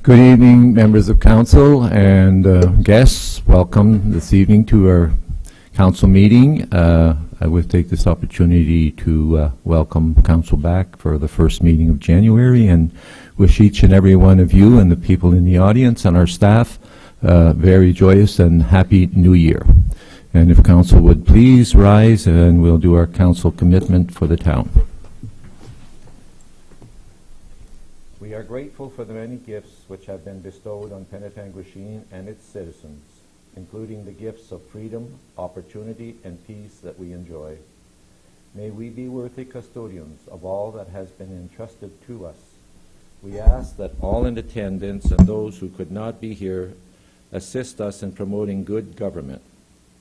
Good evening, members of council and guests. Welcome this evening to our council meeting. I would take this opportunity to welcome council back for the first meeting of January and wish each and every one of you and the people in the audience and our staff very joyous and happy new year. And if council would please rise, and we'll do our council commitment for the town. We are grateful for the many gifts which have been bestowed on Penetanguishene and its citizens, including the gifts of freedom, opportunity, and peace that we enjoy. May we be worthy custodians of all that has been entrusted to us. We ask that all in attendance and those who could not be here assist us in promoting good government.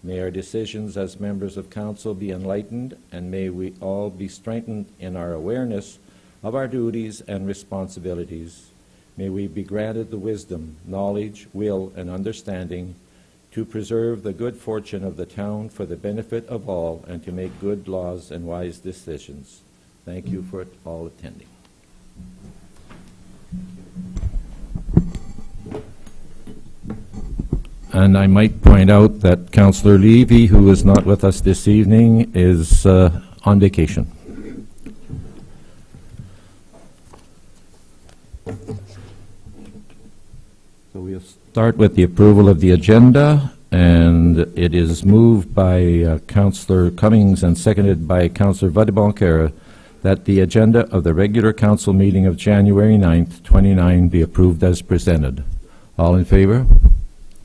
May our decisions as members of council be enlightened, and may we all be strengthened in our awareness of our duties and responsibilities. May we be granted the wisdom, knowledge, will, and understanding to preserve the good fortune of the town for the benefit of all and to make good laws and wise decisions. Thank you for all attending. And I might point out that Councillor Levy, who is not with us this evening, is on vacation. So we'll start with the approval of the agenda, and it is moved by Councillor Cummings and seconded by Councillor Vadeboncoeur that the agenda of the regular council meeting of January 9th, 2019 be approved as presented. All in favor?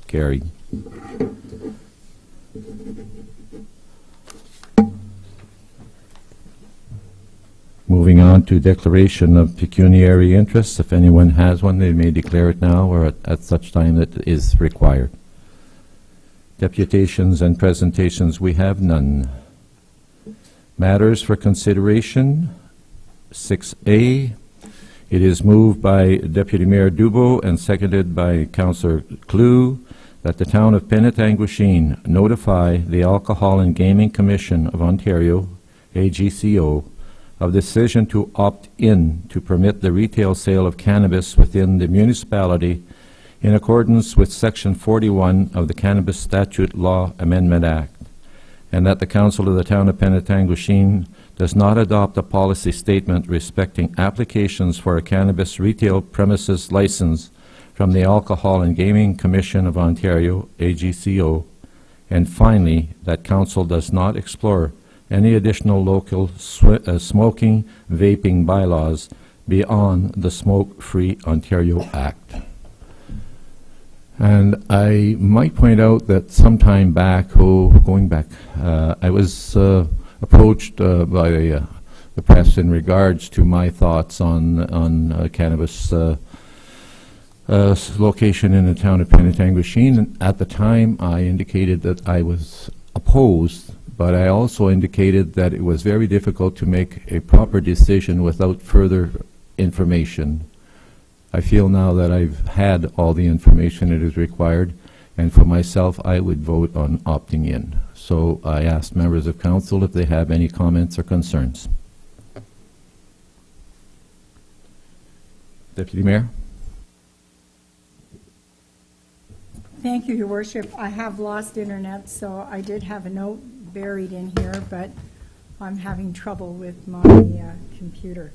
Carried. Moving on to declaration of pecuniary interests. If anyone has one, they may declare it now or at such time that it is required. Deputations and presentations, we have none. Matters for consideration, 6A. It is moved by Deputy Mayor Dubo and seconded by Councillor Clou that the town of Penetanguishene notify the Alcohol and Gaming Commission of Ontario, AGCO, of decision to opt in to permit the retail sale of cannabis within the municipality in accordance with Section 41 of the Cannabis Statute Law Amendment Act, and that the Council of the Town of Penetanguishene does not adopt a policy statement respecting applications for a cannabis retail premises license from the Alcohol and Gaming Commission of Ontario, AGCO, and finally, that Council does not explore any additional local smoking, vaping bylaws beyond the Smoke-Free Ontario Act. And I might point out that sometime back, I was approached by the press in regards to my thoughts on cannabis location in the town of Penetanguishene. And at the time, I indicated that I was opposed, but I also indicated that it was very difficult to make a proper decision without further information. I feel now that I've had all the information that is required, and for myself, I would vote on opting in. So I ask members of council if they have any comments or concerns. Deputy Mayor. Thank you, Your Worship. I have lost internet, so I did have a note buried in here, but I'm having trouble with my computer.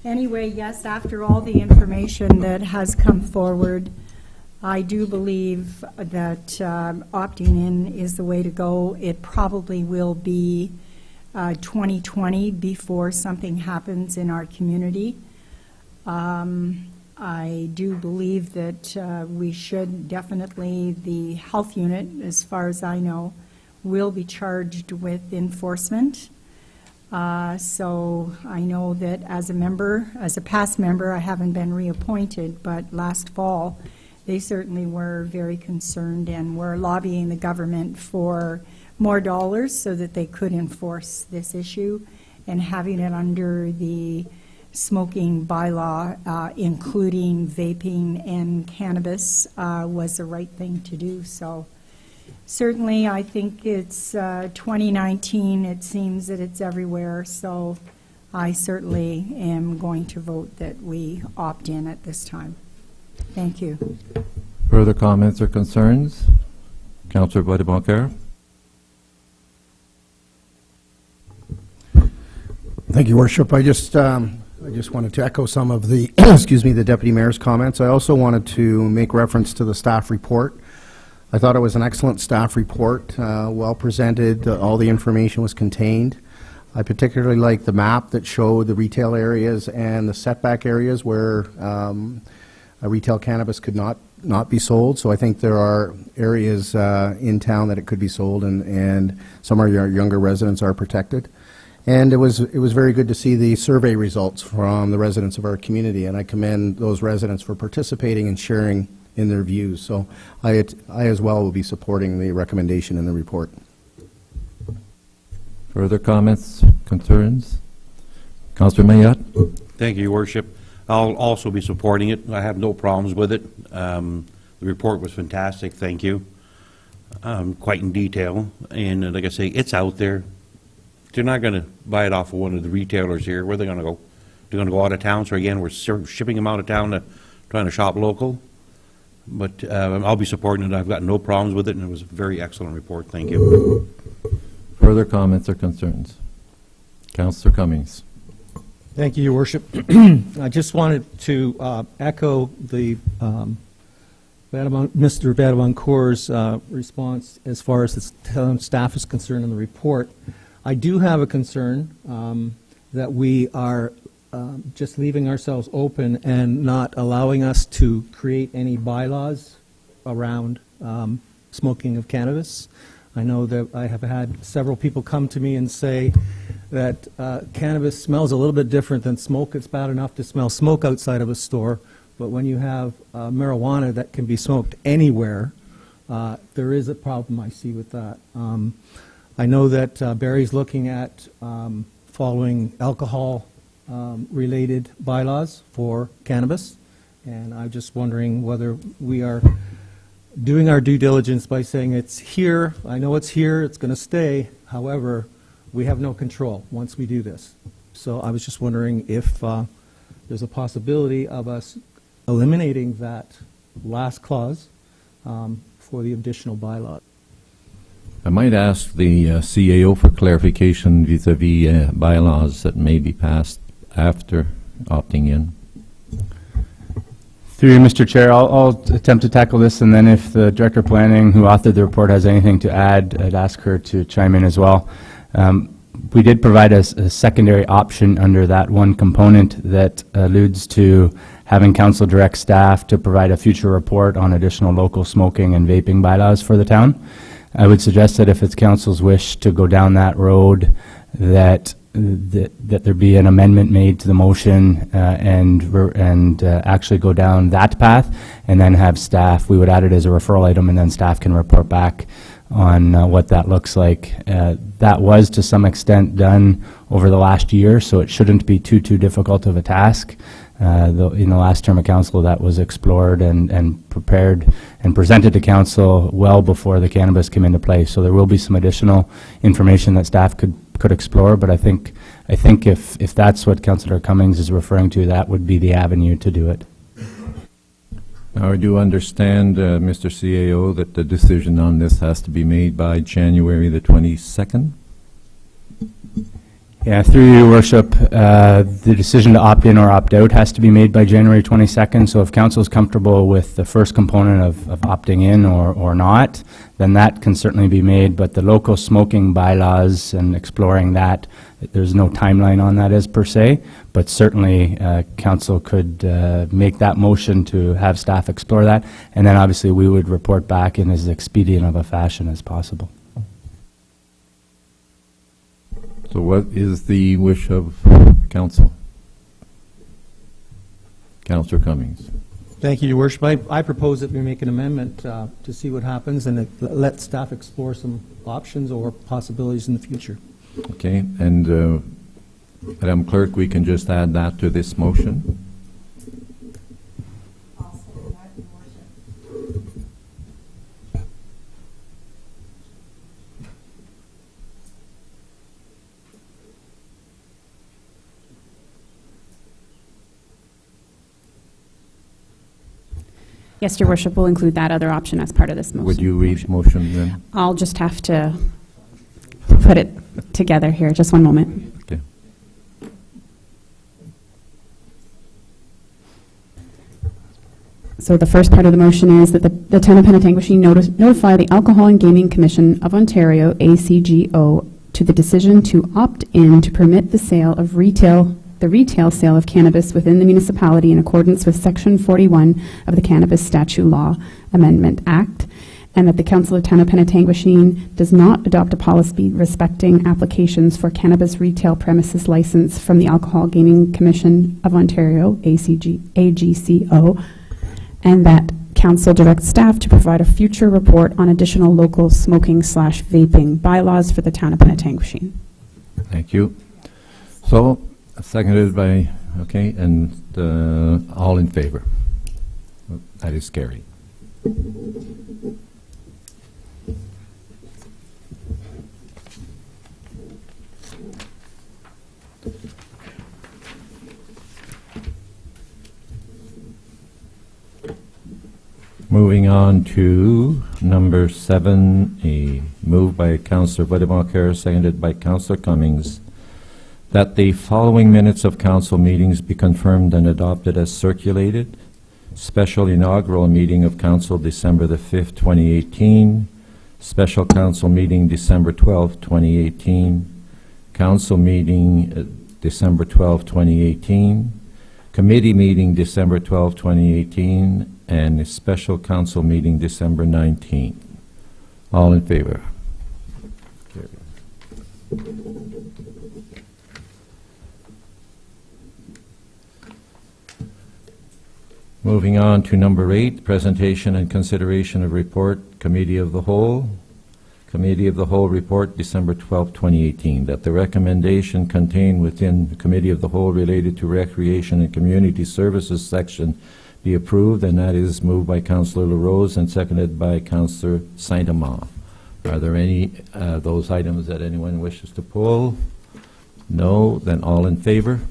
Anyway, yes, after all the information that has come forward, I do believe that opting in is the way to go. It probably will be 2020 before something happens in our community. I do believe that we should definitely, the health unit, as far as I know, will be charged with enforcement. So I know that as a member, as a past member, I haven't been reappointed, but last fall they certainly were very concerned and were lobbying the government for more dollars so that they could enforce this issue, and having it under the smoking bylaw, including vaping and cannabis, was the right thing to do. So certainly I think it's 2019. It seems that it's everywhere, so I certainly am going to vote that we opt in at this time. Thank you. Further comments or concerns? Councillor Boisdeboncoeur? Thank you, Worship. I just wanted to echo some of the, excuse me, the Deputy Mayor's comments. I also wanted to make reference to the staff report. I thought it was an excellent staff report, well presented, all the information was contained. I particularly like the map that showed the retail areas and the setback areas where a retail cannabis could not be sold. So I think there are areas in town that it could be sold, and some of our younger residents are protected. And it was very good to see the survey results from the residents of our community, and I commend those residents for participating and sharing in their views. So I as well will be supporting the recommendation in the report. Further comments, concerns? Councillor Mayotte? Thank you, Your Worship. I'll also be supporting it. I have no problems with it. The report was fantastic. Thank you. Quite in detail. And like I say, it's out there. They're not going to buy it off of one of the retailers here. Where are they going to go? They're going to go out of town. So again, we're shipping them out of town to trying to shop local. But I'll be supporting it. I've got no problems with it, and it was a very excellent report. Thank you. Further comments or concerns? Councillor Cummings? Thank you, Your Worship. I just wanted to echo the Mr. Vadavoncourt's response as far as the town staff is concerned in the report. I do have a concern that we are just leaving ourselves open and not allowing us to create any bylaws around smoking of cannabis. I know that I have had several people come to me and say that cannabis smells a little bit different than smoke. It's bad enough to smell smoke outside of a store, but when you have marijuana that can be smoked anywhere, there is a problem I see with that. I know that Barry's looking at following alcohol-related bylaws for cannabis, and I'm just wondering whether we are doing our due diligence by saying it's here, I know it's here, it's going to stay, however, we have no control once we do this. So I was just wondering if there's a possibility of us eliminating that last clause for the additional bylaw. I might ask the CAO for clarification vis-a-vis bylaws that may be passed after opting in. Through you, Mr. Chair, I'll attempt to tackle this, and then if the Director of Planning, who authored the report, has anything to add, I'd ask her to chime in as well. We did provide a secondary option under that one component that alludes to having council direct staff to provide a future report on additional local smoking and vaping bylaws for the town. I would suggest that if it's council's wish to go down that road, that there be an amendment made to the motion and actually go down that path, and then have staff, we would add it as a referral item, and then staff can report back on what that looks like. That was to some extent done over the last year, so it shouldn't be too difficult of a task. In the last term of council, that was explored and prepared and presented to council well before the cannabis came into play. So there will be some additional information that staff could explore, but I think if that's what Councillor Cummings is referring to, that would be the avenue to do it. Now, I do understand, Mr. CAO, that the decision on this has to be made by January the 22nd. Yeah, through you, Your Worship, the decision to opt in or opt out has to be made by January 22nd. So if council is comfortable with the first component of opting in or not, then that can certainly be made. But the local smoking bylaws and exploring that, there's no timeline on that as per se. But certainly council could make that motion to have staff explore that. And then obviously we would report back in as expedient of a fashion as possible. So what is the wish of council? Councillor Cummings. Thank you, Your Worship. I propose that we make an amendment to see what happens and let staff explore some options or possibilities in the future. Okay, and Madam Clerk, we can just add that to this motion. Yes, Your Worship, we'll include that other option as part of this motion. Would you read motion then? I'll just have to put it together here. Just one moment. Okay. So the first part of the motion is that the town of Penetanguishene notify the Alcohol and Gaming Commission of Ontario, ACGO, to the decision to opt in to permit the sale of retail sale of cannabis within the municipality in accordance with Section 41 of the Cannabis Statute Law Amendment Act, and that the Council of Town of Penetanguishene does not adopt a policy respecting applications for cannabis retail premises license from the Alcohol Gaming Commission of Ontario, AGCO, and that Council directs staff to provide a future report on additional local smoking/vaping bylaws for the Town of Penetanguishene. Thank you. So, seconded by, okay, and all in favor? That is carried. Moving on to number 7A, moved by Councillor Vaudemont-Kerr, seconded by Councillor Cummings, that the following minutes of council meetings be confirmed and adopted as circulated. Special inaugural meeting of council December the 5th, 2018. Special council meeting December 12th, 2018. Council meeting December 12th, 2018. Committee meeting December 12th, 2018. And a special council meeting December 19th. All in favor? Moving on to number 8, presentation and consideration of report, Committee of the Whole. Committee of the Whole report, December 12, 2018, that the recommendation contained within the Committee of the Whole related to Recreation and Community Services section be approved, and that is moved by Councillor LaRose and seconded by Councillor Saint-Amand. Are there any those items that anyone wishes to pull? No, then all in favor?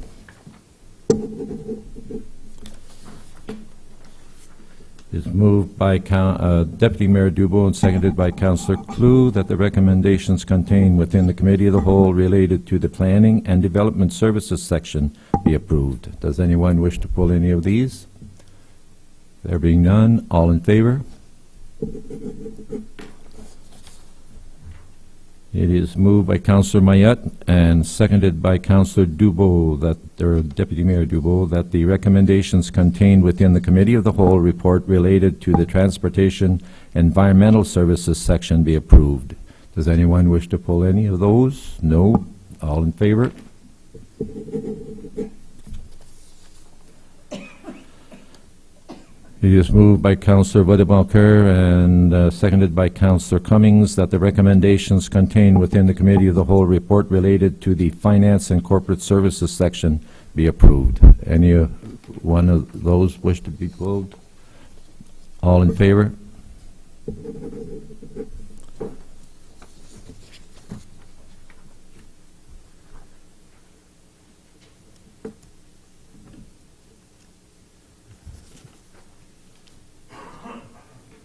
It's moved by Deputy Mayor Dubois and seconded by Councillor Clou that the recommendations contained within the Committee of the Whole related to the Planning and Development Services section be approved. Does anyone wish to pull any of these? There being none, all in favor? It is moved by Councillor Mayette and seconded by Councillor Dubois, or Deputy Mayor Dubois, that the recommendations contained within the Committee of the Whole report related to the Transportation Environmental Services section be approved. Does anyone wish to pull any of those? No. All in favor? It is moved by Councillor Vaudemont-Kerr and seconded by Councillor Cummings that the recommendations contained within the Committee of the Whole report related to the Finance and Corporate Services section be approved. Any one of those wish to be pulled? All in favor?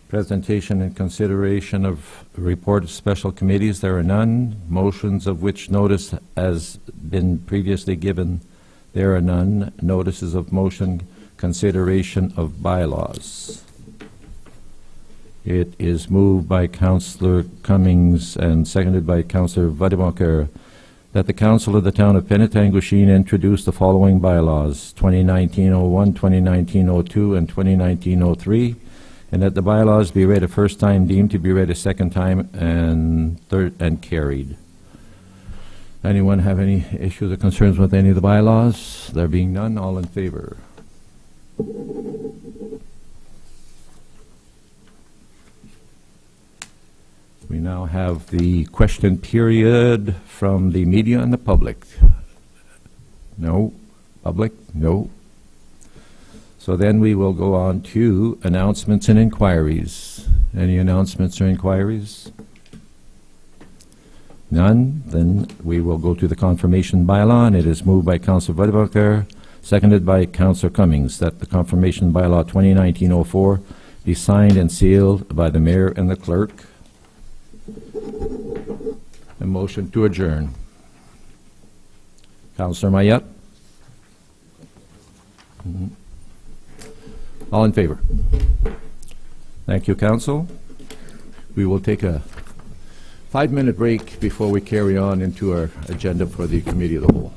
Presentation and consideration of report of special committees. There are none. Motions of which notice has been previously given. There are none. Notices of motion, consideration of bylaws. It is moved by Councillor Cummings and seconded by Councillor Vaudemont-Kerr that the Council of the Town of Penetanguishene introduce the following bylaws: 2019-01, 2019-02, and 2019-03. And that the bylaws be read a first time, deemed to be read a second time, and third, and carried. Anyone have any issues or concerns with any of the bylaws? There being none, all in favor? We now have the question period from the media and the public. No? Public? No? So then we will go on to announcements and inquiries. Any announcements or inquiries? None? Then we will go to the confirmation bylaw, and it is moved by Councillor Vaudemont-Kerr, seconded by Councillor Cummings, that the confirmation bylaw 2019-04 be signed and sealed by the mayor and the clerk. A motion to adjourn. Councillor Mayette? All in favor? Thank you, council. We will take a 5-minute break before we carry on into our agenda for the Committee of the Whole.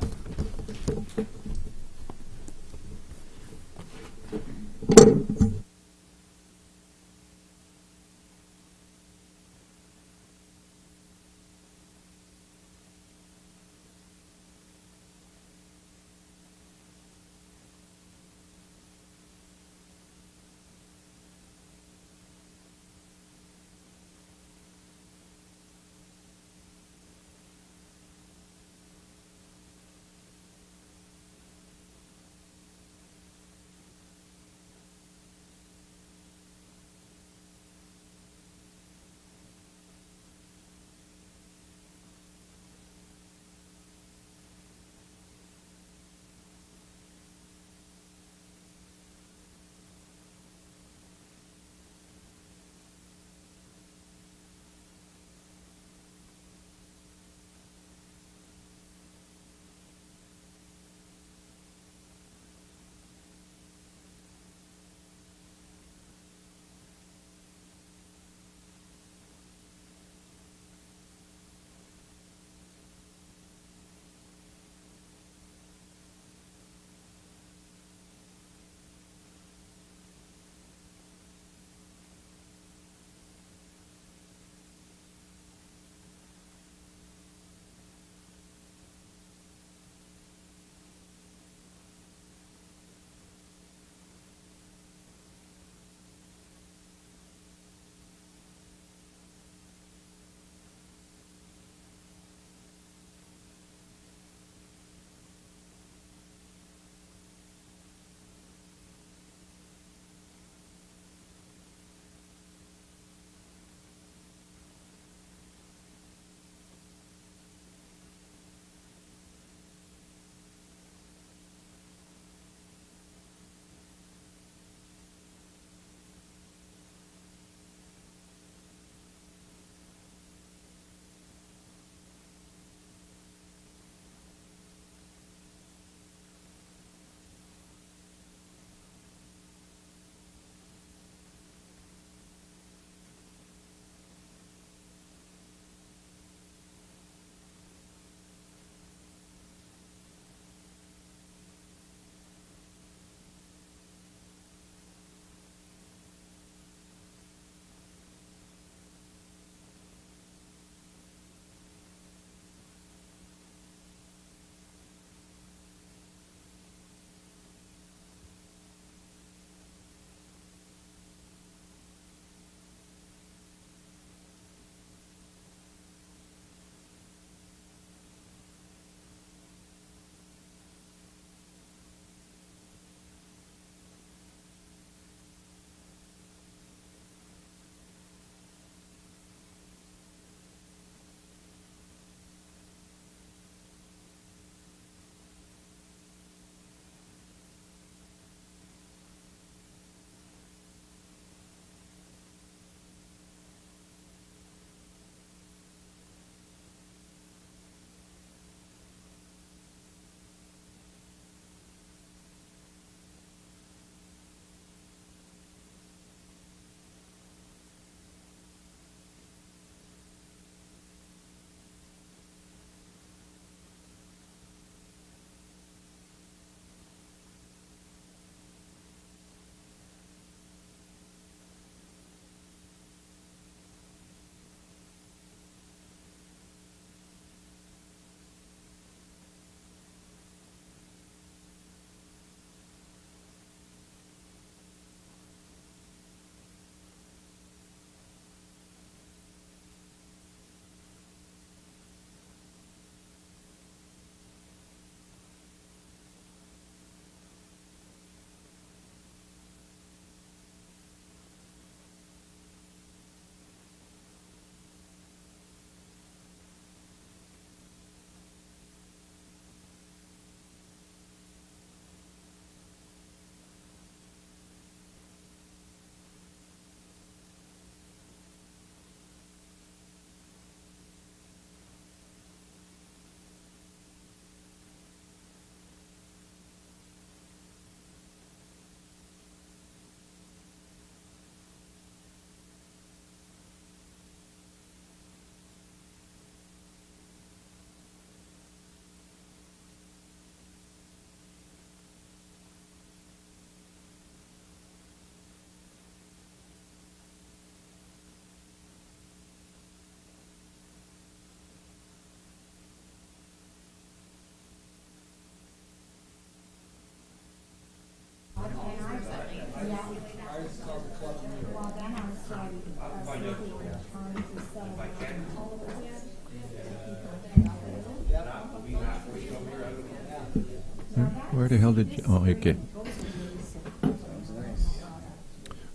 Where the hell did you, oh, okay.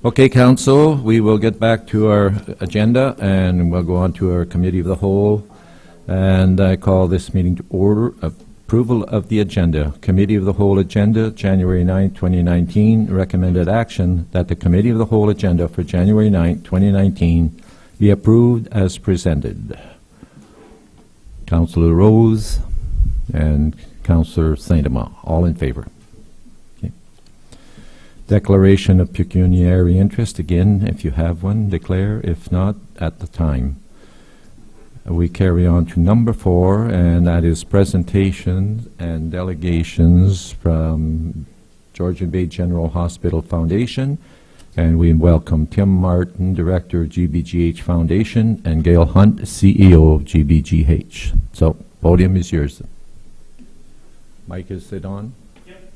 Okay, council, we will get back to our agenda, and we'll go on to our committee of the whole. And I call this meeting to order. Approval of the agenda. Committee of the whole agenda, January 9, 2019. Recommended action that the committee of the whole agenda for January 9, 2019 be approved as presented. Councillor Rose and Councillor Saint-Amand, all in favor. Okay. Declaration of pecuniary interest. Again, if you have one, declare. If not, at the time. We carry on to number 4, and that is presentations and delegations from Georgian Bay General Hospital Foundation. And we welcome Tim Martin, Director of GBGH Foundation, and Gail Hunt, CEO of GBGH. So, podium is yours. Mike, is it on? Yep.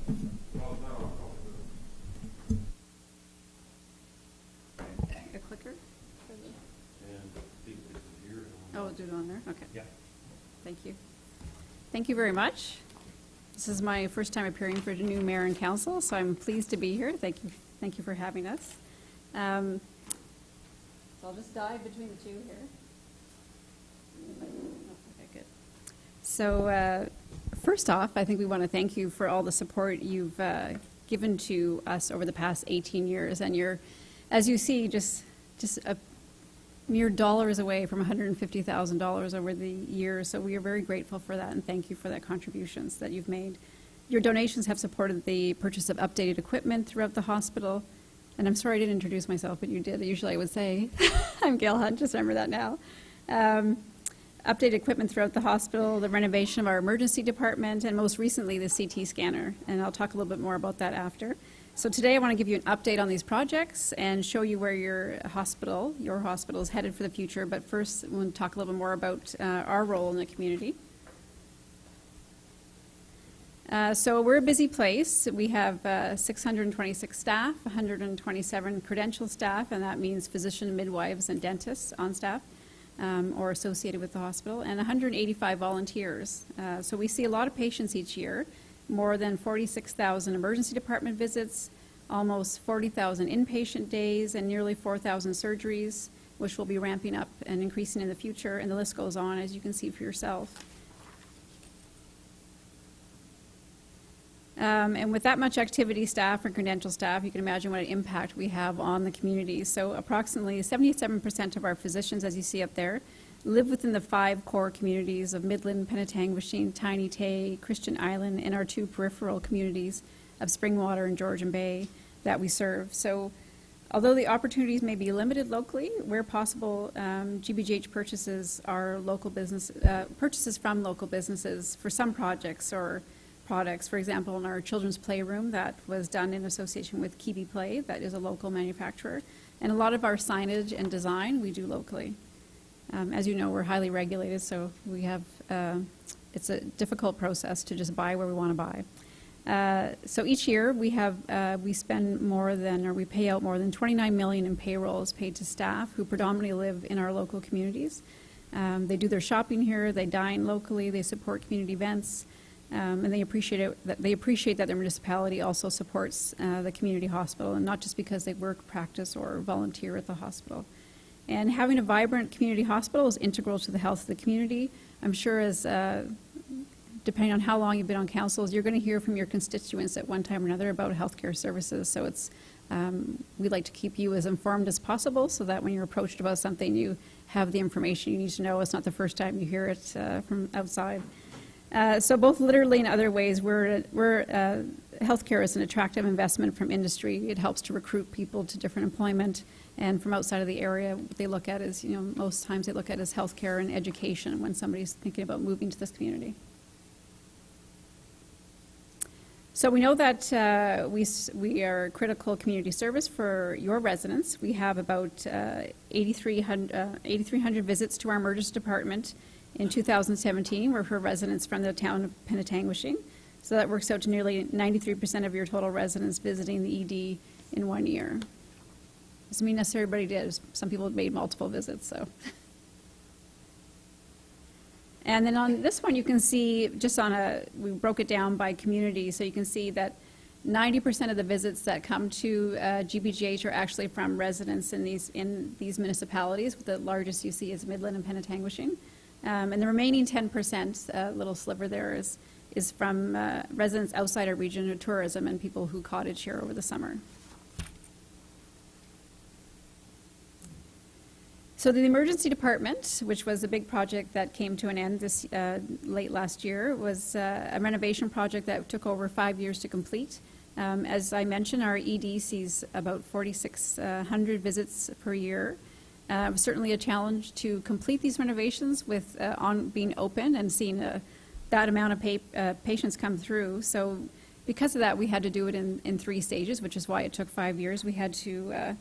A clicker? Oh, we'll do it on there? Okay. Yeah. Thank you. Thank you very much. This is my first time appearing for the new mayor and council, so I'm pleased to be here. Thank you for having us. So I'll just dive between the two here. Okay, good. So first off, I think we want to thank you for all the support you've given to us over the past 18 years, and you're, as you see, just a mere dollars away from $150,000 over the years. So we are very grateful for that, and thank you for that contributions that you've made. Your donations have supported the purchase of updated equipment throughout the hospital. And I'm sorry I didn't introduce myself, but you did. Usually I would say, I'm Gail Hunt, just remember that now. Updated equipment throughout the hospital, the renovation of our emergency department, and most recently the CT scanner. And I'll talk a little bit more about that after. So today I want to give you an update on these projects and show you where your hospital is headed for the future. But first, we'll talk a little bit more about our role in the community. So we're a busy place. We have 626 staff, 127 credentialed staff, and that means physician, midwives, and dentists on staff or associated with the hospital, and 185 volunteers. So we see a lot of patients each year. More than 46,000 emergency department visits, almost 40,000 inpatient days, and nearly 4,000 surgeries, which will be ramping up and increasing in the future, and the list goes on, as you can see for yourself. And with that much activity, staff and credential staff, you can imagine what an impact we have on the community. So approximately 77% of our physicians, as you see up there, live within the 5 core communities of Midland, Penetanguishene, Tiny Tay, Christian Island, and our 2 peripheral communities of Springwater and Georgian Bay that we serve. So although the opportunities may be limited locally, where possible, GBGH purchases our local business, purchases from local businesses for some projects or products. For example, in our children's playroom that was done in association with Kiwi Play, that is a local manufacturer. And a lot of our signage and design we do locally. As you know, we're highly regulated, so we have, it's a difficult process to just buy where we want to buy. So each year we have, we spend more than, or we pay out more than $29 million in payrolls paid to staff who predominantly live in our local communities. They do their shopping here, they dine locally, they support community events, and they appreciate that their municipality also supports the community hospital, and not just because they work, practice, or volunteer at the hospital. And having a vibrant community hospital is integral to the health of the community. I'm sure as, depending on how long you've been on councils, you're going to hear from your constituents at one time or another about healthcare services. So it's, we'd like to keep you as informed as possible so that when you're approached about something, you have the information you need to know. It's not the first time you hear it from outside. So both literally and other ways, healthcare is an attractive investment from industry. It helps to recruit people to different employment. And from outside of the area, what they look at is, you know, most times they look at as healthcare and education when somebody's thinking about moving to this community. So we know that we are a critical community service for your residents. We have about 8,300 visits to our emergency department in 2017 were for residents from the town of Penetanguishene. So that works out to nearly 93% of your total residents visiting the ED in 1 year. Doesn't mean necessarily everybody did. Some people made multiple visits, so. And then on this one, you can see we broke it down by community, so you can see that 90% of the visits that come to GBGH are actually from residents in these municipalities. The largest you see is Midland and Penetanguishene. And the remaining 10%, little sliver there, is from residents outside our region of tourism and people who cottage here over the summer. So the emergency department, which was a big project that came to an end this late last year, was a renovation project that took over 5 years to complete. As I mentioned, our ED sees about 4,600 visits per year. It was certainly a challenge to complete these renovations with on being open and seeing that amount of patients come through. So because of that, we had to do it in 3 stages, which is why it took 5 years. We had to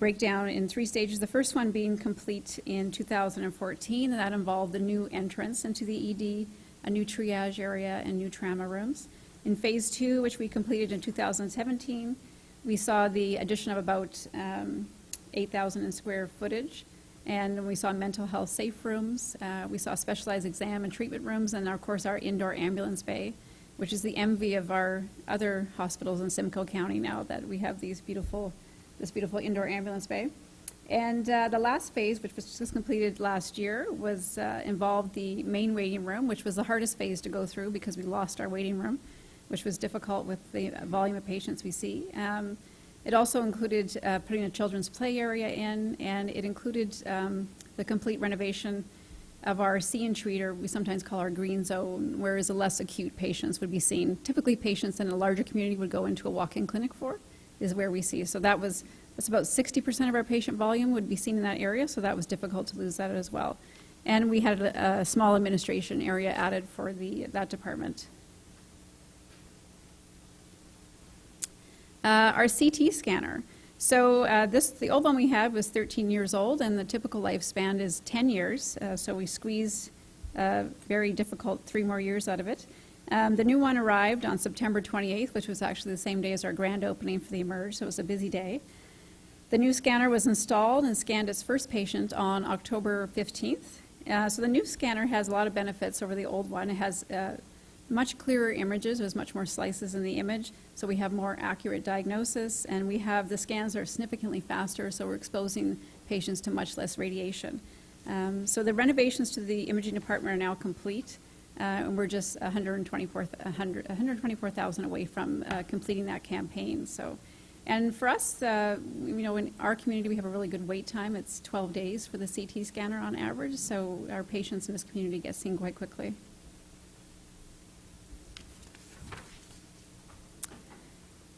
break down in 3 stages. The first one being complete in 2014, and that involved a new entrance into the ED, a new triage area, and new trauma rooms. In phase 2, which we completed in 2017, we saw the addition of about 8,000 in square footage, and we saw mental health safe rooms. We saw specialized exam and treatment rooms, and of course our indoor ambulance bay, which is the envy of our other hospitals in Simcoe County now that we have this beautiful indoor ambulance bay. And the last phase, which was just completed last year, was involved the main waiting room, which was the hardest phase to go through because we lost our waiting room, which was difficult with the volume of patients we see. It also included putting a children's play area in, and it included the complete renovation of our see and treat, or we sometimes call our green zone, whereas the less acute patients would be seen. Typically patients in a larger community would go into a walk-in clinic for, is where we see. So that's about 60% of our patient volume would be seen in that area, so that was difficult to lose that as well. And we had a small administration area added for that department. Our CT scanner. So the old one we had was 13 years old, and the typical lifespan is 10 years. So we squeezed very difficult 3 more years out of it. The new one arrived on September 28th, which was actually the same day as our grand opening for the Emerge, so it was a busy day. The new scanner was installed and scanned its first patient on October 15th. So the new scanner has a lot of benefits over the old one. It has much clearer images. There's much more slices in the image, so we have more accurate diagnosis, and the scans are significantly faster, so we're exposing patients to much less radiation. So the renovations to the imaging department are now complete, and we're just 124,000 away from completing that campaign. So, and for us, in our community, we have a really good wait time. It's 12 days for the CT scanner on average, so our patients in this community get seen quite quickly.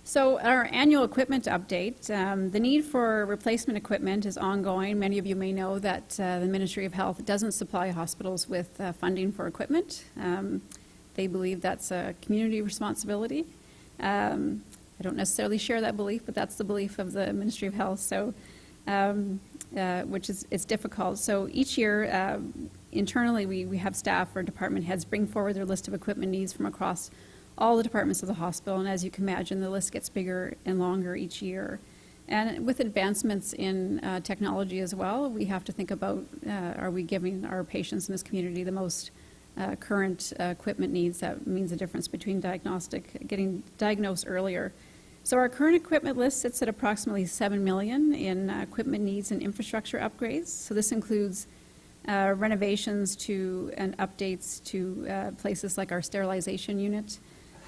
So our annual equipment update, the need for replacement equipment is ongoing. Many of you may know that the Ministry of Health doesn't supply hospitals with funding for equipment. They believe that's a community responsibility. I don't necessarily share that belief, but that's the belief of the Ministry of Health, so it's difficult. So each year, internally, we have staff or department heads bring forward their list of equipment needs from across all the departments of the hospital, and as you can imagine, the list gets bigger and longer each year. And with advancements in technology as well, we have to think about, are we giving our patients in this community the most current equipment needs that means the difference between getting diagnosed earlier. So our current equipment list sits at approximately $7 million in equipment needs and infrastructure upgrades. So this includes renovations and updates to places like our sterilization unit,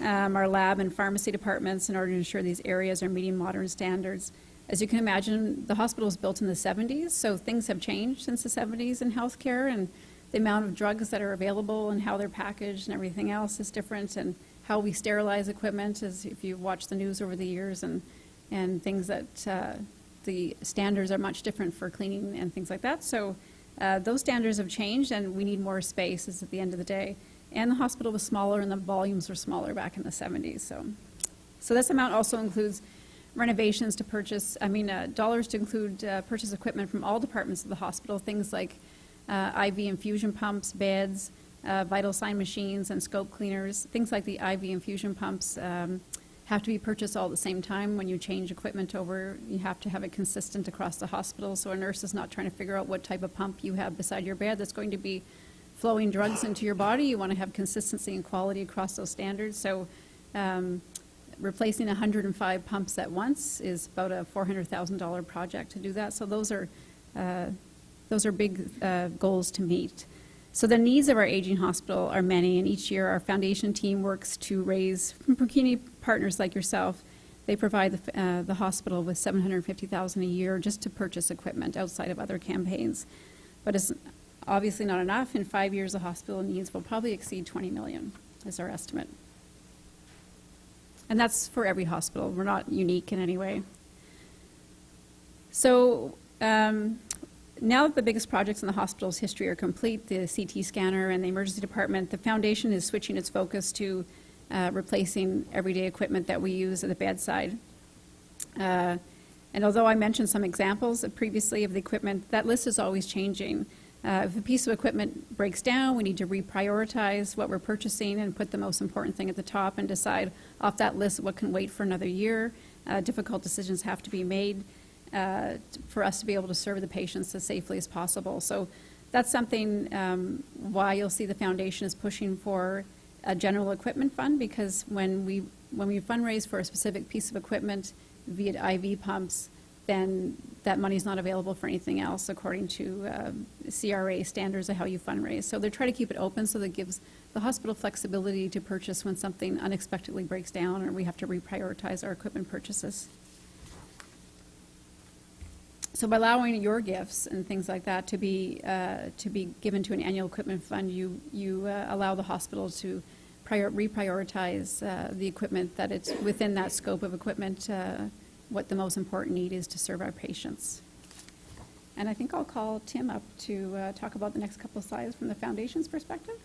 our lab and pharmacy departments, in order to ensure these areas are meeting modern standards. As you can imagine, the hospital was built in the 70s, so things have changed since the 70s in healthcare, and the amount of drugs that are available and how they're packaged and everything else is different, and how we sterilize equipment, as if you watch the news over the years, and things that the standards are much different for cleaning and things like that. So those standards have changed, and we need more space at the end of the day. And the hospital was smaller, and the volumes were smaller back in the 70s. So this amount also includes renovations to purchase, dollars to include purchase equipment from all departments of the hospital, things like IV infusion pumps, beds, vital sign machines, and scope cleaners. Things like the IV infusion pumps have to be purchased all at the same time. When you change equipment over, you have to have it consistent across the hospital, so a nurse is not trying to figure out what type of pump you have beside your bed that's going to be flowing drugs into your body. You want to have consistency and quality across those standards. So replacing 105 pumps at once is about a $400,000 project to do that. So those are big goals to meet. So the needs of our aging hospital are many, and each year our foundation team works to raise, from Pecuniary partners like yourself, they provide the hospital with $750,000 a year just to purchase equipment outside of other campaigns. But it's obviously not enough. In 5 years, the hospital needs will probably exceed $20 million, is our estimate. And that's for every hospital. We're not unique in any way. So now that the biggest projects in the hospital's history are complete, the CT scanner and the emergency department, the foundation is switching its focus to replacing everyday equipment that we use at the bedside. And although I mentioned some examples previously of the equipment, that list is always changing. If a piece of equipment breaks down, we need to reprioritize what we're purchasing and put the most important thing at the top and decide off that list what can wait for another year. Difficult decisions have to be made for us to be able to serve the patients as safely as possible. So that's something why you'll see the foundation is pushing for a general equipment fund, because when we fundraise for a specific piece of equipment, be it IV pumps, then that money is not available for anything else according to CRA standards of how you fundraise. So they're trying to keep it open so that it gives the hospital flexibility to purchase when something unexpectedly breaks down or we have to reprioritize our equipment purchases. So by allowing your gifts and things like that to be given to an annual equipment fund, you allow the hospital to reprioritize the equipment that it's within that scope of equipment, what the most important need is to serve our patients. And I think I'll call Tim up to talk about the next couple of slides from the foundation's perspective.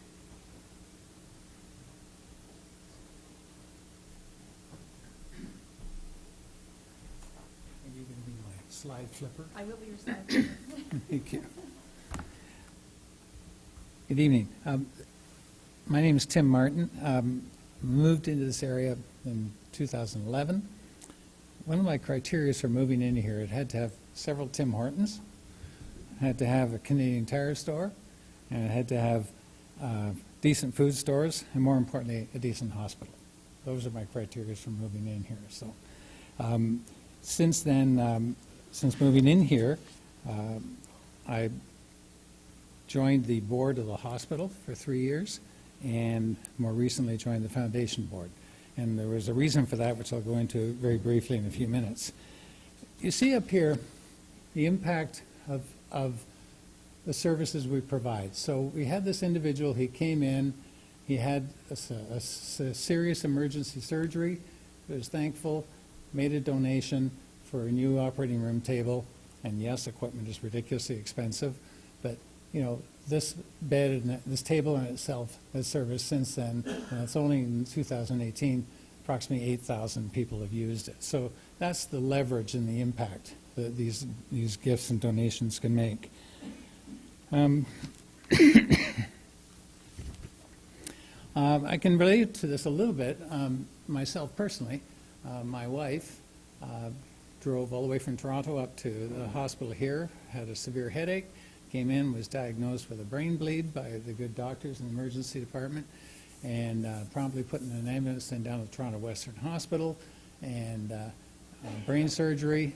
Are you going to be my slide flipper? I will be your slide. Thank you. Good evening. My name is Tim Martin. Moved into this area in 2011. One of my criteria for moving into here, it had to have several Tim Hortons, it had to have a Canadian Tire store, and it had to have decent food stores, and more importantly, a decent hospital. Those are my criteria for moving in here. So since then, since moving in here, I joined the board of the hospital for 3 years, and more recently joined the foundation board. And there was a reason for that, which I'll go into very briefly in a few minutes. You see up here the impact of the services we provide. So we had this individual, he came in, he had a serious emergency surgery, he was thankful, made a donation for a new operating room table, and yes, equipment is ridiculously expensive, but you know, this bed and this table in itself has serviced since then, and it's only in 2018, approximately 8,000 people have used it. So that's the leverage and the impact that these gifts and donations can make. I can relate to this a little bit. Myself personally, my wife drove all the way from Toronto up to the hospital here, had a severe headache, came in, was diagnosed with a brain bleed by the good doctors in the emergency department, and promptly put in an ambulance and down to Toronto Western Hospital, and brain surgery,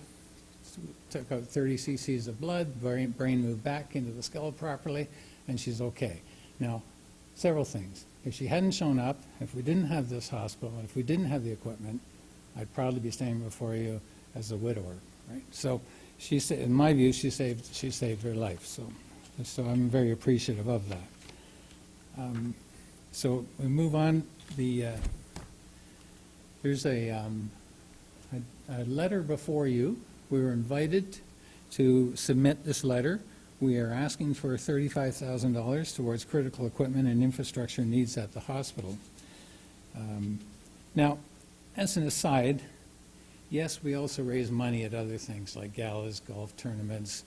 took out 30 cc's of blood, brain moved back into the skull properly, and she's okay. Now, several things. If she hadn't shown up, if we didn't have this hospital, if we didn't have the equipment, I'd probably be standing before you as a widower, right? So, in my view, she saved her life. So I'm very appreciative of that. So we move on. There's a letter before you. We were invited to submit this letter. We are asking for $35,000 towards critical equipment and infrastructure needs at the hospital. Now, as an aside, yes, we also raise money at other things like galas, golf tournaments,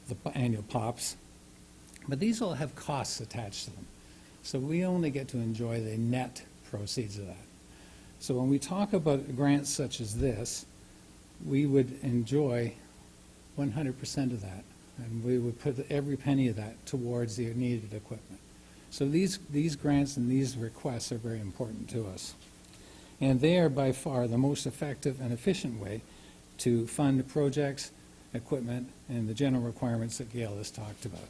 the annual pops, but these all have costs attached to them. So we only get to enjoy the net proceeds of that. So when we talk about grants such as this, we would enjoy 100% of that, and we would put every penny of that towards the needed equipment. So these grants and these requests are very important to us. And they are by far the most effective and efficient way to fund projects, equipment, and the general requirements that Gail has talked about.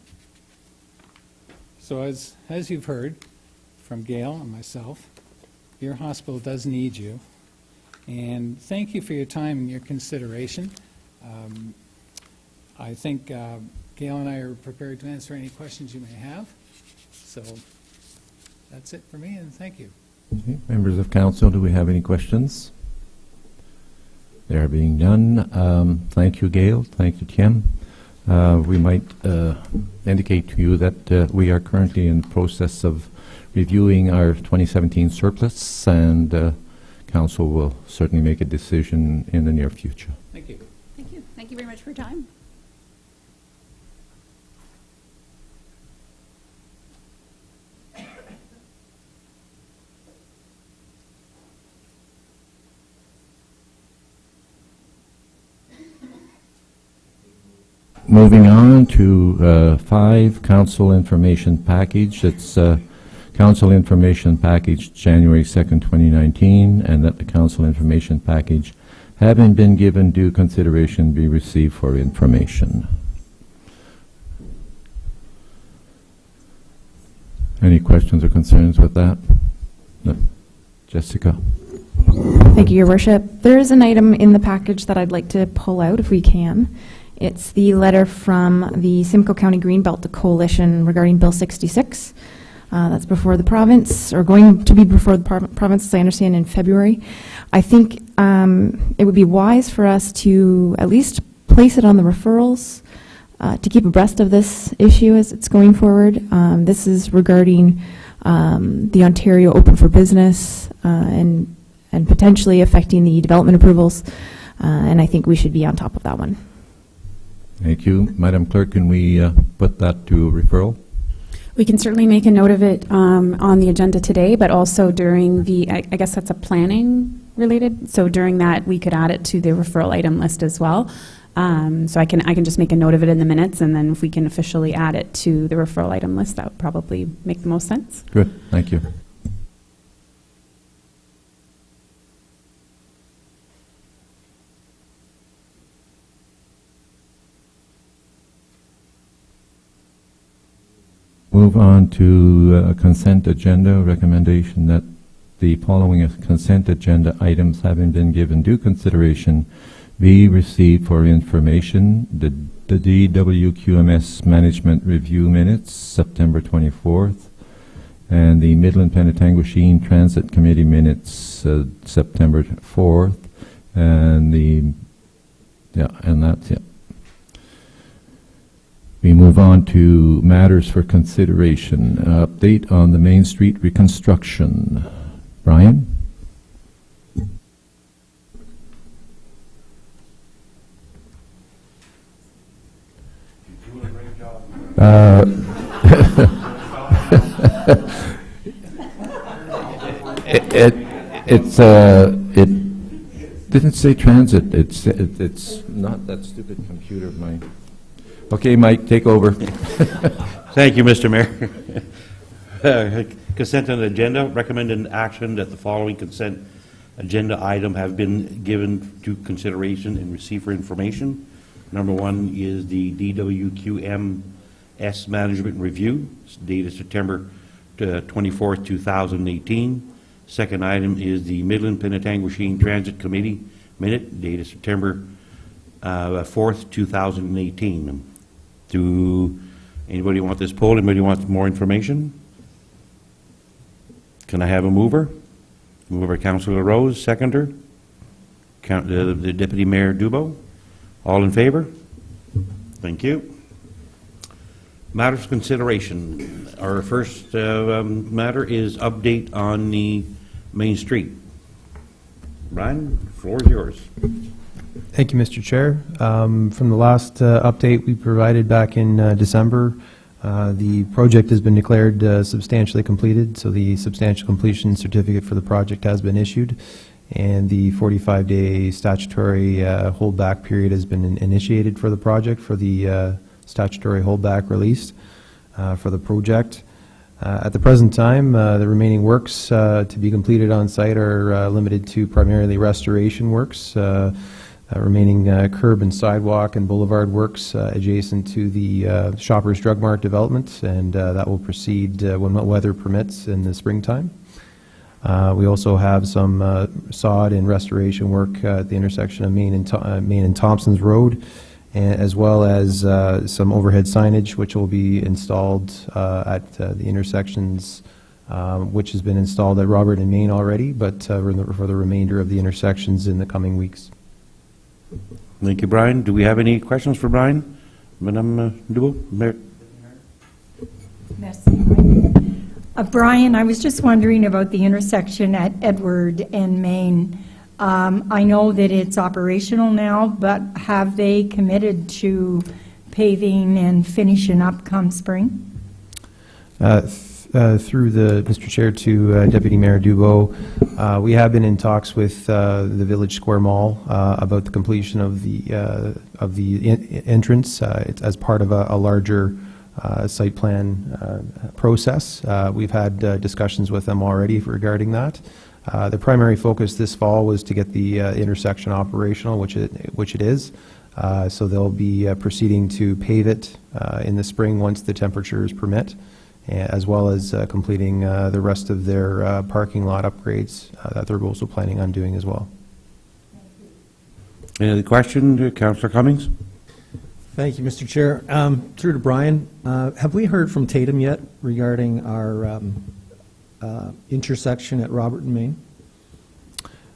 So as you've heard from Gail and myself, your hospital does need you. And thank you for your time and your consideration. I think Gail and I are prepared to answer any questions you may have. So that's it for me, and thank you. Okay. Members of council, do we have any questions? There being none, thank you, Gail. Thank you, Tim. We might indicate to you that we are currently in process of reviewing our 2017 surplus, and council will certainly make a decision in the near future. Thank you. Thank you. Thank you very much for your time. Moving on to 5, council information package. It's council information package January 2nd, 2019, and that the council information package, having been given due consideration, be received for information. Any questions or concerns with that? No. Jessica? Thank you, Your Worship. There is an item in the package that I'd like to pull out if we can. It's the letter from the Simcoe County Greenbelt Coalition regarding Bill 66. That's before the province, or going to be before the province, as I understand, in February. I think it would be wise for us to at least place it on the referrals to keep abreast of this issue as it's going forward. This is regarding the Ontario Open for Business and potentially affecting the development approvals, and I think we should be on top of that one. Thank you. Madam Clerk, can we put that to referral? We can certainly make a note of it on the agenda today, but also during the, I guess that's a planning related, so during that we could add it to the referral item list as well. So I can just make a note of it in the minutes, and then if we can officially add it to the referral item list, that would probably make the most sense. Good, thank you. Move on to consent agenda. Recommendation that the following consent agenda items, having been given due consideration, be received for information. The DWQMS Management Review Minutes, September 24th, and the Midland Penetanguishene Transit Committee Minutes, September 4th, and that's it. We move on to matters for consideration. Update on the Main Street reconstruction. Brian? It didn't say transit. It's not that stupid computer of mine. Okay, Mike, take over. Thank you, Mr. Mayor. Consent on the agenda. Recommended action that the following consent agenda item have been given to consideration and received for information. Number 1 is the DWQMS Management Review, dated September 24th, 2018. Second item is the Midland Penetanguishene Transit Committee Minute, dated September 4th, 2018. Do anybody want this poll? Anybody want more information? Can I have a mover? Mover Councillor Rose, seconder. The Deputy Mayor Dubo. All in favor? Thank you. Matters of consideration. Our first matter is update on the Main Street. Brian, the floor is yours. Thank you, Mr. Chair. From the last update we provided back in December, The project has been declared substantially completed, so the substantial completion certificate for the project has been issued, and the 45-day statutory holdback period has been initiated for the project, for the statutory holdback release for the project. At the present time, the remaining works to be completed on site are limited to primarily restoration works, remaining curb and sidewalk and boulevard works adjacent to the Shoppers Drug Mart development, and that will proceed when weather permits in the springtime. We also have some sod and restoration work at the intersection of Main and Thompson's Road, as well as some overhead signage which will be installed at the intersections, which has been installed at Robert and Main already, but for the remainder of the intersections in the coming weeks. Thank you, Brian. Do we have any questions for Brian? Madame Dubois? Merci. Brian, I was just wondering about the intersection at Edward and Main. I know that it's operational now, but have they committed to paving and finishing up come spring? Through Mr. Chair to Deputy Mayor Dubois, we have been in talks with the Village Square Mall about the completion of the entrance. It's as part of a larger site plan process. We've had discussions with them already regarding that. The primary focus this fall was to get the intersection operational, which it is. So they'll be proceeding to pave it in the spring once the temperatures permit, as well as completing the rest of their parking lot upgrades that they're also planning on doing as well. Any other question, Councillor Cummings? Thank you, Mr. Chair. Through to Brian, have we heard from Tatum yet regarding our intersection at Robert and Main?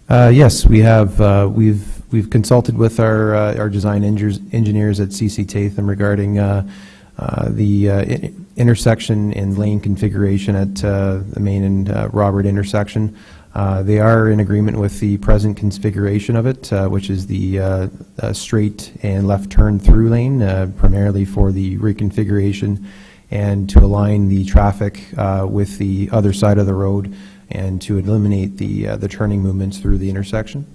Yes, we have. We've consulted with our design engineers at CC Tatham regarding the intersection and lane configuration at the Main and Robert intersection. They are in agreement with the present configuration of it, which is the straight and left turn through lane, primarily for the reconfiguration and to align the traffic with the other side of the road and to eliminate the turning movements through the intersection.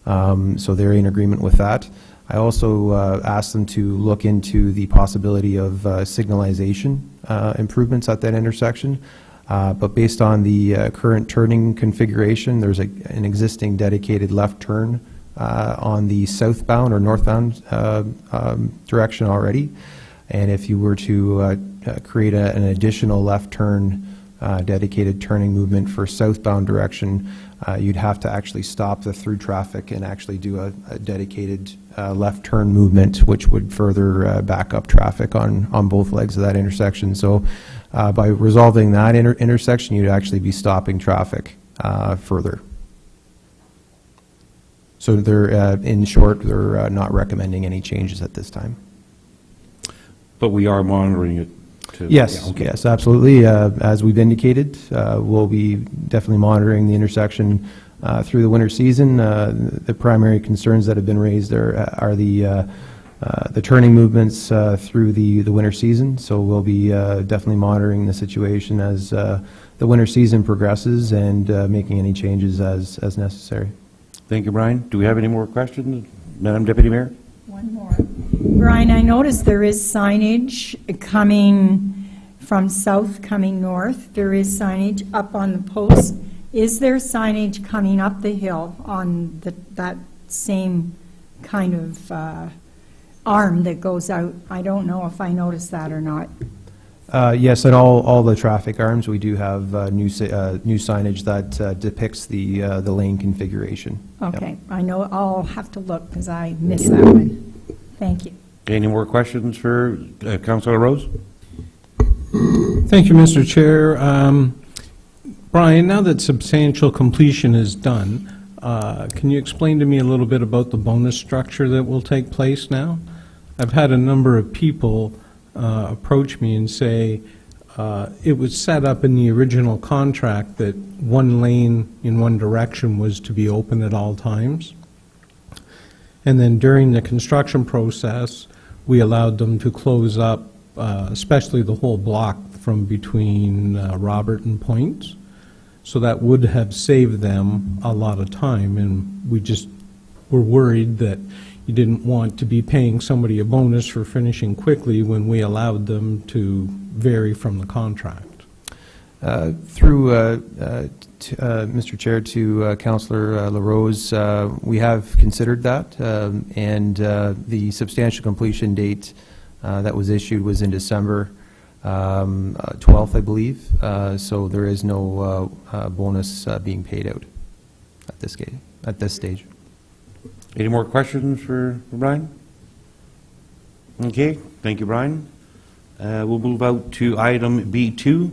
So they're in agreement with that. I also asked them to look into the possibility of signalization improvements at that intersection. But based on the current turning configuration, there's an existing dedicated left turn on the southbound or northbound direction already. And if you were to create an additional left turn dedicated turning movement for southbound direction, you'd have to actually stop the through traffic and actually do a dedicated left turn movement, which would further back up traffic on both legs of that intersection. So by resolving that intersection, you'd actually be stopping traffic further. So they're, in short, they're not recommending any changes at this time. But we are monitoring it. Yes, yeah, okay. Yes, absolutely. As we've indicated, we'll be definitely monitoring the intersection through the winter season. The primary concerns that have been raised are the turning movements through the winter season. So we'll be definitely monitoring the situation as the winter season progresses and making any changes as necessary. Thank you, Brian. Do we have any more questions, Madam Deputy Mayor? One more. Brian, I noticed there is signage coming from south, coming north. There is signage up on the post. Is there signage coming up the hill on that same kind of arm that goes out? I don't know if I noticed that or not. Yes, at all the traffic arms, we do have new signage that depicts the lane configuration. Okay, Yep. I know I'll have to look because I missed that one. Thank you. Any more questions for Councillor Rose? Thank you, Mr. Chair. Brian, now that substantial completion is done, can you explain to me a little bit about the bonus structure that will take place now? I've had a number of people approach me and say it was set up in the original contract that one lane in one direction was to be open at all times. And then during the construction process, we allowed them to close up especially the whole block from between Robert and Point. So that would have saved them a lot of time, and we just were worried that you didn't want to be paying somebody a bonus for finishing quickly when we allowed them to vary from the contract. Through Mr. Chair to Councillor LaRose, we have considered that, and the substantial completion date that was issued was in December 12th, I believe. So there is no bonus being paid out at this stage. Any more questions for Brian? Okay, thank you, Brian. We'll move out to item B2,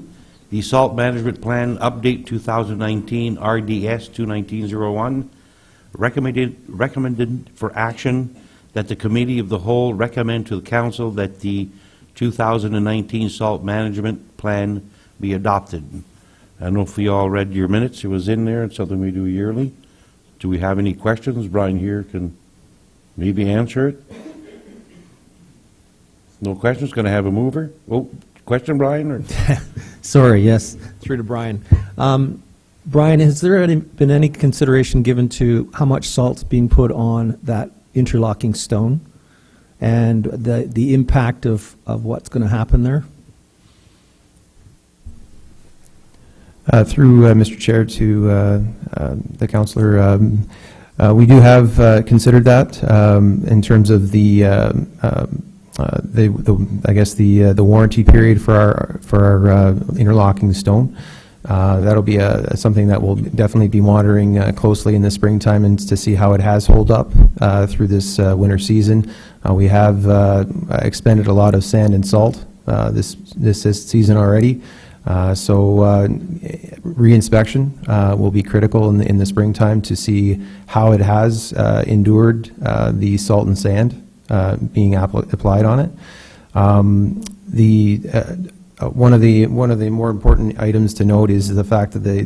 the Salt Management Plan Update 2019 RDS 21901. Recommended for action that the Committee of the Whole recommend to the Council that the 2019 Salt Management Plan be adopted. I don't know if you all read your minutes. It was in there. It's something we do yearly. Do we have any questions? Brian here can maybe answer it. No questions? Going to have a mover? Oh, question, Brian? Or? Sorry, yes, through to Brian. Brian, has there been any consideration given to how much salt's being put on that interlocking stone and the impact of what's going to happen there? Through Mr. Chair to the councillor, we do have considered that in terms of the warranty period for our interlocking stone. That'll be something that we'll definitely be monitoring closely in the springtime and to see how it has held up through this winter season. We have expended a lot of sand and salt this season already. So re-inspection will be critical in the springtime to see how it has endured the salt and sand being applied on it. One of the more important items to note is the fact that the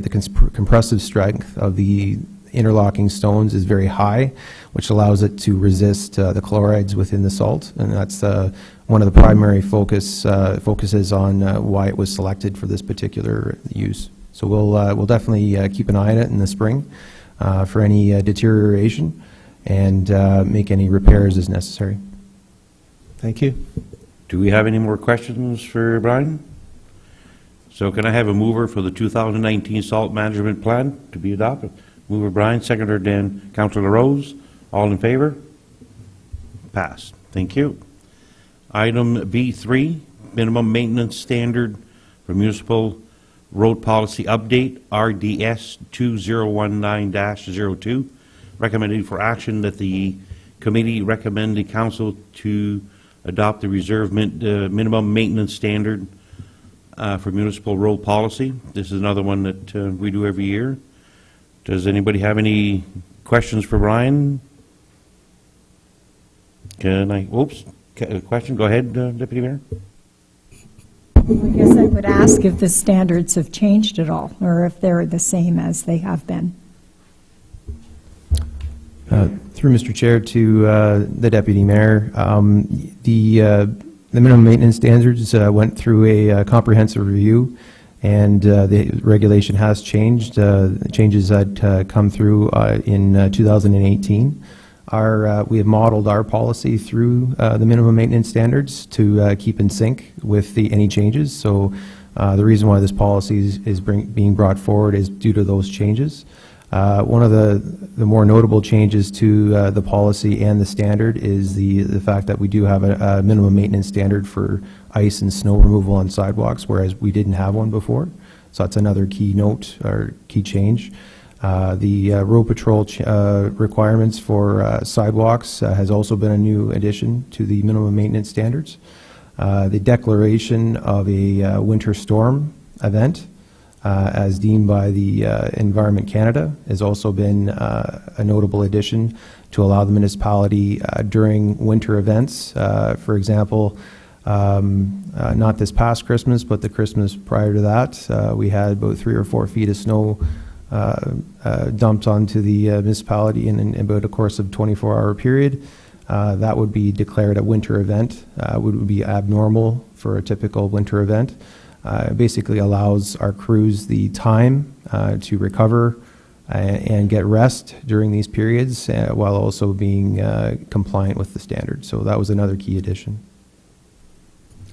compressive strength of the interlocking stones is very high, which allows it to resist the chlorides within the salt, and that's one of the primary focuses on why it was selected for this particular use. So we'll definitely keep an eye on it in the spring for any deterioration and make any repairs as necessary. Thank you. Do we have any more questions for Brian? So can I have a mover for the 2019 Salt Management Plan to be adopted? Mover Brian, seconder Dan, Councillor Rose. All in favor? Passed. Thank you. Item B3, Minimum Maintenance Standard for Municipal Road Policy Update, RDS 2019-02. Recommended for action that the committee recommend the council to adopt the reserve minimum maintenance standard for municipal road policy. This is another one that we do every year. Does anybody have any questions for Brian? Question? Go ahead, Deputy Mayor. I guess I would ask if the standards have changed at all, or if they're the same as they have been. Through Mr. Chair to the Deputy Mayor, the minimum maintenance standards went through a comprehensive review, and the regulation has changed. Changes that come through in 2018 are we have modeled our policy through the minimum maintenance standards to keep in sync with any changes. So the reason why this policy is being brought forward is due to those changes. One of the more notable changes to the policy and the standard is the fact that we do have a minimum maintenance standard for ice and snow removal on sidewalks, whereas we didn't have one before. So that's another key note or key change. The road patrol requirements for sidewalks has also been a new addition to the minimum maintenance standards. The declaration of a winter storm event as deemed by the Environment Canada has also been a notable addition to allow the municipality during winter events. For example, not this past Christmas, but the Christmas prior to that, we had about 3 or 4 feet of snow dumped onto the municipality in about a course of 24-hour period. That would be declared a winter event, would be abnormal for a typical winter event. Basically allows our crews the time to recover and get rest during these periods while also being compliant with the standards. So that was another key addition.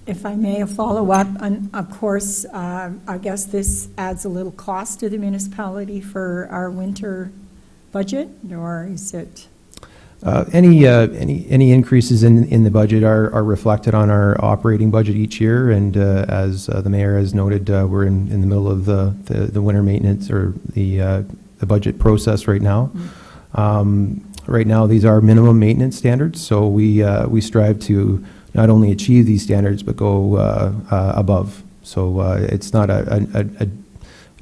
If I may, a follow-up, and of course, I guess this adds a little cost to the municipality for our winter budget, or is it? Any increases in the budget are reflected on our operating budget each year, and as the mayor has noted, we're in the middle of the winter maintenance or the budget process right now. Right now, these are minimum maintenance standards, so we strive to not only achieve these standards but go above. So it's not a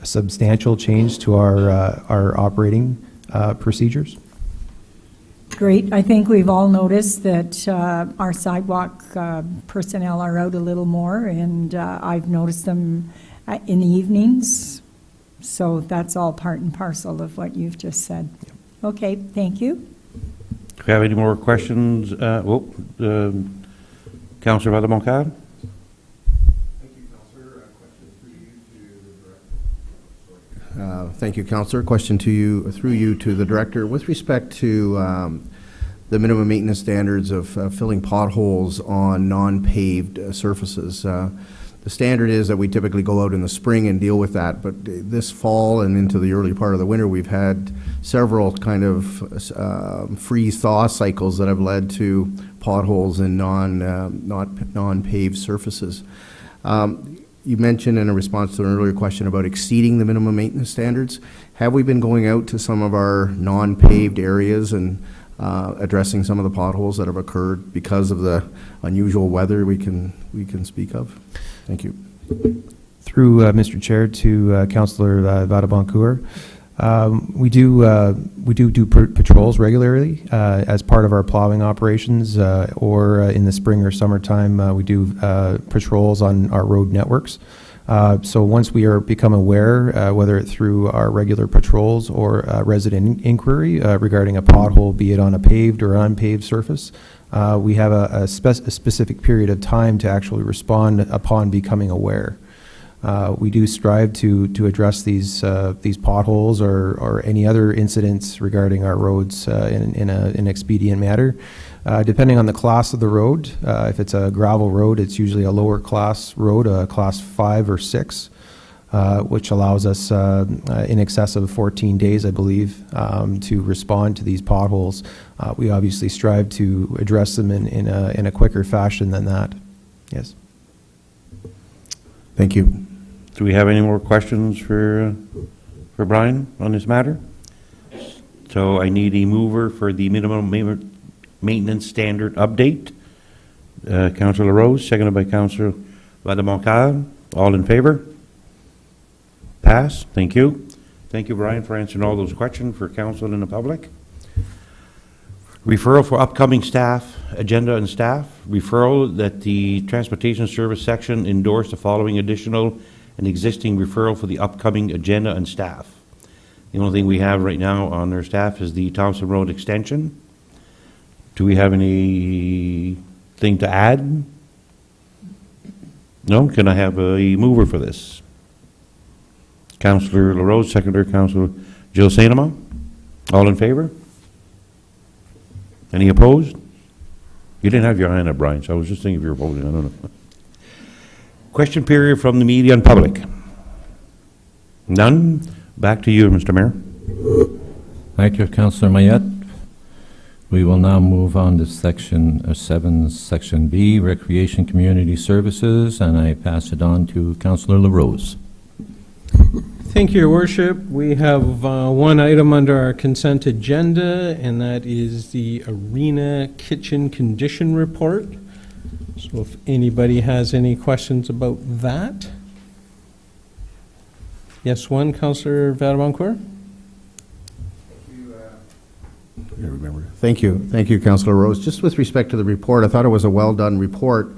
substantial change to our operating procedures. Great. I think we've all noticed that our sidewalk personnel are out a little more, and I've noticed them in the evenings. So that's all part and parcel of what you've just said. Okay, thank you. Do we have any more questions? Councillor Valle-Moncade? Thank you, Councillor. Question to you, through you to the Director. With respect to the minimum maintenance standards of filling potholes on non-paved surfaces, the standard is that we typically go out in the spring and deal with that, but this fall and into the early part of the winter, we've had several kind of freeze-thaw cycles that have led to potholes in non-paved surfaces. You mentioned in a response to an earlier question about exceeding the minimum maintenance standards. Have we been going out to some of our non-paved areas and addressing some of the potholes that have occurred because of the unusual weather we can speak of? Thank you. Through Mr. Chair to Councillor Vadabancourt, we do patrols regularly as part of our plowing operations, or in the spring or summertime we do patrols on our road networks. So once we become aware, whether it's through our regular patrols or resident inquiry regarding a pothole, be it on a paved or unpaved surface, we have a specific period of time to actually respond upon becoming aware. We do strive to address these potholes or any other incidents regarding our roads in an expedient manner. Depending on the class of the road, if it's a gravel road, it's usually a lower class road, a class 5 or 6, which allows us in excess of 14 days, I believe, to respond to these potholes. We obviously strive to address them in a quicker fashion than that. Yes. Thank you. Do we have any more questions for Brian on this matter? So I need a mover for the minimum maintenance standard update. Councillor Rose, seconded by Councillor Valle-Moncade. All in favor? Pass. Thank you. Thank you, Brian, for answering all those questions for council and the public. Referral for upcoming staff, agenda and staff. Referral that the Transportation Service section endorse the following additional and existing referral for the upcoming agenda and staff. The only thing we have right now on our staff is the Thompson Road extension. Do we have anything to add? No? Can I have a mover for this? Councillor LaRose, seconder, Councillor Jill Sainama. All in favor? Any opposed? You didn't have your hand up, Brian, so I was just thinking if you were opposing. I don't know. Question period from the media and public. None? Back to you, Mr. Mayor. Thank you, Councillor Mayette. We will now move on to Section 7, Section B, Recreation Community Services, and I pass it on to Councillor LaRose. Thank you, Your Worship. We have one item under our consent agenda, and that is the Arena Kitchen Condition Report. So if anybody has any questions about that. Yes, one, Councillor Valle-Moncade. Thank you, Councillor Rose. Just with respect to the report, I thought it was a well-done report.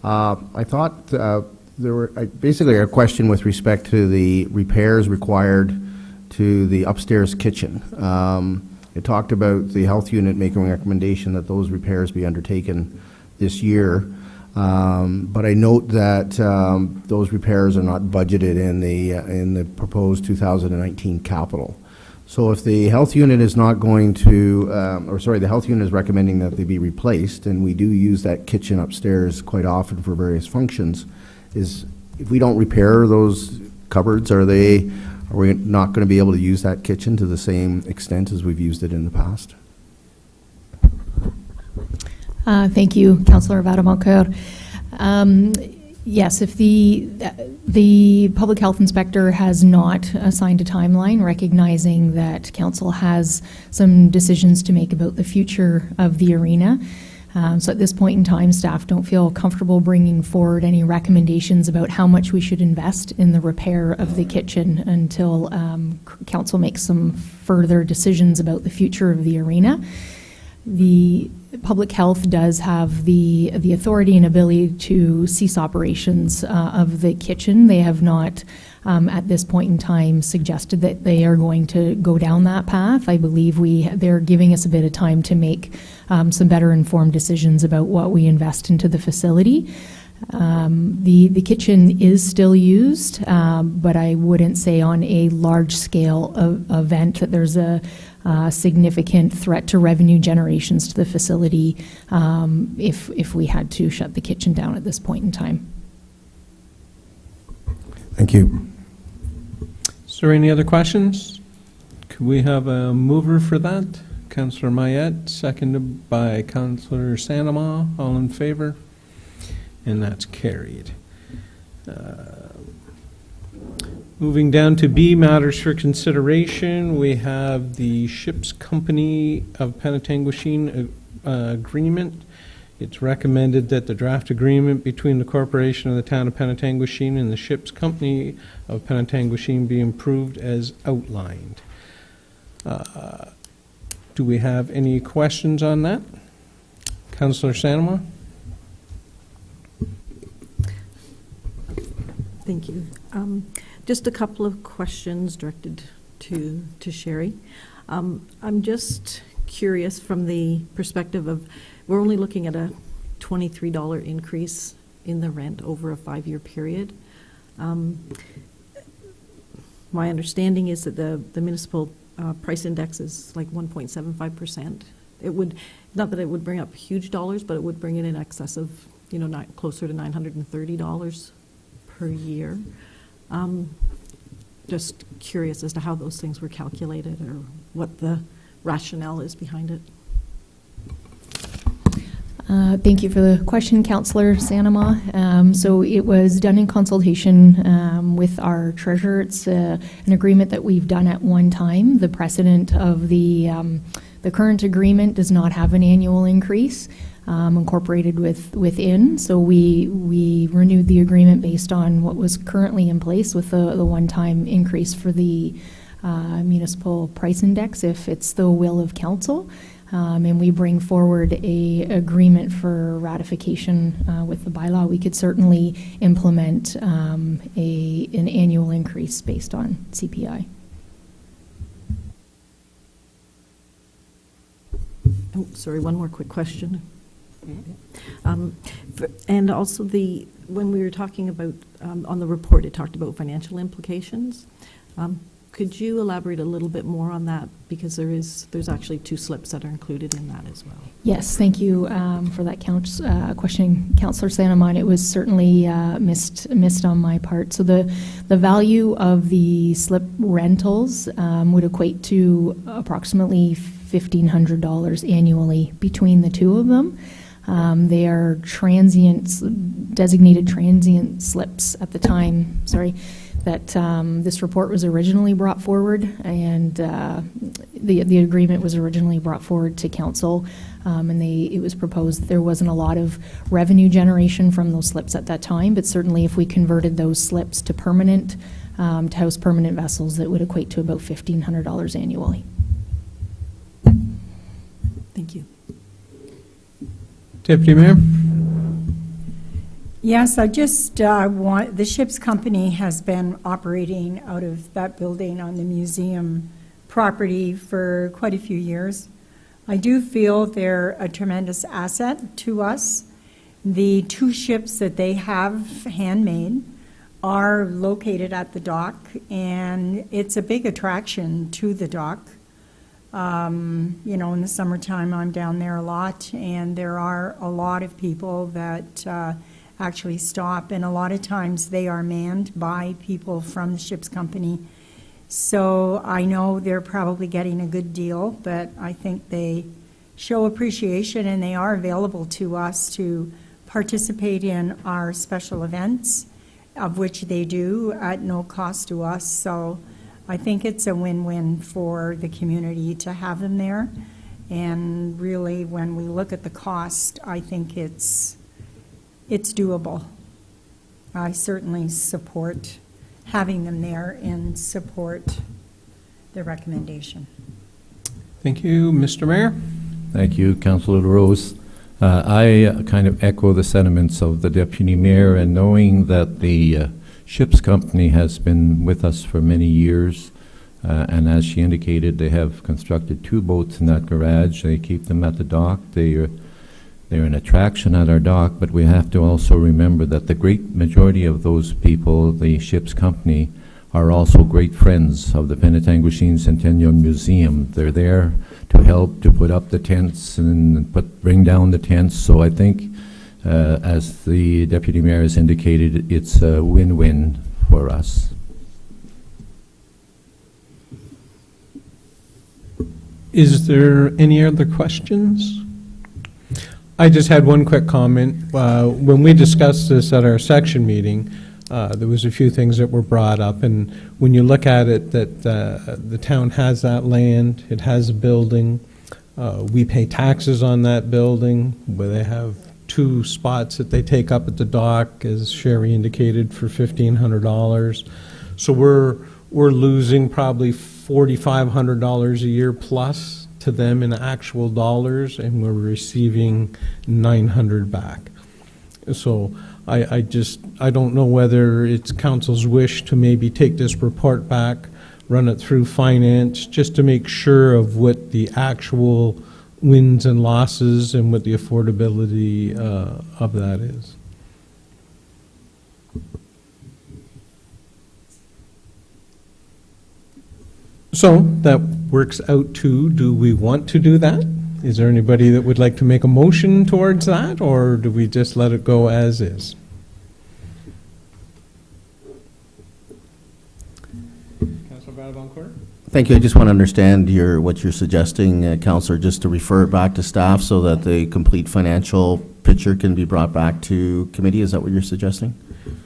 I thought there were basically a question with respect to the repairs required to the upstairs kitchen. It talked about the health unit making a recommendation that those repairs be undertaken this year. But I note that those repairs are not budgeted in the proposed 2019 capital. So if the health unit is not going to, the health unit is recommending that they be replaced, and we do use that kitchen upstairs quite often for various functions, if we don't repair those cupboards, are we not going to be able to use that kitchen to the same extent as we've used it in the past? Thank you, Councillor Vadamalkar. Yes, if the public health inspector has not assigned a timeline, recognizing that council has some decisions to make about the future of the arena. So at this point in time, staff don't feel comfortable bringing forward any recommendations about how much we should invest in the repair of the kitchen until council makes some further decisions about the future of the arena. The public health does have the authority and ability to cease operations of the kitchen. They have not, at this point in time, suggested that they are going to go down that path. I believe they're giving us a bit of time to make some better informed decisions about what we invest into the facility. The kitchen is still used, but I wouldn't say on a large scale event that there's a significant threat to revenue generations to the facility if we had to shut the kitchen down at this point in time. Thank you. Is there any other questions? Could we have a mover for that? Councillor Mayette, seconded by Councillor Sanama. All in favor? And that's carried. Moving down to B, matters for consideration, we have the Ships Company of Penetanguishene agreement. It's recommended that the draft agreement between the corporation of the town of Penetanguishene and the Ships Company of Penetanguishene be approved as outlined. Do we have any questions on that? Councillor Sanama? Thank you. Just a couple of questions directed to Sherry. I'm just curious from the perspective of, we're only looking at a $23 increase in the rent over a 5-year period. My understanding is that the municipal price index is like 1.75%. It would, not that it would bring up huge dollars, but it would bring it in excess of, not closer to $930 per year. Just curious as to how those things were calculated or what the rationale is behind it. Thank you for the question, Councillor Sanama. So it was done in consultation with our treasurer. It's an agreement that we've done at one time. The precedent of the current agreement does not have an annual increase incorporated within. So we renewed the agreement based on what was currently in place with the one-time increase for the municipal price index, if it's the will of council. And we bring forward a agreement for ratification with the bylaw. We could certainly implement an annual increase based on CPI. Oh, sorry, one more quick question. And also when we were talking about, on the report, it talked about financial implications. Could you elaborate a little bit more on that? Because there's actually 2 slips that are included in that as well. Yes, thank you for that question, Councillor Sanamon. It was certainly missed on my part. So the value of the slip rentals would equate to approximately $1,500 annually between the 2 of them. They are designated transient slips at the time, that this report was originally brought forward, and the agreement was originally brought forward to council, and it was proposed that there wasn't a lot of revenue generation from those slips at that time, but certainly if we converted those slips to permanent, to house permanent vessels, that would equate to about $1,500 annually. Thank you. Deputy Mayor? Yes, I just the Ships Company has been operating out of that building on the museum property for quite a few years. I do feel they're a tremendous asset to us. The 2 ships that they have handmade are located at the dock, and it's a big attraction to the dock. You know, in the summertime, I'm down there a lot, and there are a lot of people that actually stop, and a lot of times they are manned by people from the ship's company. So I know they're probably getting a good deal, but I think they show appreciation, and they are available to us to participate in our special events, of which they do at no cost to us. So I think it's a win-win for the community to have them there. And really, when we look at the cost, I think it's doable. I certainly support having them there and support the recommendation. Thank you, Mr. Mayor. Thank you, Councilor LaRose. I kind of echo the sentiments of the Deputy Mayor, and knowing that the ship's company has been with us for many years, and as she indicated, they have constructed 2 boats in that garage. They keep them at the dock. They're an attraction at our dock, but we have to also remember that the great majority of those people, the ship's company, are also great friends of the Penetanguishene Centennial Museum. They're there to help to put up the tents and bring down the tents. So I think, as the Deputy Mayor has indicated, it's a win-win for us. Is there any other questions? I just had one quick comment. When we discussed this at our section meeting, there was a few things that were brought up, and when you look at it, that the town has that land, it has a building, we pay taxes on that building, where they have 2 spots that they take up at the dock, as Sherry indicated, for $1,500. So we're losing probably $4,500 a year plus to them in actual dollars, and we're receiving $900 back. So I don't know whether it's council's wish to maybe take this report back, run it through finance, just to make sure of what the actual wins and losses and what the affordability of that is. So that works out to, do we want to do that? Is there anybody that would like to make a motion towards that, or do we just let it go as is? Councilor Bradbourne-Court? Thank you. I just want to understand what you're suggesting, Councillor, just to refer it back to staff so that the complete financial picture can be brought back to committee. Is that what you're suggesting?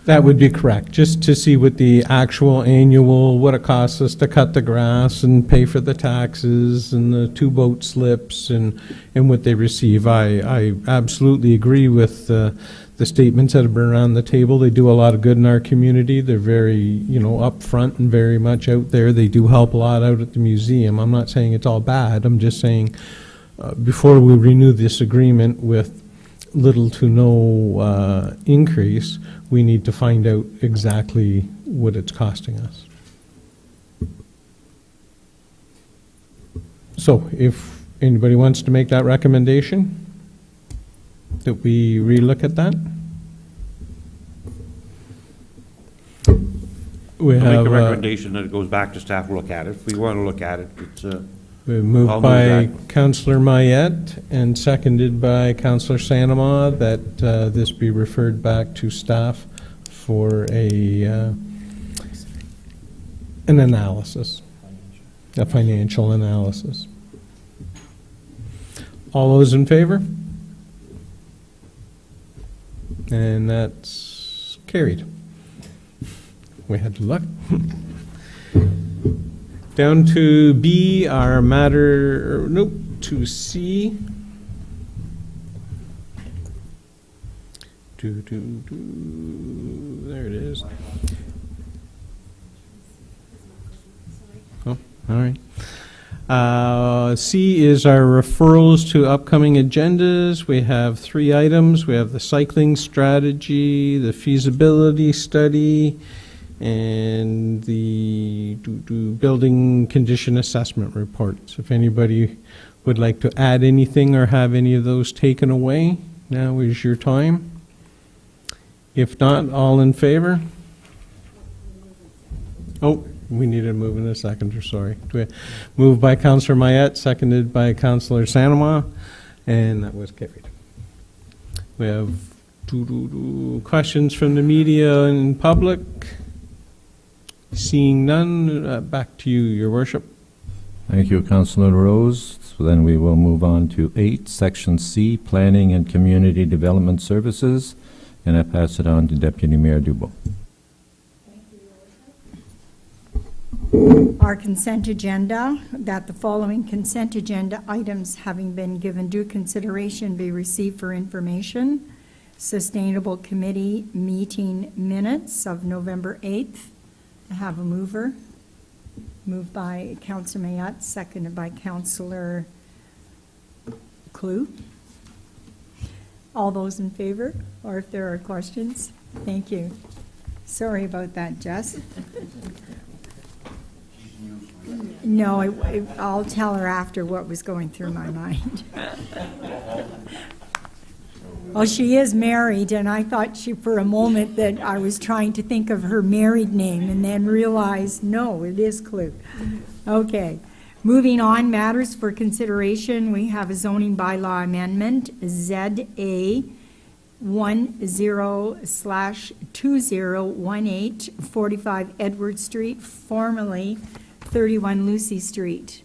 That would be correct, just to see what the actual annual, what it costs us to cut the grass and pay for the taxes and the 2 boat slips and what they receive. I absolutely agree with the statements that have been around the table. They do a lot of good in our community. They're very, upfront and very much out there. They do help a lot out at the museum. I'm not saying it's all bad. I'm just saying before we renew this agreement with little to no increase, we need to find out exactly what it's costing us. So if anybody wants to make that recommendation, that we relook at that? We I'll have make a recommendation that it goes back to staff to look at it. If we want to look at it, it's moved I'll move by that. Councillor Mayette and seconded by Councillor Sanama that this be referred back to staff for an analysis, a financial analysis. All those in favor? And that's carried. We had to look. Down to B, our matter, nope, to C. There it is. Oh, all right. C is our referrals to upcoming agendas. We have 3 items. We have the cycling strategy, the feasibility study, and the building condition assessment reports. If anybody would like to add anything or have any of those taken away, now is your time. If not, all in favor? Oh, we need a move in a second, sorry. Moved by Councillor Mayette, seconded by Councillor Sanama, and that was carried. We have questions from the media and public. Seeing none, back to you, Your Worship. Thank you, Councillor Rose. So then we will move on to 8, Section C, Planning and Community Development Services, and I pass it on to Deputy Mayor Dubo. Our consent agenda, that the following consent agenda items having been given due consideration be received for information. Sustainable Committee meeting minutes of November 8th. I have a mover. Moved by Councillor Mayette, seconded by Councillor Clue. All those in favor, or if there are questions? Thank you. Sorry about that, Jess. No, I'll tell her after what was going through my mind. Well, she is married, and I thought for a moment that I was trying to think of her married name and then realized, no, it is Clue. Okay. Moving on, matters for consideration. We have a zoning bylaw amendment, ZA 10/2018, 45 Edward Street, formerly 31 Lucy Street.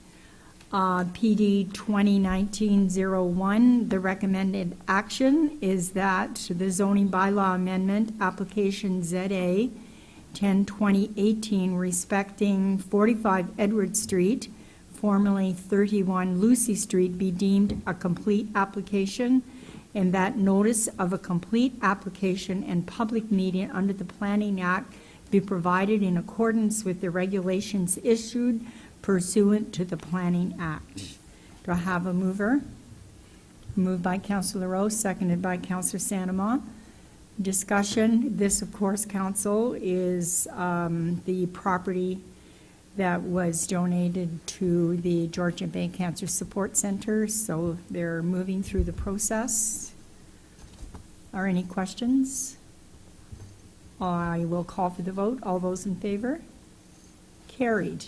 PD 2019-01. The recommended action is that the zoning bylaw amendment application ZA 10/2018 respecting 45 Edward Street, formerly 31 Lucy Street, be deemed a complete application, and that notice of a complete application and public meeting under the Planning Act be provided in accordance with the regulations issued pursuant to the Planning Act. Do I have a mover? Moved by Councillor Rose, seconded by Councillor Sanama. Discussion. This, of course, Council, is the property that was donated to the Georgian Bay Cancer Support Center, so they're moving through the process. Are any questions? I will call for the vote. All those in favor? Carried.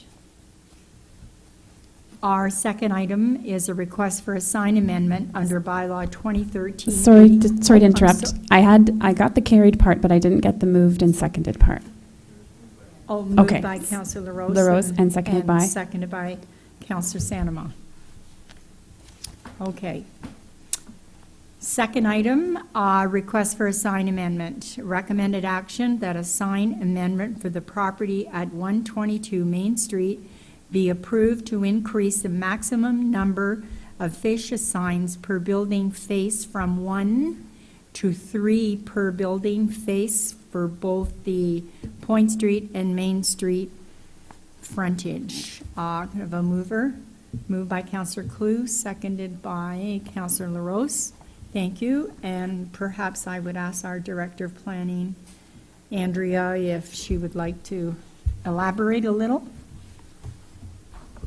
Our second item is a request for a sign amendment under Bylaw 2013. Sorry to interrupt. I got the carried part, but I didn't get the moved and seconded part. Oh, moved Okay. by Councillor LaRose. LaRose and seconded by? Seconded by Councillor Sanama. Okay. Second item, request for a sign amendment. Recommended action that a sign amendment for the property at 122 Main Street be approved to increase the maximum number of fascia signs per building face from 1 to 3 per building face for both the Point Street and Main Street frontage. Kind of a mover. Moved by Councillor Clue, seconded by Councillor LaRose. Thank you. And perhaps I would ask our Director of Planning, Andrea, if she would like to elaborate a little.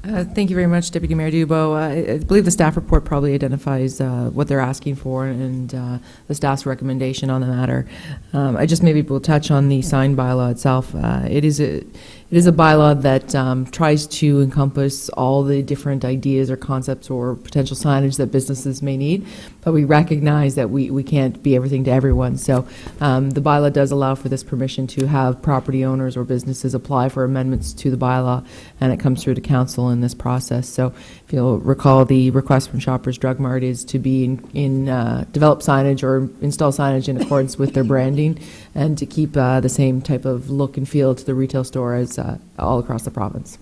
Thank you very much, Deputy Mayor Dubo. I believe the staff report probably identifies what they're asking for and the staff's recommendation on the matter. I just maybe will touch on the sign bylaw itself. It is a bylaw that tries to encompass all the different ideas or concepts or potential signage that businesses may need, but we recognize that we can't be everything to everyone. So the bylaw does allow for this permission to have property owners or businesses apply for amendments to the bylaw, and it comes through to council in this process. So if you'll recall, the request from Shoppers Drug Mart is to be develop signage or install signage in accordance with their branding and to keep the same type of look and feel to the retail store as all across the province.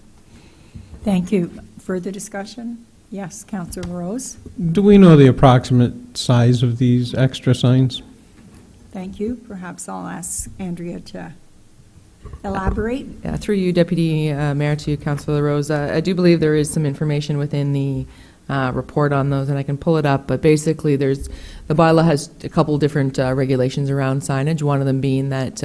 Thank you. Further discussion? Yes, Councillor Rose. Do we know the approximate size of these extra signs? Thank you. Perhaps I'll ask Andrea to elaborate. Through you, Deputy Mayor, to Councillor Rose, I do believe there is some information within the report on those, and I can pull it up, but basically there's the bylaw has a couple different regulations around signage, one of them being that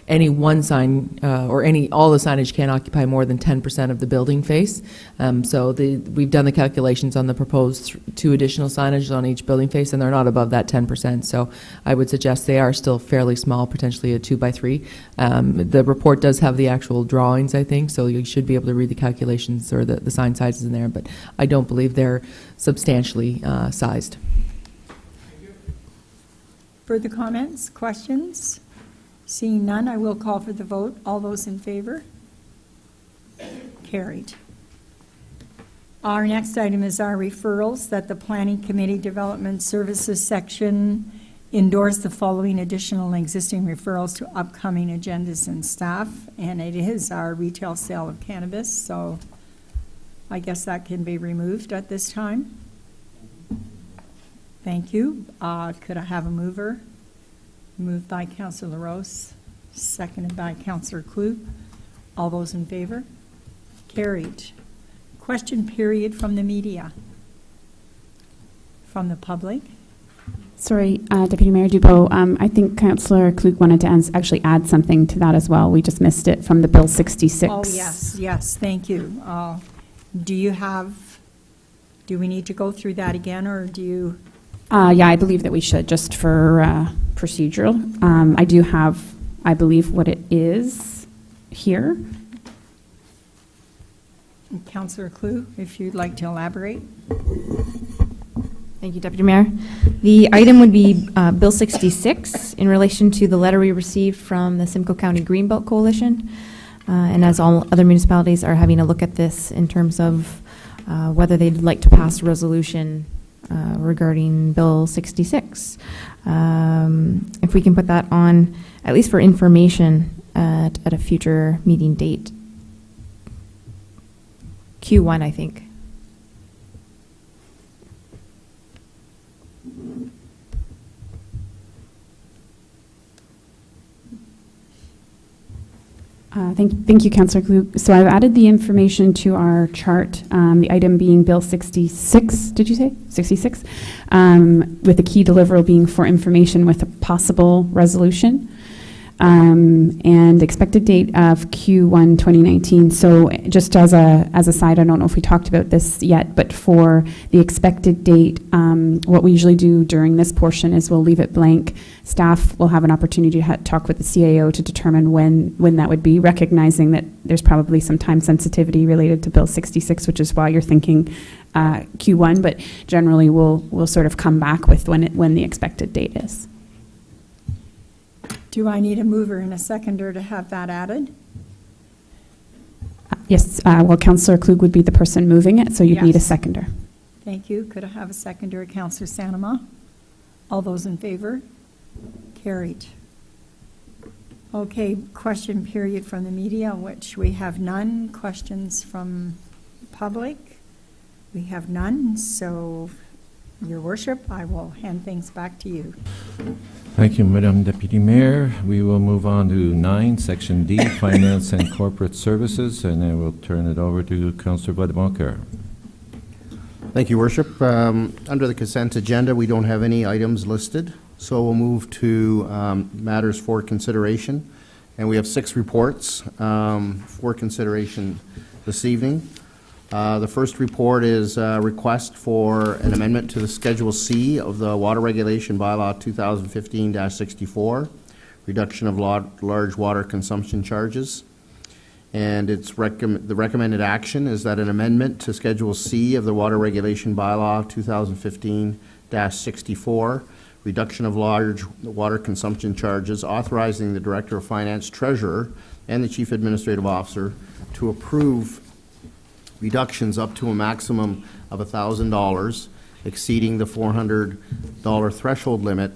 any one sign or all the signage can't occupy more than 10% of the building face. So we've done the calculations on the proposed 2 additional signage on each building face, and they're not above that 10%. So I would suggest they are still fairly small, potentially a 2x3. The report does have the actual drawings, I think, so you should be able to read the calculations or the sign sizes in there, but I don't believe they're substantially sized. Further comments, questions? Seeing none, I will call for the vote. All those in favor? Carried. Our next item is our referrals, that the Planning Committee Development Services section endorse the following additional and existing referrals to upcoming agendas and staff, and it is our retail sale of cannabis, so I guess that can be removed at this time. Thank you. Could I have a mover? Moved by Councillor LaRose, seconded by Councillor Klug. All those in favor? Carried. Question period from the media. From the public. Sorry, Deputy Mayor Dubois, I think Councillor Klug wanted to actually add something to that as well. We just missed it from the Bill 66. Oh, yes, thank you. Do we need to go through that again, or do you? Yeah, I believe that we should, just for procedural. I do have, I believe, what it is here. Councillor Klug, if you'd like to elaborate. Thank you, Deputy Mayor. The item would be Bill 66 in relation to the letter we received from the Simcoe County Greenbelt Coalition. And as all other municipalities are having a look at this in terms of whether they'd like to pass a resolution regarding Bill 66. If we can put that on, at least for information, at a future meeting date. Q1, I think. Thank you, Councillor Klug. So I've added the information to our chart, the item being Bill 66, did you say? 66? With the key deliverable being for information with a possible resolution. And expected date of Q1 2019. So just as a side, I don't know if we talked about this yet, but for the expected date, what we usually do during this portion is we'll leave it blank. Staff will have an opportunity to talk with the CAO to determine when that would be, recognizing that there's probably some time sensitivity related to Bill 66, which is why you're thinking Q1, but generally we'll sort of come back with when the expected date is. Do I need a mover and a seconder to have that added? Yes, well, Councillor Klug would be the person moving it, so you'd need a seconder. Thank you. Could I have a seconder, Councillor Sanama? All those in favor? Carried. Okay, question period from the media, which we have none. Questions from public? We have none, so Your Worship, I will hand things back to you. Thank you, Madam Deputy Mayor. We will move on to 9, Section D, Finance and Corporate Services, and I will turn it over to Councillor Vadeboncoeur. Thank you, Worship. Under the consent agenda, we don't have any items listed, so we'll move to matters for consideration. And we have 6 reports for consideration this evening. The first report is a request for an amendment to the Schedule C of the Water Regulation Bylaw 2015-64, reduction of large water consumption charges. And it's the recommended action is that an amendment to Schedule C of the Water Regulation Bylaw 2015-64, reduction of large water consumption charges, authorizing the Director of Finance, Treasurer, and the Chief Administrative Officer to approve reductions up to a maximum of $1,000, exceeding the $400 threshold limit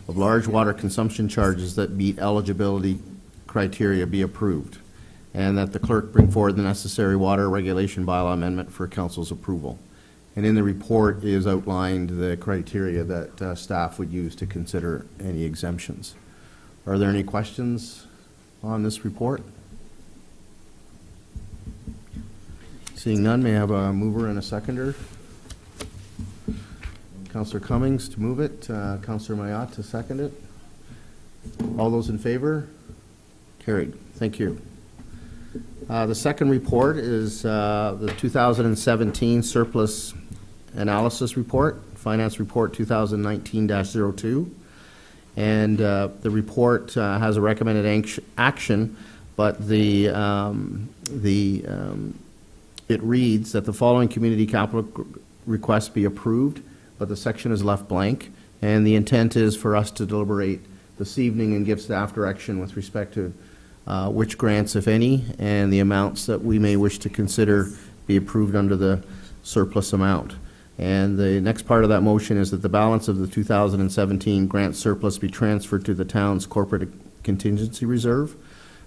of large water consumption charges that meet eligibility criteria be approved, and that the clerk bring forward the necessary water regulation bylaw amendment for council's approval. And in the report is outlined the criteria that staff would use to consider any exemptions. Are there any questions on this report? Seeing none, may I have a mover and a seconder? Counselor Cummings to move it, Counselor Mayat to second it. All those in favor? Carried. Thank you. The second report is the 2017 Surplus Analysis Report, Finance Report 2019-02. And the report has a recommended action, but it reads that the following community capital requests be approved, but the section is left blank. And the intent is for us to deliberate this evening and give staff direction with respect to which grants, if any, and the amounts that we may wish to consider be approved under the surplus amount. And the next part of that motion is that the balance of the 2017 grant surplus be transferred to the town's corporate contingency reserve.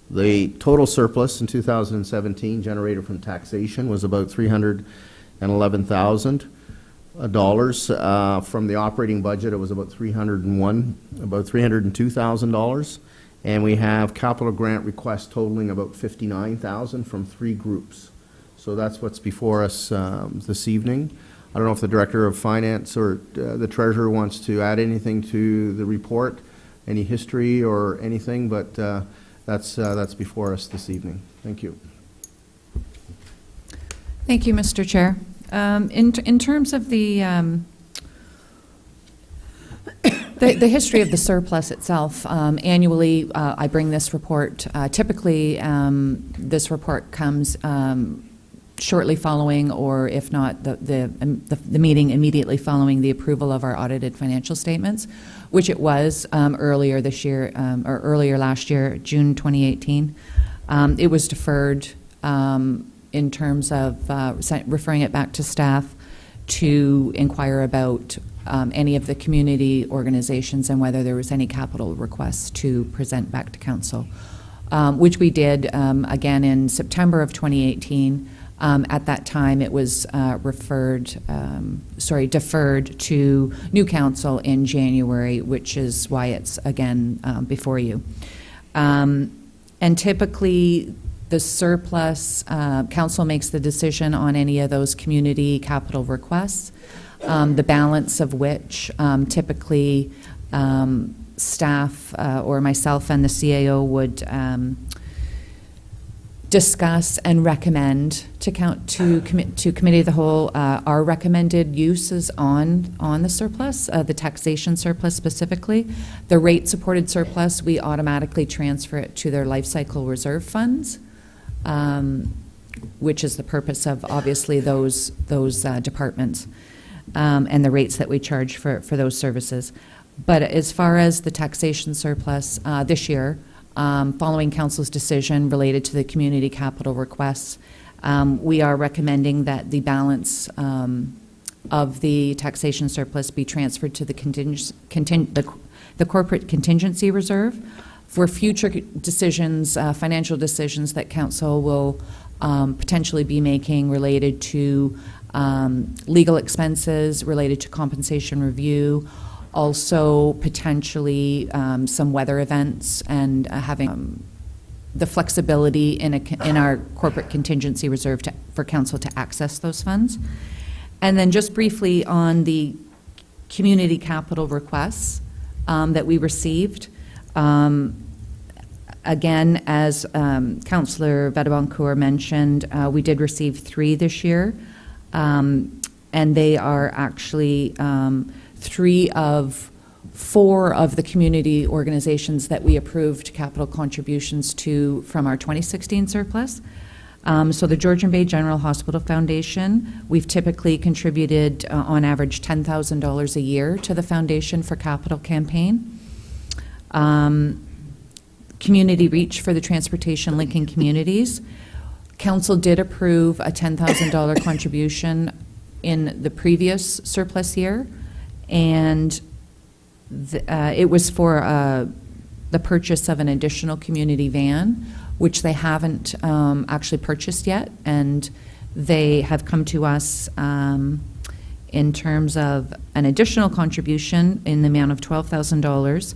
The total surplus in 2017 generated from taxation was about $311,000. From the operating budget, it was about $302,000. And we have capital grant requests totaling about $59,000 from 3 groups. So that's what's before us this evening. I don't know if the Director of Finance or the Treasurer wants to add anything to the report, any history or anything, but that's before us this evening. Thank you. Thank you, Mr. Chair. In terms of the history of the surplus itself, annually I bring this report. Typically, this report comes shortly following, or if not, the meeting immediately following the approval of our audited financial statements, which it was earlier this year, or earlier last year, June 2018. It was deferred in terms of referring it back to staff to inquire about any of the community organizations and whether there was any capital requests to present back to council, which we did again in September of 2018. At that time, it was deferred to new council in January, which is why it's again before you. And typically, the surplus, council makes the decision on any of those community capital requests, the balance of which typically staff or myself and the CAO would discuss and recommend to committee of the whole our recommended uses on the surplus, the taxation surplus specifically. The rate supported surplus, we automatically transfer it to their life cycle reserve funds, which is the purpose of obviously those departments and the rates that we charge for those services. But as far as the taxation surplus this year, following council's decision related to the community capital requests, we are recommending that the balance of the taxation surplus be transferred to the corporate contingency reserve for future decisions, financial decisions that council will potentially be making related to legal expenses, related to compensation review, also potentially some weather events, and having the flexibility in our corporate contingency reserve for council to access those funds. And then just briefly on the community capital requests that we received. Again, as Councillor Badabancourt mentioned, we did receive 3 this year, and they are actually 3 of 4 of the community organizations that we approved capital contributions to from our 2016 surplus. So the Georgian Bay General Hospital Foundation, we've typically contributed on average $10,000 a year to the foundation for capital campaign. Community Reach for the transportation linking communities. Council did approve a $10,000 contribution in the previous surplus year, and it was for the purchase of an additional community van, which they haven't actually purchased yet, and they have come to us in terms of an additional contribution in the amount of $12,000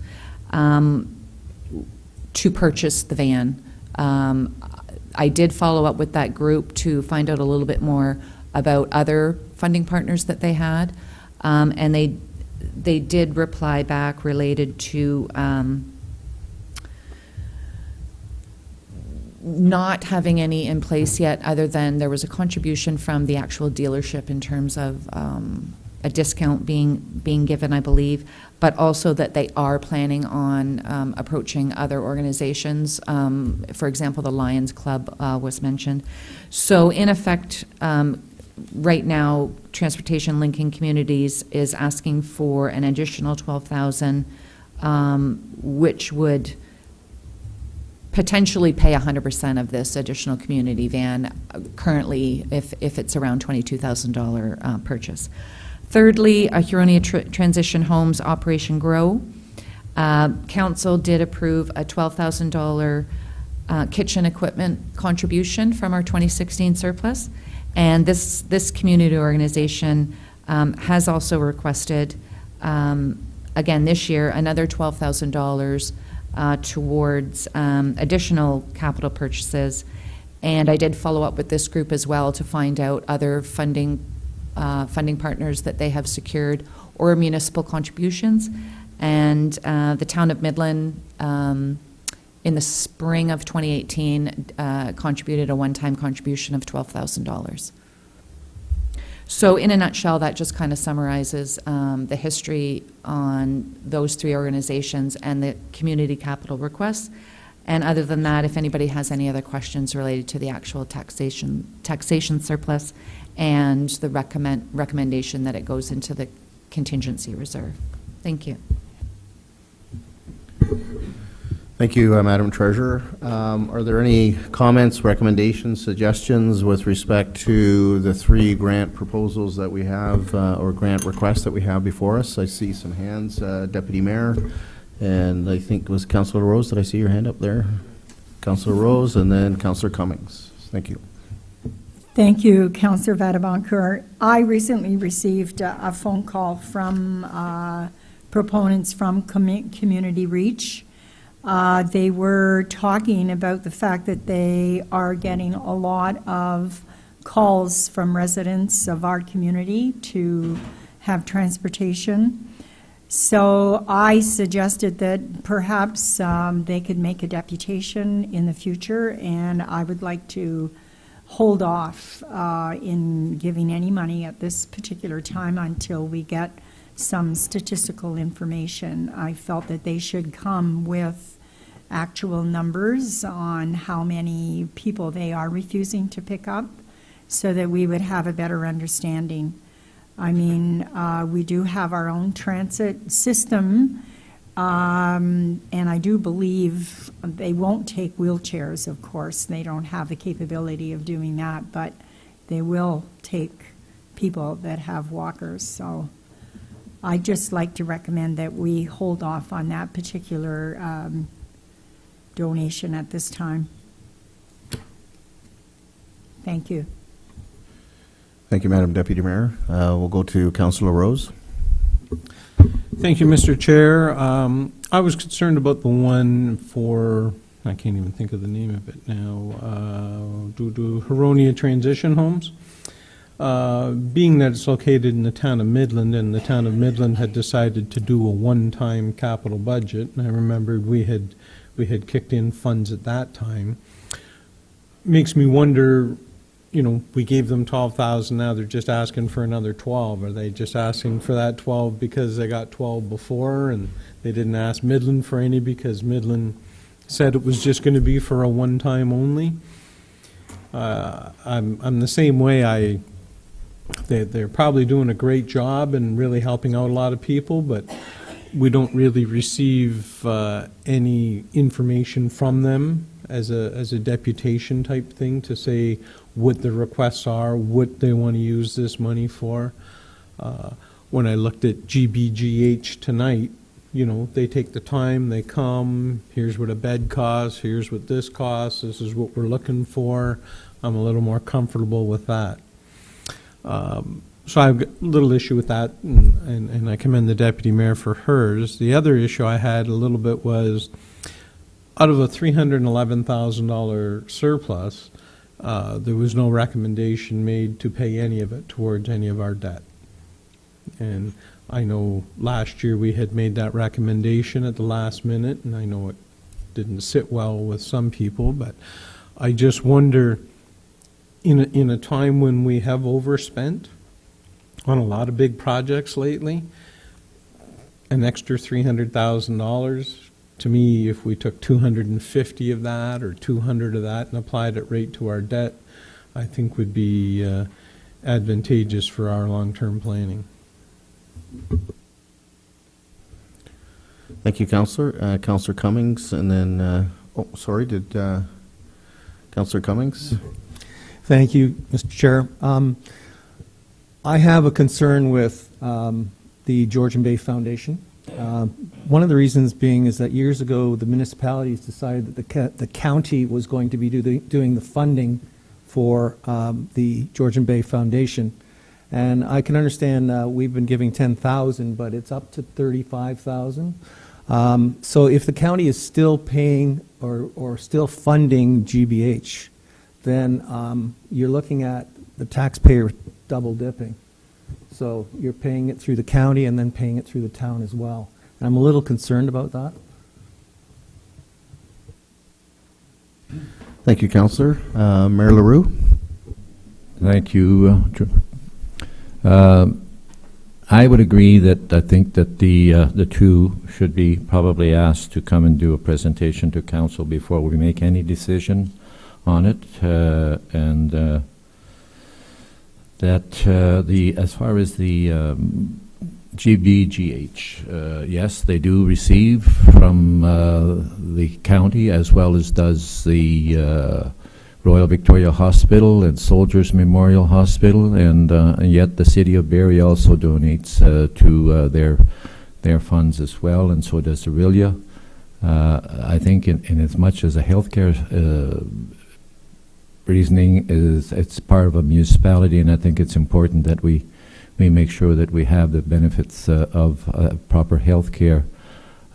to purchase the van. I did follow up with that group to find out a little bit more about other funding partners that they had. And they did reply back related to not having any in place yet, other than there was a contribution from the actual dealership in terms of a discount being given, I believe, but also that they are planning on approaching other organizations. For example, the Lions Club was mentioned. So in effect, right now, Transportation Linking Communities is asking for an additional $12,000, which would potentially pay 100% of this additional community van, currently if it's around $22,000 purchase. Thirdly, Huronia Transition Homes Operation Grow. Council did approve a $12,000 kitchen equipment contribution from our 2016 surplus. And this community organization has also requested, again this year, another $12,000 towards additional capital purchases. And I did follow up with this group as well to find out other funding partners that they have secured or municipal contributions. And the town of Midland, in the spring of 2018, contributed a one-time contribution of $12,000. So in a nutshell, that just kind of summarizes the history on those three organizations and the community capital requests. And other than that, if anybody has any other questions related to the actual taxation surplus and the recommendation that it goes into the contingency reserve. Thank you. Thank you, Madam Treasurer. Are there any comments, recommendations, suggestions with respect to the three grant proposals that we have, or grant requests that we have before us? I see some hands, Deputy Mayor, and I think it was Councillor Rose. Did I see your hand up there? Councillor Rose, and then Councillor Cummings. Thank you. Thank you, Councillor Vadavankur. I recently received a phone call from proponents from Community Reach. They were talking about the fact that they are getting a lot of calls from residents of our community to have transportation. So I suggested that perhaps they could make a deputation in the future, and I would like to hold off in giving any money at this particular time until we get some statistical information. I felt that they should come with actual numbers on how many people they are refusing to pick up so that we would have a better understanding. I mean, we do have our own transit system, and I do believe they won't take wheelchairs, of course. They don't have the capability of doing that, but they will take people that have walkers. So I'd just like to recommend that we hold off on that particular donation at this time. Thank you. Thank you, Madam Deputy Mayor. We'll go to Councillor Rose. Thank you, Mr. Chair. I was concerned about the one for, I can't even think of the name of it now, Huronia Transition Homes. Being that it's located in the town of Midland, and the town of Midland had decided to do a one-time capital budget, and I remembered we had kicked in funds at that time. Makes me wonder, you know, we gave them 12,000, now they're just asking for another 12. Are they just asking for that 12 because they got 12 before and they didn't ask Midland for any because Midland said it was just going to be for a one-time only? I'm the same way. They're probably doing a great job and really helping out a lot of people, but we don't really receive any information from them as a deputation type thing to say what the requests are, what they want to use this money for. When I looked at GBGH tonight, you know, they take the time, they come, here's what a bed costs, here's what this costs, this is what we're looking for. I'm a little more comfortable with that. So I've got a little issue with that, and I commend the Deputy Mayor for hers. The other issue I had a little bit was, out of a $311,000 surplus, there was no recommendation made to pay any of it towards any of our debt. And I know last year we had made that recommendation at the last minute, and I know it didn't sit well with some people, but I just wonder, in a time when we have overspent on a lot of big projects lately, an extra $300,000, to me, if we took 250 of that or 200 of that and applied it right to our debt, I think would be advantageous for our long-term planning. Thank you, Councillor. Councillor Cummings, and then, Councillor Cummings? Thank you, Mr. Chair. I have a concern with the Georgian Bay Foundation. One of the reasons being is that years ago, the municipalities decided that the county was going to be doing the funding for the Georgian Bay Foundation. And I can understand we've been giving $10,000, but it's up to $35,000. So if the county is still paying or still funding GBH, then you're looking at the taxpayer double dipping. So you're paying it through the county and then paying it through the town as well. And I'm a little concerned about that. Thank you, Councillor. Mayor LaRue? Thank you. I would agree that I think that the two should be probably asked to come and do a presentation to council before we make any decision on it, and that as far as the GBGH, yes, they do receive from the county as well as does the Royal Victoria Hospital and Soldiers Memorial Hospital, and yet the City of Barrie also donates to their funds as well, and so does Aurelia. I think in as much as a healthcare reasoning is, it's part of a municipality, and I think it's important that we make sure that we have the benefits of proper health care.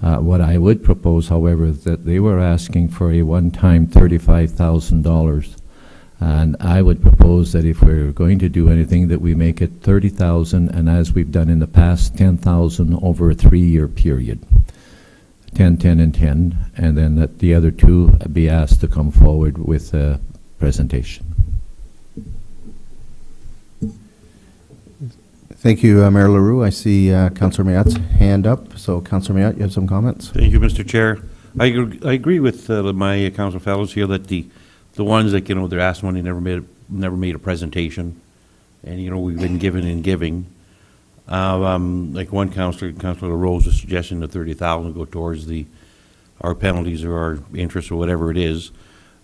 What I would propose, however, is that they were asking for a one-time $35,000, and I would propose that if we're going to do anything, that we make it $30,000, and as we've done in the past, $10,000 over a 3-year period. 10, 10, and 10, and then that the other two be asked to come forward with a presentation. Thank you, Mayor LaRue. I see Councillor Mayat's hand up. So, Councillor Mayat, you have some comments? Thank you, Mr. Chair. I agree with my council fellows here that the ones that, they're asked money never made a presentation, and, we've been giving and giving. Like one Councillor Rose was suggesting the $30,000 go towards our penalties or our interest or whatever it is.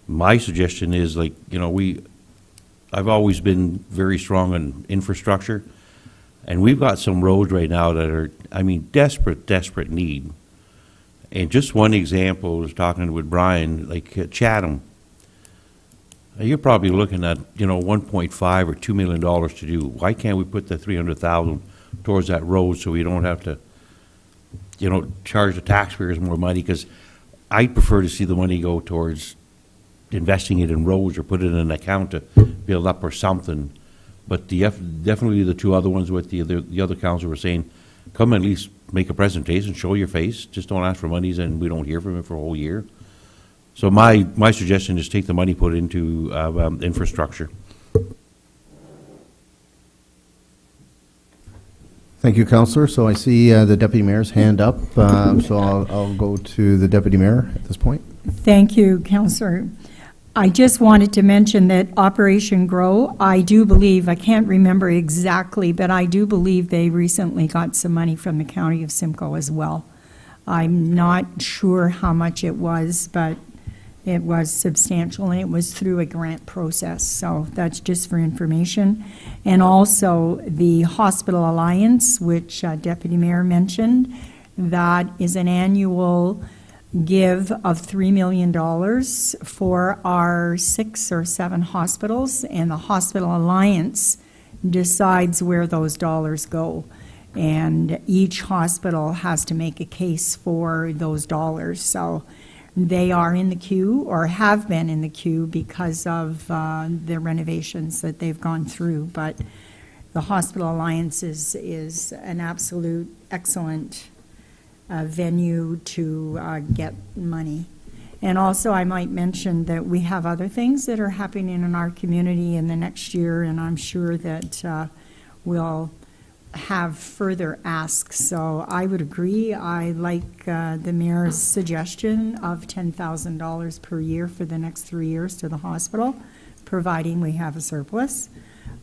My suggestion is, I've always been very strong on infrastructure, and we've got some roads right now that are, desperate need. And just one example, I was talking with Brian, like Chatham. You're probably looking at, $1.5 or $2 million to do. Why can't we put the $300,000 towards that road so we don't have to, charge the taxpayers more money? Because I'd prefer to see the money go towards investing it in roads or put it in an account to build up or something. But definitely the two other ones with the other council were saying, come at least make a presentation, show your face, just don't ask for monies and we don't hear from it for a whole year. So my suggestion is take the money, put it into infrastructure. Thank you, Councillor. So I see the Deputy Mayor's hand up, so I'll go to the Deputy Mayor at this point. Thank you, Councillor. I just wanted to mention that Operation Grow, I do believe, I can't remember exactly, but I do believe they recently got some money from the County of Simcoe as well. I'm not sure how much it was, but it was substantial, and it was through a grant process, so that's just for information. And also the Hospital Alliance, which Deputy Mayor mentioned, that is an annual give of $3 million for our 6 or 7 hospitals, and the Hospital Alliance decides where those dollars go. And each hospital has to make a case for those dollars. So they are in the queue, or have been in the queue, because of the renovations that they've gone through. But the Hospital Alliance is an absolute excellent venue to get money. And also, I might mention that we have other things that are happening in our community in the next year, and I'm sure that we'll have further asks. So I would agree. I like the mayor's suggestion of $10,000 per year for the next 3 years to the hospital, providing we have a surplus.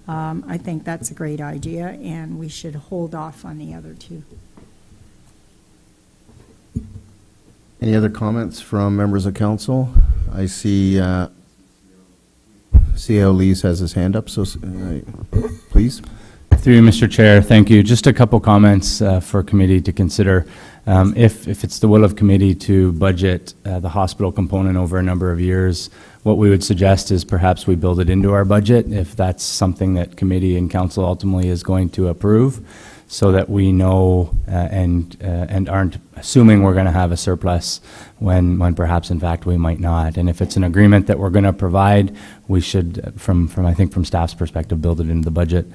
I think that's a great idea, and we should hold off on the other two. Any other comments from members of council? I see CAO Lees has his hand up, so please. Through you, Mr. Chair, thank you. Just a couple comments for committee to consider. If it's the will of committee to budget the hospital component over a number of years, what we would suggest is perhaps we build it into our budget if that's something that committee and council ultimately is going to approve, so that we know and aren't assuming we're going to have a surplus when perhaps in fact we might not. And if it's an agreement that we're going to provide, we should, I think from staff's perspective, build it into the budget.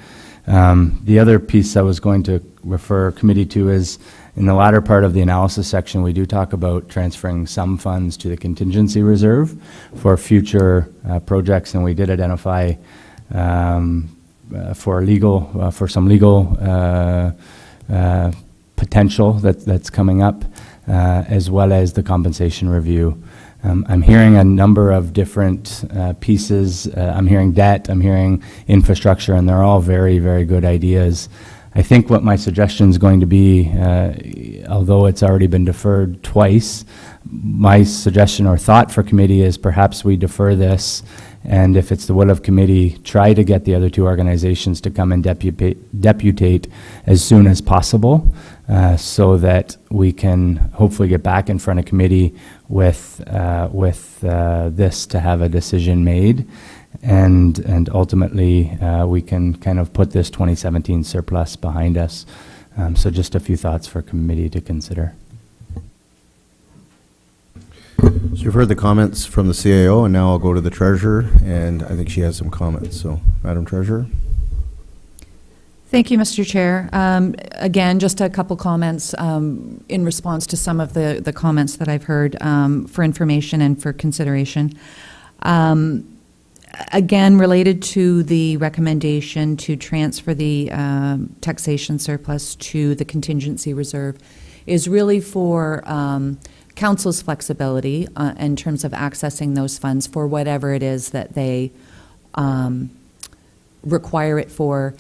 The other piece I was going to refer committee to is in the latter part of the analysis section, we do talk about transferring some funds to the contingency reserve for future projects, and we did identify for some legal potential that's coming up, as well as the compensation review. I'm hearing a number of different pieces. I'm hearing debt, I'm hearing infrastructure, and they're all very, very good ideas. I think what my suggestion is going to be, although it's already been deferred twice, my suggestion or thought for committee is perhaps we defer this, and if it's the will of committee, try to get the other two organizations to come and deputate as soon as possible, so that we can hopefully get back in front of committee with this to have a decision made, and ultimately we can kind of put this 2017 surplus behind us. So just a few thoughts for committee to consider. So you've heard the comments from the CAO, and now I'll go to the treasurer, and I think she has some comments. So, Madam Treasurer. Thank you, Mr. Chair. Again, just a couple comments in response to some of the comments that I've heard for information and for consideration. Again, related to the recommendation to transfer the taxation surplus to the contingency reserve is really for council's flexibility in terms of accessing those funds for whatever it is that they require it for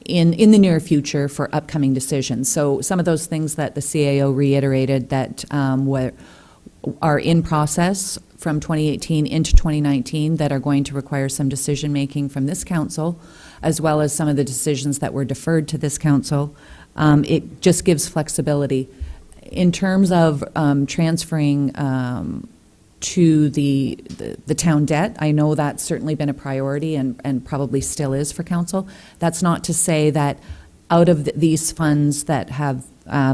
in the near future for upcoming decisions. So some of those things that the CAO reiterated that are in process from 2018 into 2019 that are going to require some decision making from this council, as well as some of the decisions that were deferred to this council. It just gives flexibility. In terms of transferring to the town debt, I know that's certainly been a priority and probably still is for council. That's not to say that out of these funds that have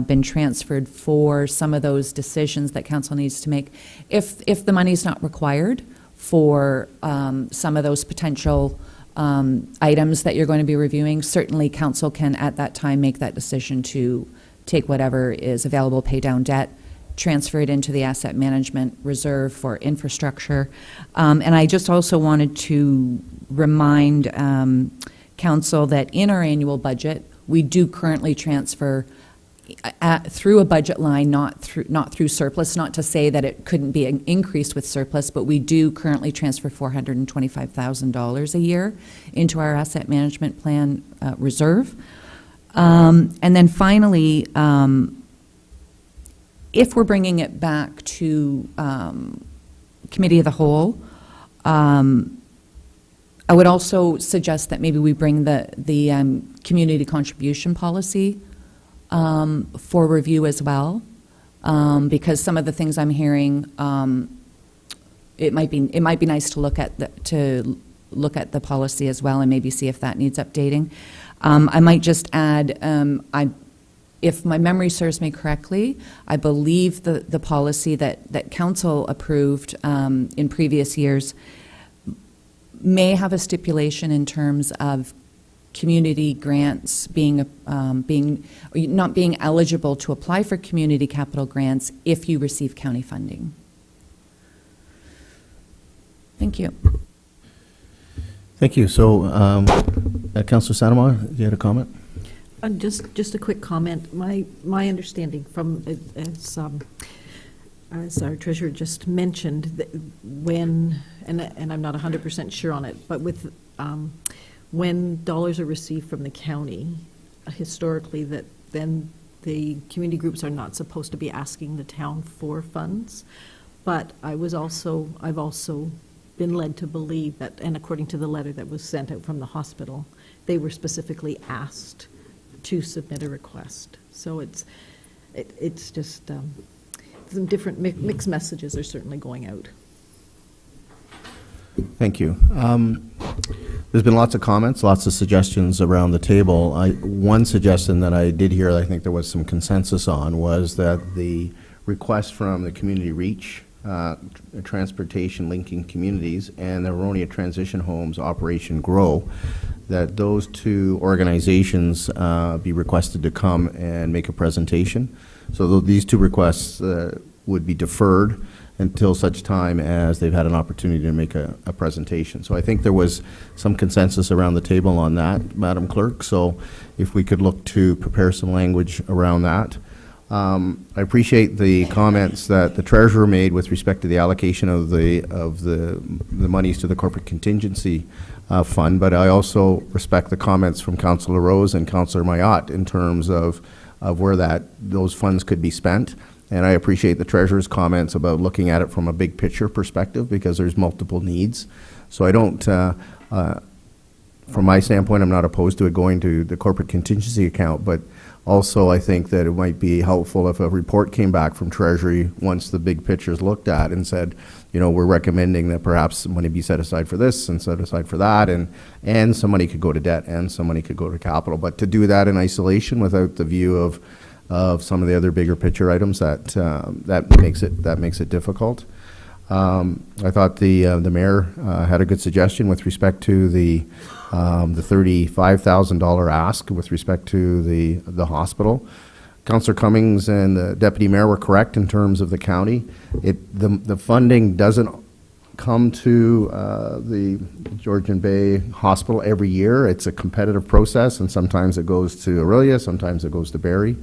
been transferred for some of those decisions that council needs to make, if the money's not required for some of those potential items that you're going to be reviewing, certainly council can at that time make that decision to take whatever is available, pay down debt, transfer it into the asset management reserve for infrastructure. And I just also wanted to remind council that in our annual budget, we do currently transfer through a budget line, not through surplus, not to say that it couldn't be increased with surplus, but we do currently transfer $425,000 a year into our asset management plan reserve. And then finally, if we're bringing it back to committee of the whole, I would also suggest that maybe we bring the community contribution policy for review as well, because some of the things I'm hearing, it might be nice to look at the policy as well and maybe see if that needs updating. I might just add, if my memory serves me correctly, I believe the policy that council approved in previous years may have a stipulation in terms of community grants not being eligible to apply for community capital grants if you receive county funding. Thank you. Thank you. So, Councillor Santamar, you had a comment? Just a quick comment. My understanding from, as our treasurer just mentioned, that when, and I'm not 100% sure on it, but with, when dollars are received from the county, historically, that then the community groups are not supposed to be asking the town for funds. But I've also been led to believe that, and according to the letter that was sent out from the hospital, they were specifically asked to submit a request. So it's just some different mixed messages are certainly going out. Thank you. There's been lots of comments, lots of suggestions around the table. One suggestion that I did hear, I think there was some consensus on, was that the request from the Community Reach, Transportation Linking Communities, and the Aronia Transition Homes Operation Grow, that those two organizations be requested to come and make a presentation. So these two requests would be deferred until such time as they've had an opportunity to make a presentation. So I think there was some consensus around the table on that, Madam Clerk. So if we could look to prepare some language around that. I appreciate the comments that the treasurer made with respect to the allocation of the monies to the corporate contingency fund, but I also respect the comments from Councillor Rose and Councillor Mayotte in terms of where those funds could be spent. And I appreciate the treasurer's comments about looking at it from a big picture perspective, because there's multiple needs. So I don't, from my standpoint, I'm not opposed to it going to the corporate contingency account, but also I think that it might be helpful if a report came back from Treasury once the big picture is looked at and said, you know, we're recommending that perhaps money be set aside for this and set aside for that, and some money could go to debt and some money could go to capital. But to do that in isolation without the view of some of the other bigger picture items, that makes it difficult. I thought the mayor had a good suggestion with respect to the $35,000 ask with respect to the hospital. Councillor Cummings and the deputy mayor were correct in terms of the county. The funding doesn't come to the Georgian Bay Hospital every year. It's a competitive process, and sometimes it goes to Aurelia, sometimes it goes to Barrie.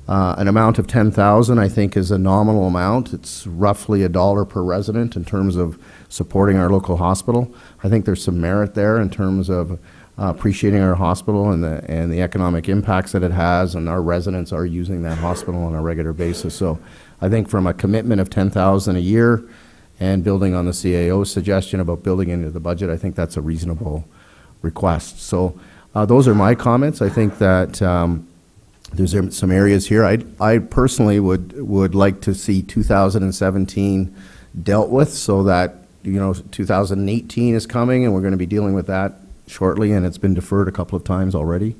An amount of $10,000, I think, is a nominal amount. It's roughly $1 per resident in terms of supporting our local hospital. I think there's some merit there in terms of appreciating our hospital and the economic impacts that it has, and our residents are using that hospital on a regular basis. So I think from a commitment of $10,000 a year and building on the CAO's suggestion about building into the budget, I think that's a reasonable request. So those are my comments. I think that there's some areas here. I personally would like to see 2017 dealt with, so that, you know, 2018 is coming and we're going to be dealing with that shortly, and it's been deferred a couple of times already.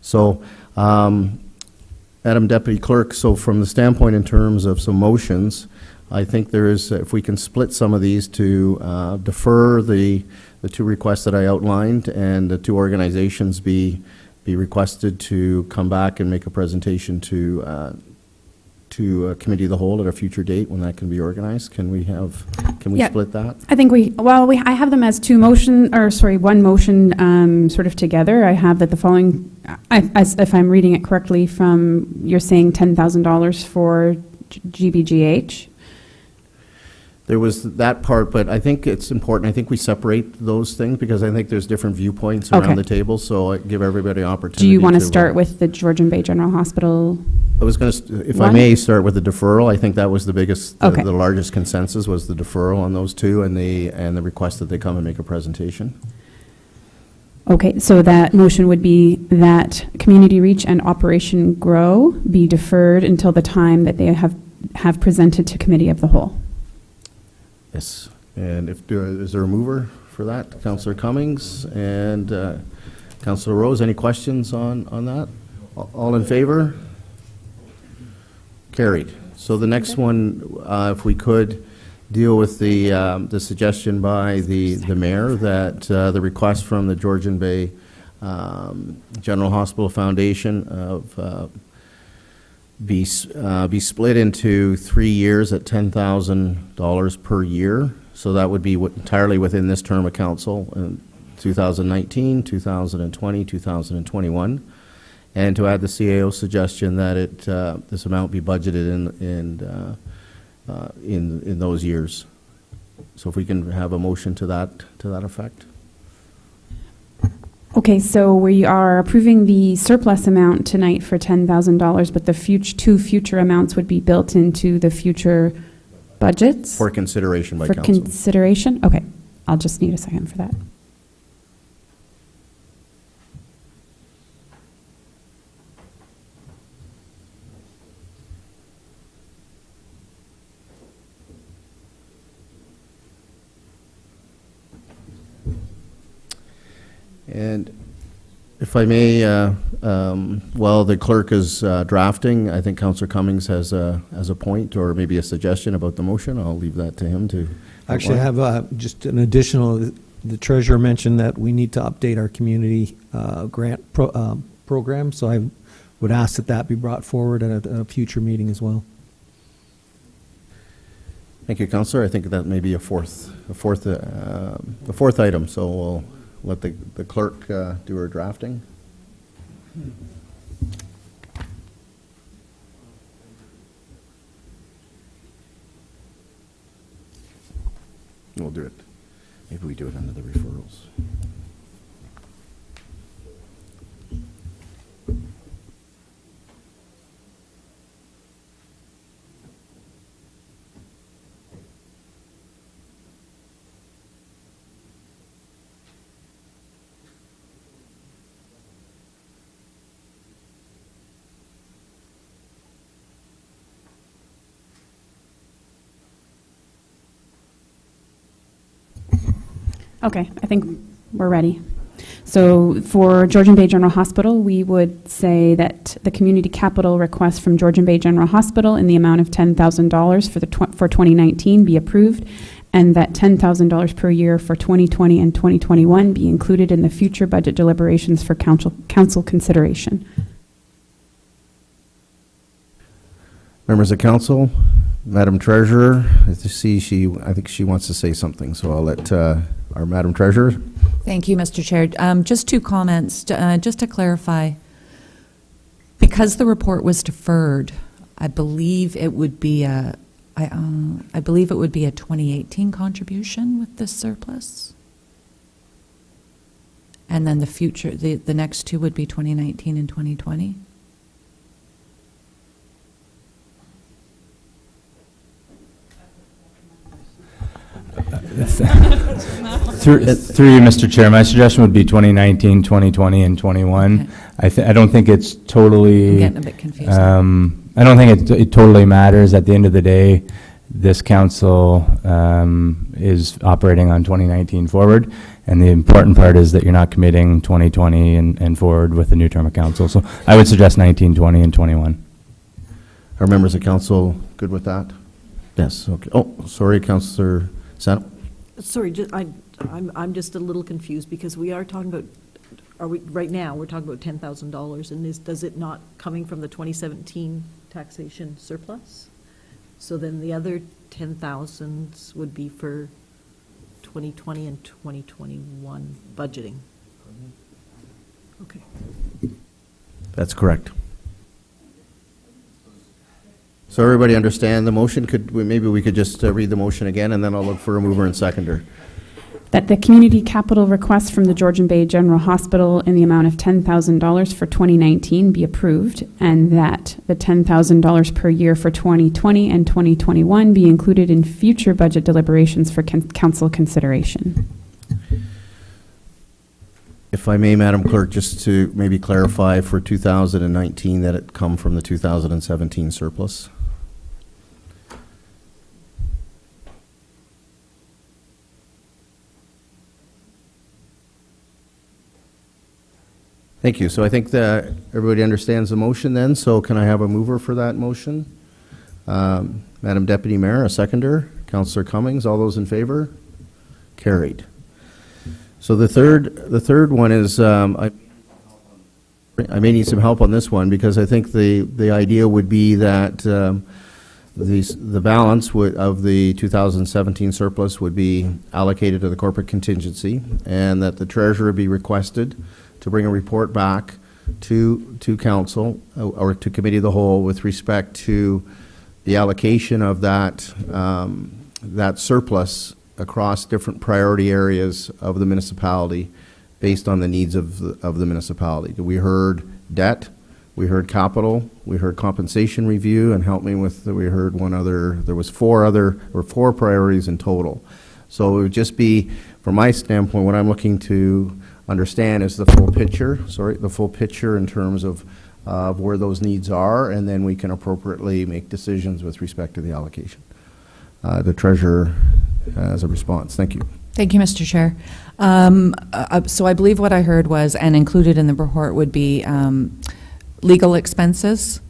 So, Madam Deputy Clerk, so from the standpoint in terms of some motions, I think there is, if we can split some of these to defer the two requests that I outlined, and the two organizations be requested to come back and make a presentation to Committee of the Whole at a future date when that can be organized. Can we split that? I think I have them as one motion sort of together. I have that the following, if I'm reading it correctly from, you're saying $10,000 for GBGH. There was that part, but I think it's important. I think we separate those things because I think there's different viewpoints around the table, so I give everybody an opportunity. Do you want to start with the Georgian Bay General Hospital? I was going to, if I may, start with the deferral. I think that was the biggest, the largest consensus was the deferral on those two, and the request that they come and make a presentation. Okay, so that motion would be that Community Reach and Operation Grow be deferred until the time that they have presented to Committee of the Whole. Yes, and is there a mover for that? Councillor Cummings and Councillor Rose, any questions on that? All in favor? Carried. So the next one, if we could deal with the suggestion by the mayor that the request from the Georgian Bay General Hospital Foundation of be split into 3 years at $10,000 per year. So that would be entirely within this term of council in 2019, 2020, 2021. And to add the CAO suggestion that this amount be budgeted in those years. So if we can have a motion to that effect. Okay, so we are approving the surplus amount tonight for $10,000, but the two future amounts would be built into the future budgets? For consideration by For council. consideration? Okay, I'll just need a second for that. And if I may, while the clerk is drafting, I think Councillor Cummings has a point or maybe a suggestion about the motion. I'll leave that to him to. Actually, I have just an additional, the treasurer mentioned that we need to update our community grant program, so I would ask that that be brought forward at a future meeting as well. Thank you, Councillor. I think that may be a fourth item, so we'll let the clerk do her drafting. We'll do it. Maybe we do it under the referrals. Okay, I think we're ready. So for Georgian Bay General Hospital, we would say that the community capital request from Georgian Bay General Hospital in the amount of $10,000 for 2019 be approved, and that $10,000 per year for 2020 and 2021 be included in the future budget deliberations for council consideration. Members of council, Madam Treasurer, I think she wants to say something, so I'll let our Madam Treasurer. Thank you, Mr. Chair. Just two comments, just to clarify. Because the report was deferred, I believe it would be a 2018 contribution with this surplus. And then the next two would be 2019 and 2020. Through you, Mr. Chair, my suggestion would be 2019, 2020, and 21. Okay. I don't think it's totally. I'm getting a bit confused. I don't think it totally matters. At the end of the day, this council is operating on 2019 forward, and the important part is that you're not committing 2020 and forward with the new term of council. So I would suggest 19, 20, and 21. Are members of council good with that? Yes. Okay. Oh, sorry, Councillor Sano. Sorry, I'm just a little confused because we are talking about, right now, we're talking about $10,000, and does it not coming from the 2017 taxation surplus? So then the other 10,000 would be for 2020 and 2021 budgeting. Okay. That's correct. So everybody understand the motion? Maybe we could just read the motion again, and then I'll look for a mover and seconder. That the community capital request from the Georgian Bay General Hospital in the amount of $10,000 for 2019 be approved, and that the $10,000 per year for 2020 and 2021 be included in future budget deliberations for council consideration. If I may, Madam Clerk, just to maybe clarify for 2019 that it come from the 2017 surplus. Thank you. So I think that everybody understands the motion then. So can I have a mover for that motion? Madam Deputy Mayor, a seconder. Councillor Cummings, all those in favor? Carried. So the third one is I may need some help on this one, because I think the idea would be that the balance of the 2017 surplus would be allocated to the corporate contingency, and that the treasurer be requested to bring a report back to council or to committee of the whole with respect to the allocation of that surplus across different priority areas of the municipality based on the needs of the municipality. We heard debt, we heard capital, we heard compensation review, and help me with, we heard one other, there was four priorities in total. So it would just be, from my standpoint, what I'm looking to understand is the full picture in terms of where those needs are, and then we can appropriately make decisions with respect to the allocation. The treasurer has a response. Thank you. Thank you, Mr. Chair. So I believe what I heard was, and included in the report would be legal expenses,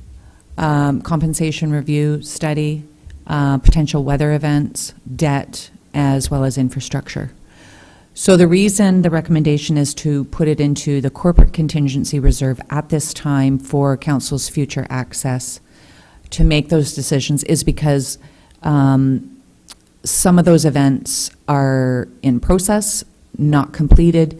compensation review study, potential weather events, debt, as well as infrastructure. So the reason the recommendation is to put it into the corporate contingency reserve at this time for council's future access to make those decisions is because some of those events are in process, not completed.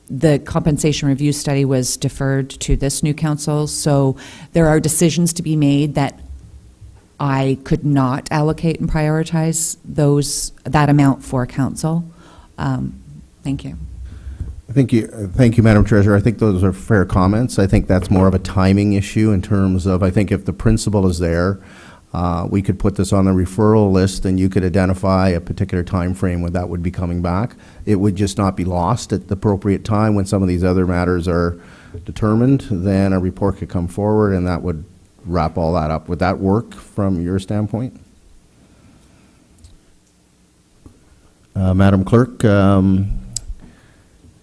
The compensation review study was deferred to this new council, so there are decisions to be made that I could not allocate and prioritize that amount for council. Thank you. Thank you, Madam Treasurer. I think those are fair comments. I think that's more of a timing issue in terms of, I think if the principal is there, we could put this on the referral list and you could identify a particular time frame when that would be coming back. It would just not be lost at the appropriate time when some of these other matters are determined. Then a report could come forward and that would wrap all that up. Would that work from your standpoint? Madam Clerk,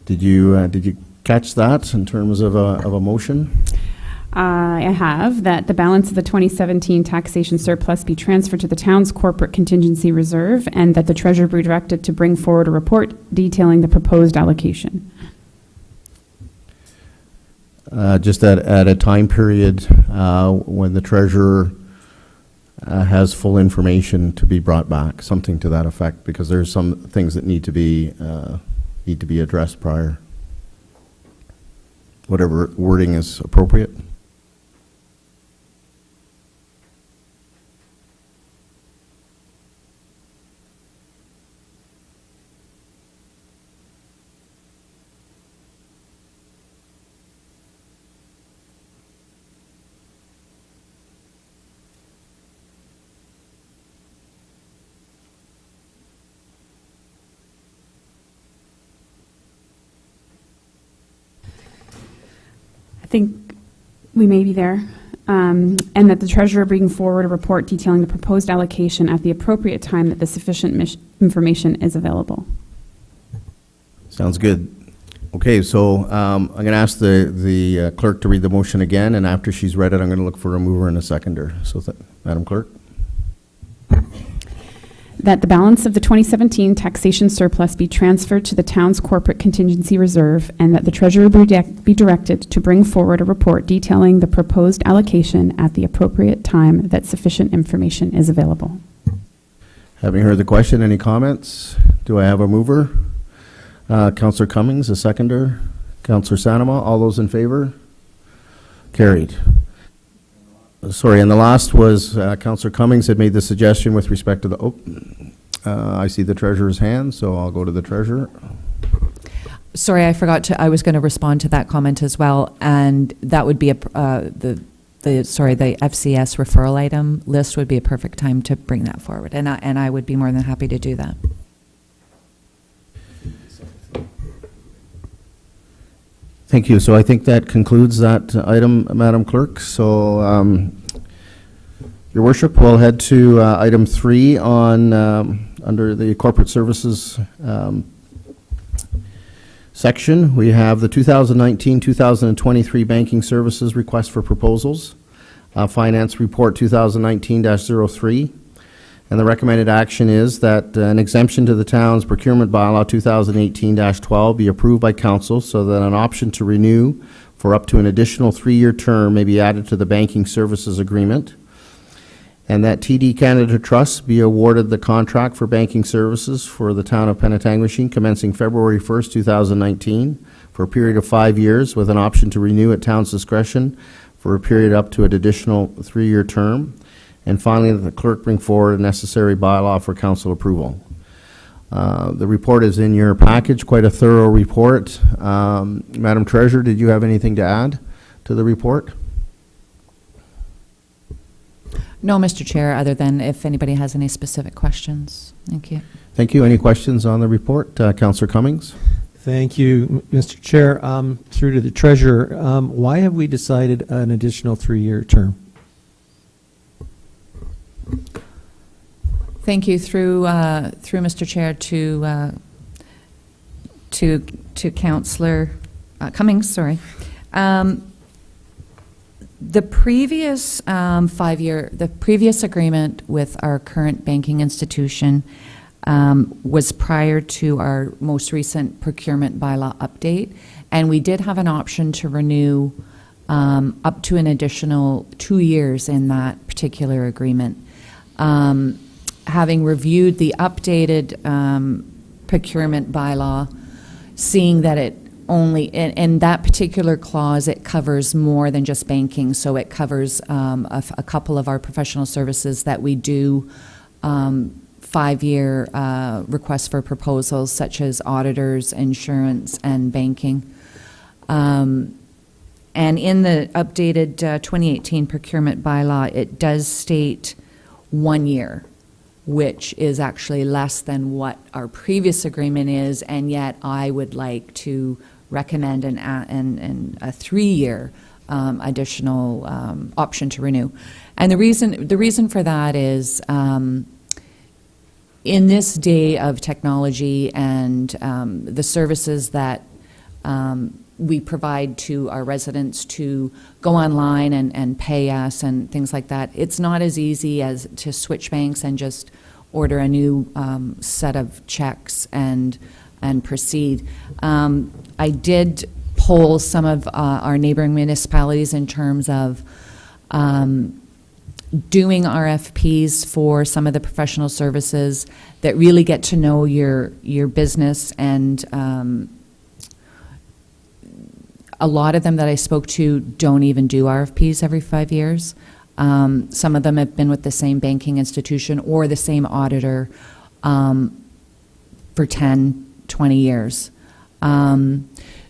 did you catch that in terms of a motion? I have that the balance of the 2017 taxation surplus be transferred to the town's corporate contingency reserve, and that the treasurer be directed to bring forward a report detailing the proposed allocation. Just at a time period when the treasurer has full information to be brought back, something to that effect, because there's some things that need to be addressed prior. Whatever wording is appropriate. I think we may be there. And that the treasurer bring forward a report detailing the proposed allocation at the appropriate time that the sufficient information is available. Sounds good. Okay, so I'm going to ask the clerk to read the motion again, and after she's read it, I'm going to look for a mover and a seconder. So, Madam Clerk. That the balance of the 2017 taxation surplus be transferred to the town's corporate contingency reserve, and that the treasurer be directed to bring forward a report detailing the proposed allocation at the appropriate time that sufficient information is available. Having heard the question, any comments? Do I have a mover? Councillor Cummings, a seconder. Councillor Sanama, all those in favor? Carried. Sorry, and the last was Councillor Cummings had made the suggestion with respect to the, I see the treasurer's hand, so I'll go to the treasurer. Sorry, I forgot to, I was going to respond to that comment as well, and that would be the FCS referral item list would be a perfect time to bring that forward, and I would be more than happy to do that. Thank you. So I think that concludes that item, Madam Clerk. So, Your Worship, we'll head to item 3 on under the corporate services section. We have the 2019-2023 banking services request for proposals, finance report 2019-03, And the recommended action is that an exemption to the town's procurement bylaw 2018-12 be approved by council so that an option to renew for up to an additional 3-year term may be added to the banking services agreement, and that TD Canada Trust be awarded the contract for banking services for the town of Penetanguishene commencing February 1st, 2019, for a period of 5 years with an option to renew at town's discretion for a period up to an additional 3-year term. And finally, that the clerk bring forward a necessary bylaw for council approval. The report is in your package, quite a thorough report. Madam Treasurer, did you have anything to add to the report? No, Mr. Chair, other than if anybody has any specific questions. Thank you. Thank you. Any questions on the report? Councillor Cummings? Thank you, Mr. Chair. Through to the Treasurer, why have we decided an additional 3-year term? Thank you. Through Mr. Chair to Councillor Cummings. Sorry, the previous 5-year, the previous agreement with our current banking institution was prior to our most recent procurement bylaw update, and we did have an option to renew up to an additional 2 years in that particular agreement. Having reviewed the updated procurement bylaw, seeing that it only, in that particular clause, it covers more than just banking, so it covers a couple of our professional services that we do 5-year requests for proposals, such as auditors, insurance, and banking. And in the updated 2018 procurement bylaw, it does state 1 year, which is actually less than what our previous agreement is, and yet I would like to recommend a 3-year additional option to renew. And the reason for that is in this day of technology and the services that we provide to our residents to go online and pay us and things like that, it's not as easy as to switch banks and just order a new set of checks and proceed. I did poll some of our neighboring municipalities in terms of doing RFPs for some of the professional services that really get to know your business, and a lot of them that I spoke to don't even do RFPs every 5 years. Some of them have been with the same banking institution or the same auditor for 10, 20 years.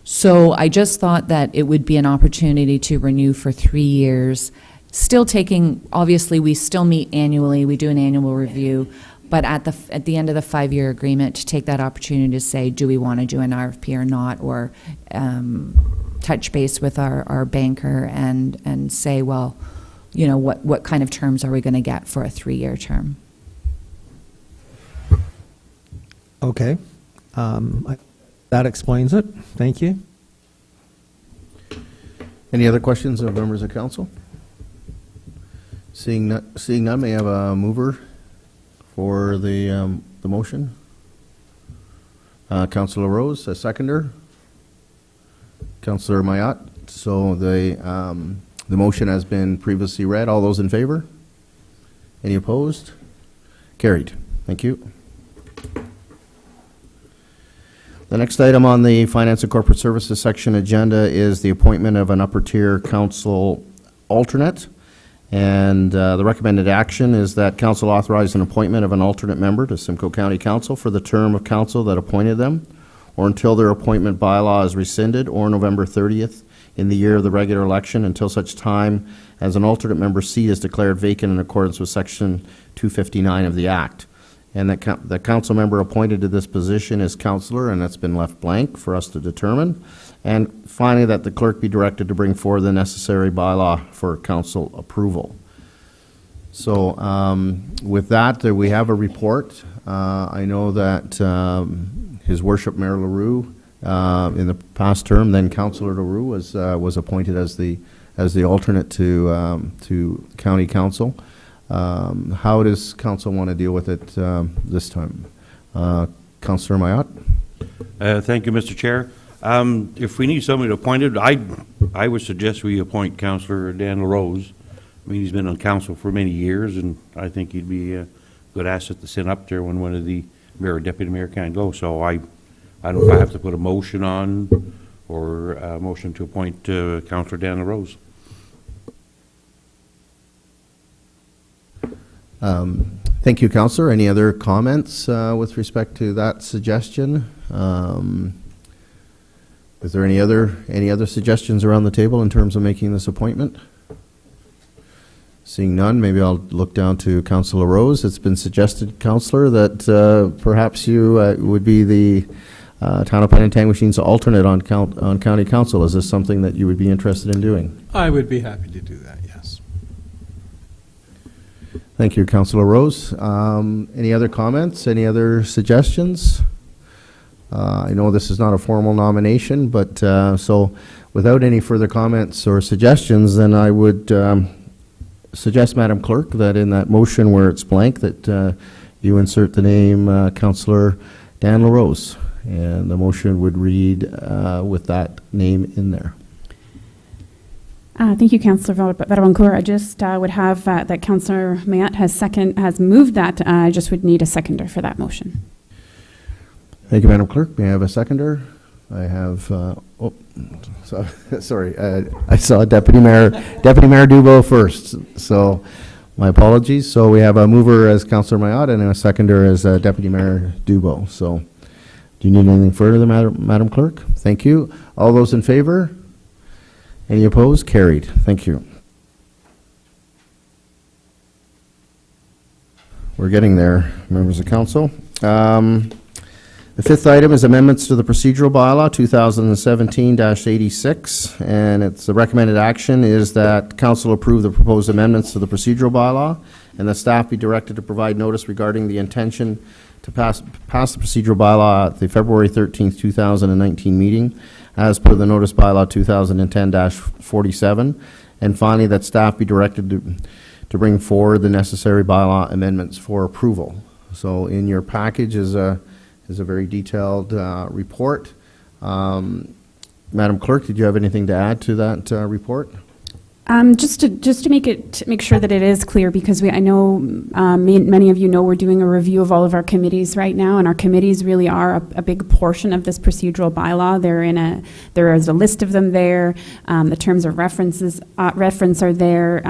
So I just thought that it would be an opportunity to renew for 3 years, still taking, obviously we still meet annually, we do an annual review, but at the end of the 5-year agreement, to take that opportunity to say, do we want to do an RFP or not, or touch base with our banker and say, well, you know, what kind of terms are we going to get for a 3-year term? Okay. That explains it. Thank you. Any other questions of members of council? Seeing none, may I have a mover for the motion? Councillor Rose, a seconder. Councillor Mayat. So the motion has been previously read. All those in favor? Any opposed? Carried. Thank you. The next item on the Finance and Corporate Services section agenda is the appointment of an upper tier council alternate. And the recommended action is that council authorize an appointment of an alternate member to Simcoe County Council for the term of council that appointed them, or until their appointment bylaw is rescinded, or November 30th in the year of the regular election, until such time as an alternate member's seat is declared vacant in accordance with Section 259 of the Act. And that the council member appointed to this position is councillor, and that's been left blank for us to determine. And finally, that the clerk be directed to bring forward the necessary bylaw for council approval. So with that, we have a report. I know that His Worship Mayor LaRue, in the past term, then Councillor LaRue was appointed as the alternate to county council. How does council want to deal with it this time? Councillor Mayotte? Thank you, Mr. Chair. If we need somebody appointed, I would suggest we appoint Councillor Dan LaRose. I mean, he's been on council for many years, and I think he'd be a good asset to sit up there when one of the mayor or deputy mayor can't go. So I don't know if I have to put a motion on or a motion to appoint Councillor Dan LaRose. Thank you, Councillor. Any other comments with respect to that suggestion? Is there any other suggestions around the table in terms of making this appointment? Seeing none, maybe I'll look down to Councillor Rose. It's been suggested, Councillor, that perhaps you would be the Town of Penetanguishene's alternate on County Council. Is this something that you would be interested in doing? I would be happy to do that, yes. Thank you, Councillor Rose. Any other comments? Any other suggestions? I know this is not a formal nomination, but so without any further comments or suggestions, then I would suggest, Madam Clerk, that in that motion where it's blank, that you insert the name Councillor Dan LaRose, and the motion would read with that name in there. Thank you, Councillor Varadkar. I just would have that Councillor Mayotte has moved that. I just would need a seconder for that motion. Thank you, Madam Clerk. May I have a seconder? I have, sorry, I saw Deputy Mayor Dubo first, so my apologies. So we have a mover as Councillor Mayotte and a seconder as Deputy Mayor Dubo. So do you need anything further, Madam Clerk? Thank you. All those in favor? Any opposed? Carried. Thank you. We're getting there, members of council. The fifth item is amendments to the procedural bylaw 2017-86, and it's the recommended action is that council approve the proposed amendments to the procedural bylaw, and the staff be directed to provide notice regarding the intention to pass the procedural bylaw at the February 13th, 2019 meeting, as per the notice bylaw 2010-47, and finally that staff be directed to bring forward the necessary bylaw amendments for approval. So in your package is a very detailed report. Madam Clerk, did you have anything to add to that report? Just to make sure that it is clear, because I know many of you know we're doing a review of all of our committees right now, and our committees really are a big portion of this procedural bylaw. There is a list of them there. The terms of reference are there.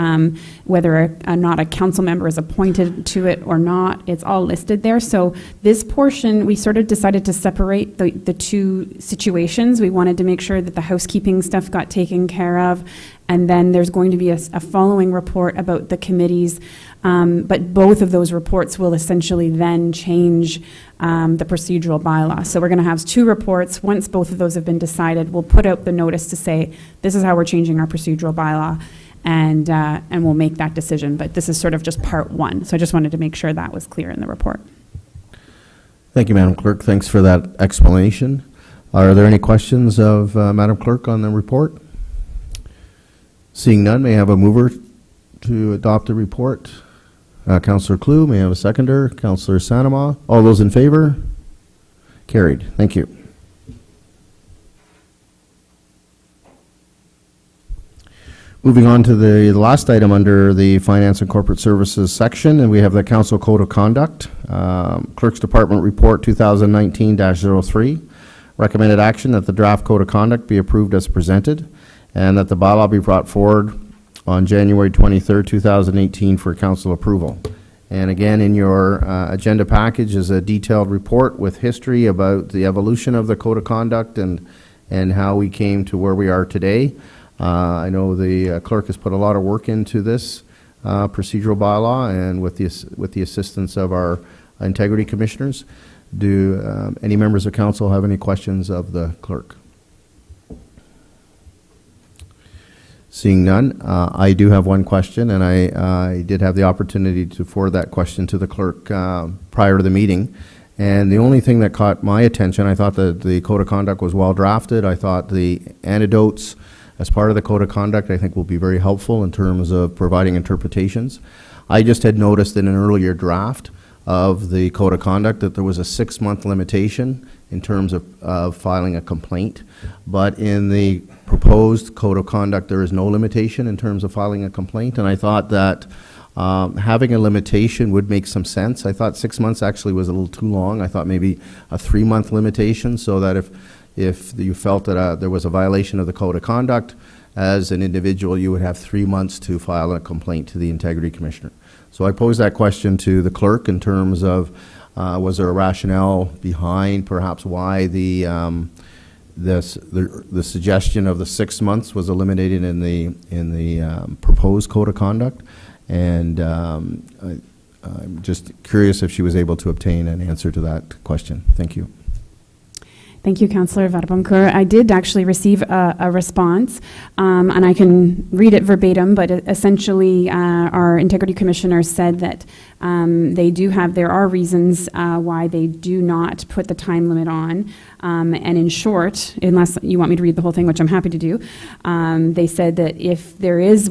Whether or not a council member is appointed to it or not, it's all listed there. So this portion, we sort of decided to separate the two situations. We wanted to make sure that the housekeeping stuff got taken care of, and then there's going to be a following report about the committees, but both of those reports will essentially then change the procedural bylaw. So we're going to have two reports. Once both of those have been decided, we'll put out the notice to say, this is how we're changing our procedural bylaw, and we'll make that decision. But this is sort of just part one. So I just wanted to make sure that was clear in the report. Thank you, Madam Clerk. Thanks for that explanation. Are there any questions of Madam Clerk on the report? Seeing none, may I have a mover to adopt the report? Councillor Clue, may I have a seconder? Councillor Sanama. All those in favor? Carried. Thank you. Moving on to the last item under the Finance and Corporate Services section, and we have the Council Code of Conduct, Clerk's Department Report 2019-03. Recommended action that the draft Code of Conduct be approved as presented, and that the bylaw be brought forward on January 23rd, 2018 for council approval. And again, in your agenda package is a detailed report with history about the evolution of the Code of Conduct and how we came to where we are today. I know the clerk has put a lot of work into this procedural bylaw, and with the assistance of our integrity commissioners. Do any members of council have any questions of the clerk? Seeing none, I do have one question, and I did have the opportunity to forward that question to the clerk prior to the meeting. And the only thing that caught my attention, I thought that the Code of Conduct was well drafted. I thought the anecdotes as part of the Code of Conduct, I think, will be very helpful in terms of providing interpretations. I just had noticed in an earlier draft of the code of conduct that there was a 6-month limitation in terms of filing a complaint. But in the proposed code of conduct, there is no limitation in terms of filing a complaint. And I thought that having a limitation would make some sense. I thought 6 months actually was a little too long. I thought maybe a 3-month limitation, so that if you felt that there was a violation of the code of conduct, as an individual, you would have 3 months to file a complaint to the Integrity Commissioner. So I posed that question to the clerk in terms of, was there a rationale behind perhaps why the suggestion of the 6 months was eliminated in the proposed code of conduct? And I'm just curious if she was able to obtain an answer to that question. Thank you. Thank you, Councillor Vadaboncourt. I did actually receive a response, and I can read it verbatim, but essentially our Integrity Commissioner said that there are reasons why they do not put the time limit on, and in short, unless you want me to read the whole thing, which I'm happy to do, they said that if there is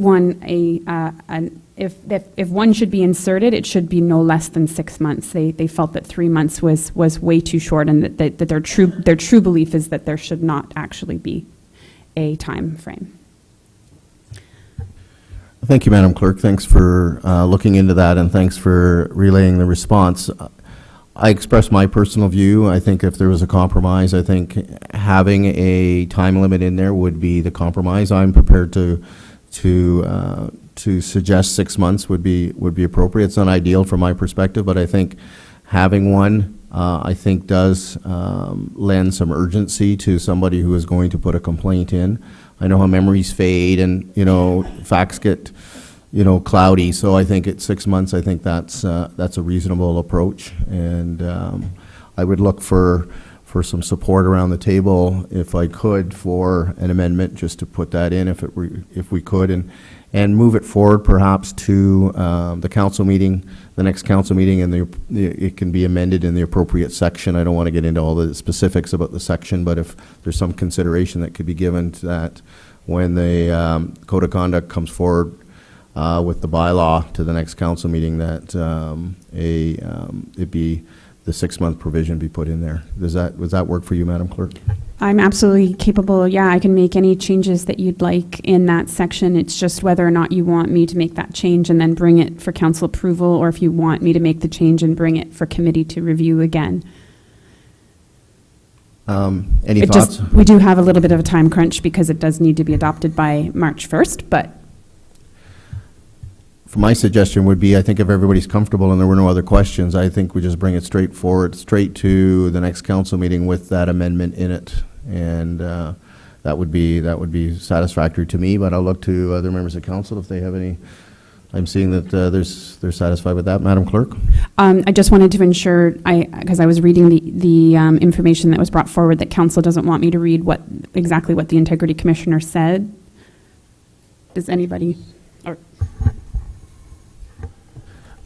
if one should be inserted, it should be no less than 6 months. They felt that 3 months was way too short, and that their true belief is that there should not actually be a time frame. Thank you, Madam Clerk. Thanks for looking into that, and thanks for relaying the response. I express my personal view. I think if there was a compromise, I think having a time limit in there would be the compromise. I'm prepared to suggest 6 months would be appropriate. It's not ideal from my perspective, but I think having one, I think does lend some urgency to somebody who is going to put a complaint in. I know how memories fade and, facts get, cloudy. So I think at 6 months, I think that's a reasonable approach. And I would look for some support around the table, if I could, for an amendment, just to put that in, if we could, and move it forward perhaps to the council meeting, the next council meeting, and it can be amended in the appropriate section. I don't want to get into all the specifics about the section, but if there's some consideration that could be given to that when the code of conduct comes forward with the bylaw to the next council meeting, that it be the 6-month provision be put in there. Does that work for you, Madam Clerk? I'm absolutely capable. Yeah, I can make any changes that you'd like in that section. It's just whether or not you want me to make that change and then bring it for council approval, or if you want me to make the change and bring it for committee to review again. Any thoughts? We do have a little bit of a time crunch because it does need to be adopted by March 1st, but my suggestion would be, I think if everybody's comfortable and there were no other questions, I think we just bring it straight to the next council meeting with that amendment in it. And that would be satisfactory to me, but I'll look to other members of council if they have any. I'm seeing that they're satisfied with that. Madam Clerk? I just wanted to ensure, because I was reading the information that was brought forward, that council doesn't want me to read exactly what the Integrity Commissioner said. Does anybody?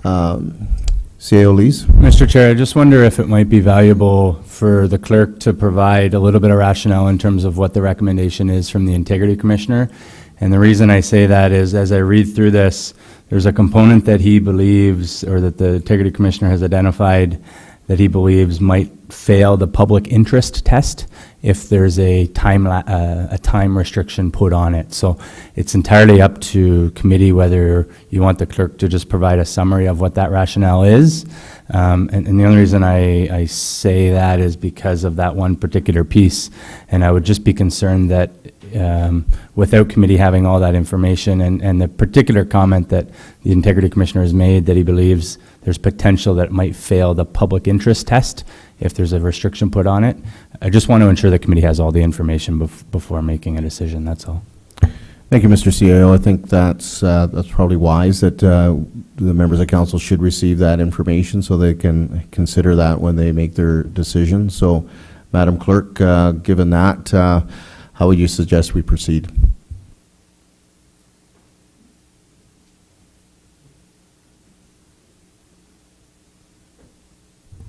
CAO Lees? Mr. Chair, I just wonder if it might be valuable for the clerk to provide a little bit of rationale in terms of what the recommendation is from the Integrity Commissioner. And the reason I say that is, as I read through this, there's a component that he believes, or that the Integrity Commissioner has identified, that he believes might fail the public interest test if there's a time restriction put on it. So it's entirely up to committee whether you want the clerk to just provide a summary of what that rationale is. And the only reason I say that is because of that one particular piece. And I would just be concerned that without committee having all that information, and the particular comment that the Integrity Commissioner has made, that he believes there's potential that it might fail the public interest test if there's a restriction put on it. I just want to ensure the committee has all the information before making a decision, that's all. Thank you, Mr. CAO. I think that's probably wise that the members of council should receive that information so they can consider that when they make their decision. So, Madam Clerk, given that, how would you suggest we proceed?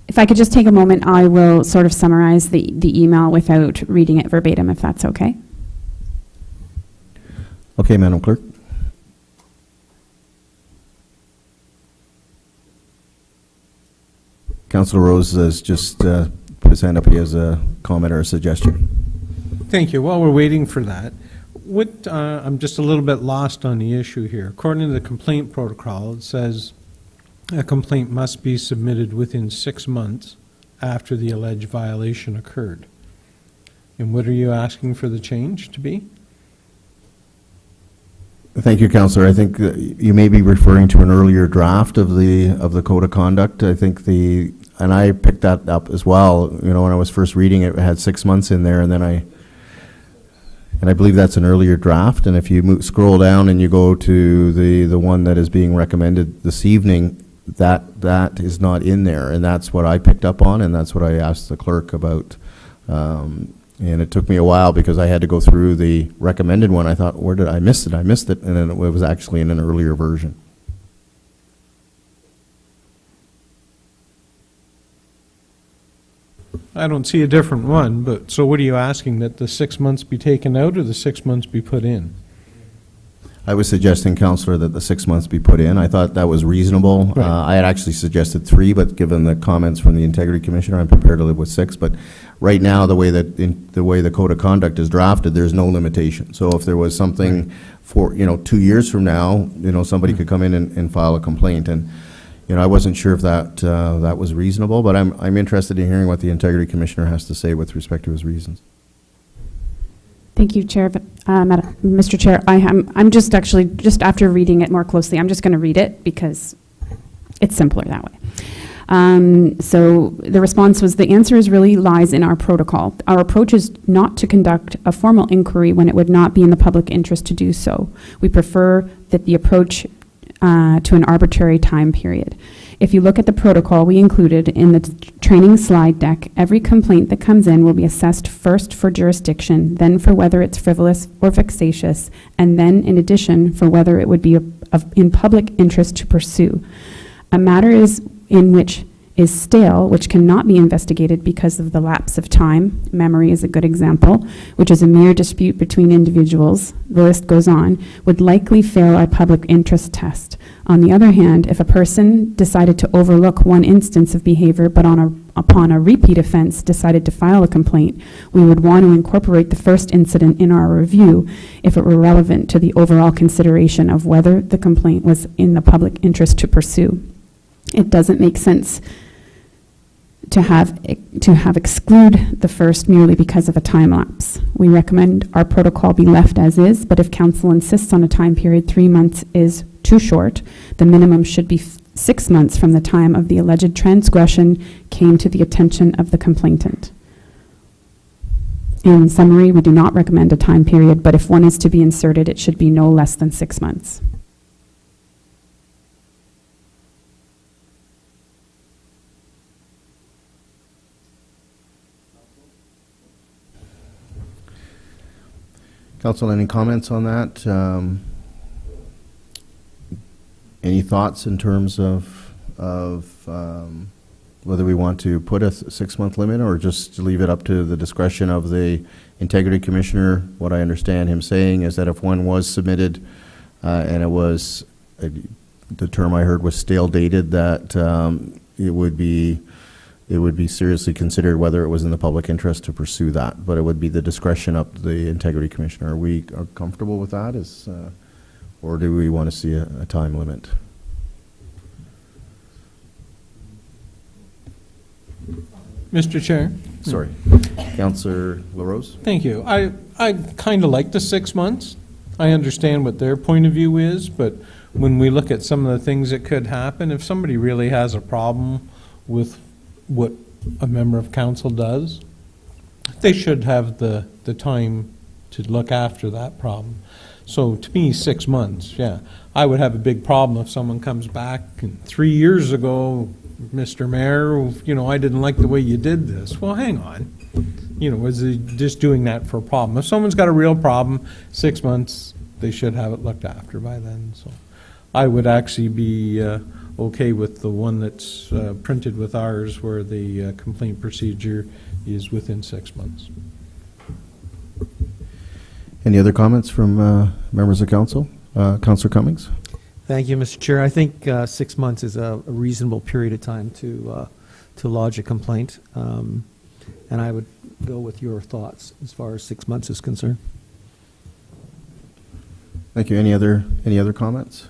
If I could just take a moment, I will sort of summarize the email without reading it verbatim, if that's okay. Okay, Madam Clerk. Councillor Rose has just put his hand up. He has a comment or a suggestion. Thank you. While we're waiting for that, I'm just a little bit lost on the issue here. According to the complaint protocol, it says a complaint must be submitted within 6 months after the alleged violation occurred. And what are you asking for the change to be? Thank you, Councillor. I think you may be referring to an earlier draft of the Code of Conduct. I think and I picked that up as well. You know, when I was first reading it, it had 6 months in there, and then I believe that's an earlier draft. And if you scroll down and you go to the one that is being recommended this evening, that is not in there, and that's what I picked up on, and that's what I asked the clerk about. And it took me a while because I had to go through the recommended one. I thought, where did I miss it? I missed it, and then it was actually in an earlier version. I don't see a different one, but so what are you asking, that the 6 months be taken out or the 6 months be put in? I was suggesting, Councillor, that the 6 months be put in. I thought that was reasonable. Right. I had actually suggested 3, but given the comments from the Integrity Commissioner, I'm prepared to live with 6. But right now, the way the Code of Conduct is drafted, there's no limitation. So if there was something for 2 years from now, somebody could come in and file a complaint. And I wasn't sure if that was reasonable, but I'm interested in hearing what the Integrity Commissioner has to say with respect to his reasons. Thank you, Chair. Mr. Chair, I'm just after reading it more closely, I'm just going to read it because it's simpler that way. So the response was, the answer really lies in our protocol. Our approach is not to conduct a formal inquiry when it would not be in the public interest to do so. We prefer that the approach to an arbitrary time period. If you look at the protocol we included in the training slide deck, every complaint that comes in will be assessed first for jurisdiction, then for whether it's frivolous or vexatious, and then in addition for whether it would be in public interest to pursue. A matter is stale, which cannot be investigated because of the lapse of time. Memory is a good example, which is a mere dispute between individuals, the list goes on, would likely fail our public interest test. On the other hand, if a person decided to overlook one instance of behavior, but upon a repeat offense decided to file a complaint, we would want to incorporate the first incident in our review if it were relevant to the overall consideration of whether the complaint was in the public interest to pursue. It doesn't make sense to have exclude the first merely because of a time lapse. We recommend our protocol be left as is, but if council insists on a time period, 3 months is too short. The minimum should be 6 months from the time of the alleged transgression came to the attention of the complainant. In summary, we do not recommend a time period, but if one is to be inserted, it should be no less than 6 months. Council, any comments on that? Any thoughts in terms of whether we want to put a 6-month limit or just leave it up to the discretion of the Integrity Commissioner? What I understand him saying is that if one was submitted and it was, the term I heard was stale dated, that it would be seriously considered whether it was in the public interest to pursue that, but it would be the discretion of the Integrity Commissioner. Are we comfortable with that, or do we want to see a time limit? Mr. Chair? Sorry. Councillor LaRose? Thank you. I kind of like the 6 months. I understand what their point of view is, but when we look at some of the things that could happen, if somebody really has a problem with what a member of council does, they should have the time to look after that problem. So to me, 6 months, yeah. I would have a big problem if someone comes back and 3 years ago, Mr. Mayor, I didn't like the way you did this. Well, hang on. Was he just doing that for a problem? If someone's got a real problem, 6 months, they should have it looked after by then. So I would actually be okay with the one that's printed with ours, where the complaint procedure is within 6 months. Any other comments from members of council? Councillor Cummings? Thank you, Mr. Chair. I think 6 months is a reasonable period of time to to lodge a complaint. And I would go with your thoughts as far as 6 months is concerned. Thank you. Any other comments?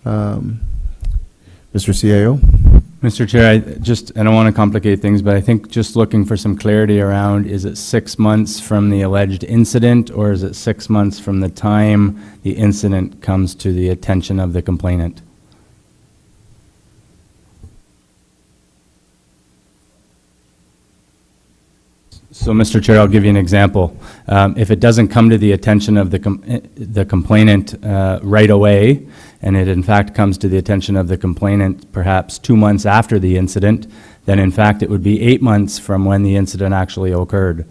Mr. CAO? Mr. Chair, I don't want to complicate things, but I think just looking for some clarity around, is it 6 months from the alleged incident, or is it 6 months from the time the incident comes to the attention of the complainant? So, Mr. Chair, I'll give you an example. If it doesn't come to the attention of the complainant right away, and it in fact comes to the attention of the complainant perhaps 2 months after the incident, then in fact it would be 8 months from when the incident actually occurred.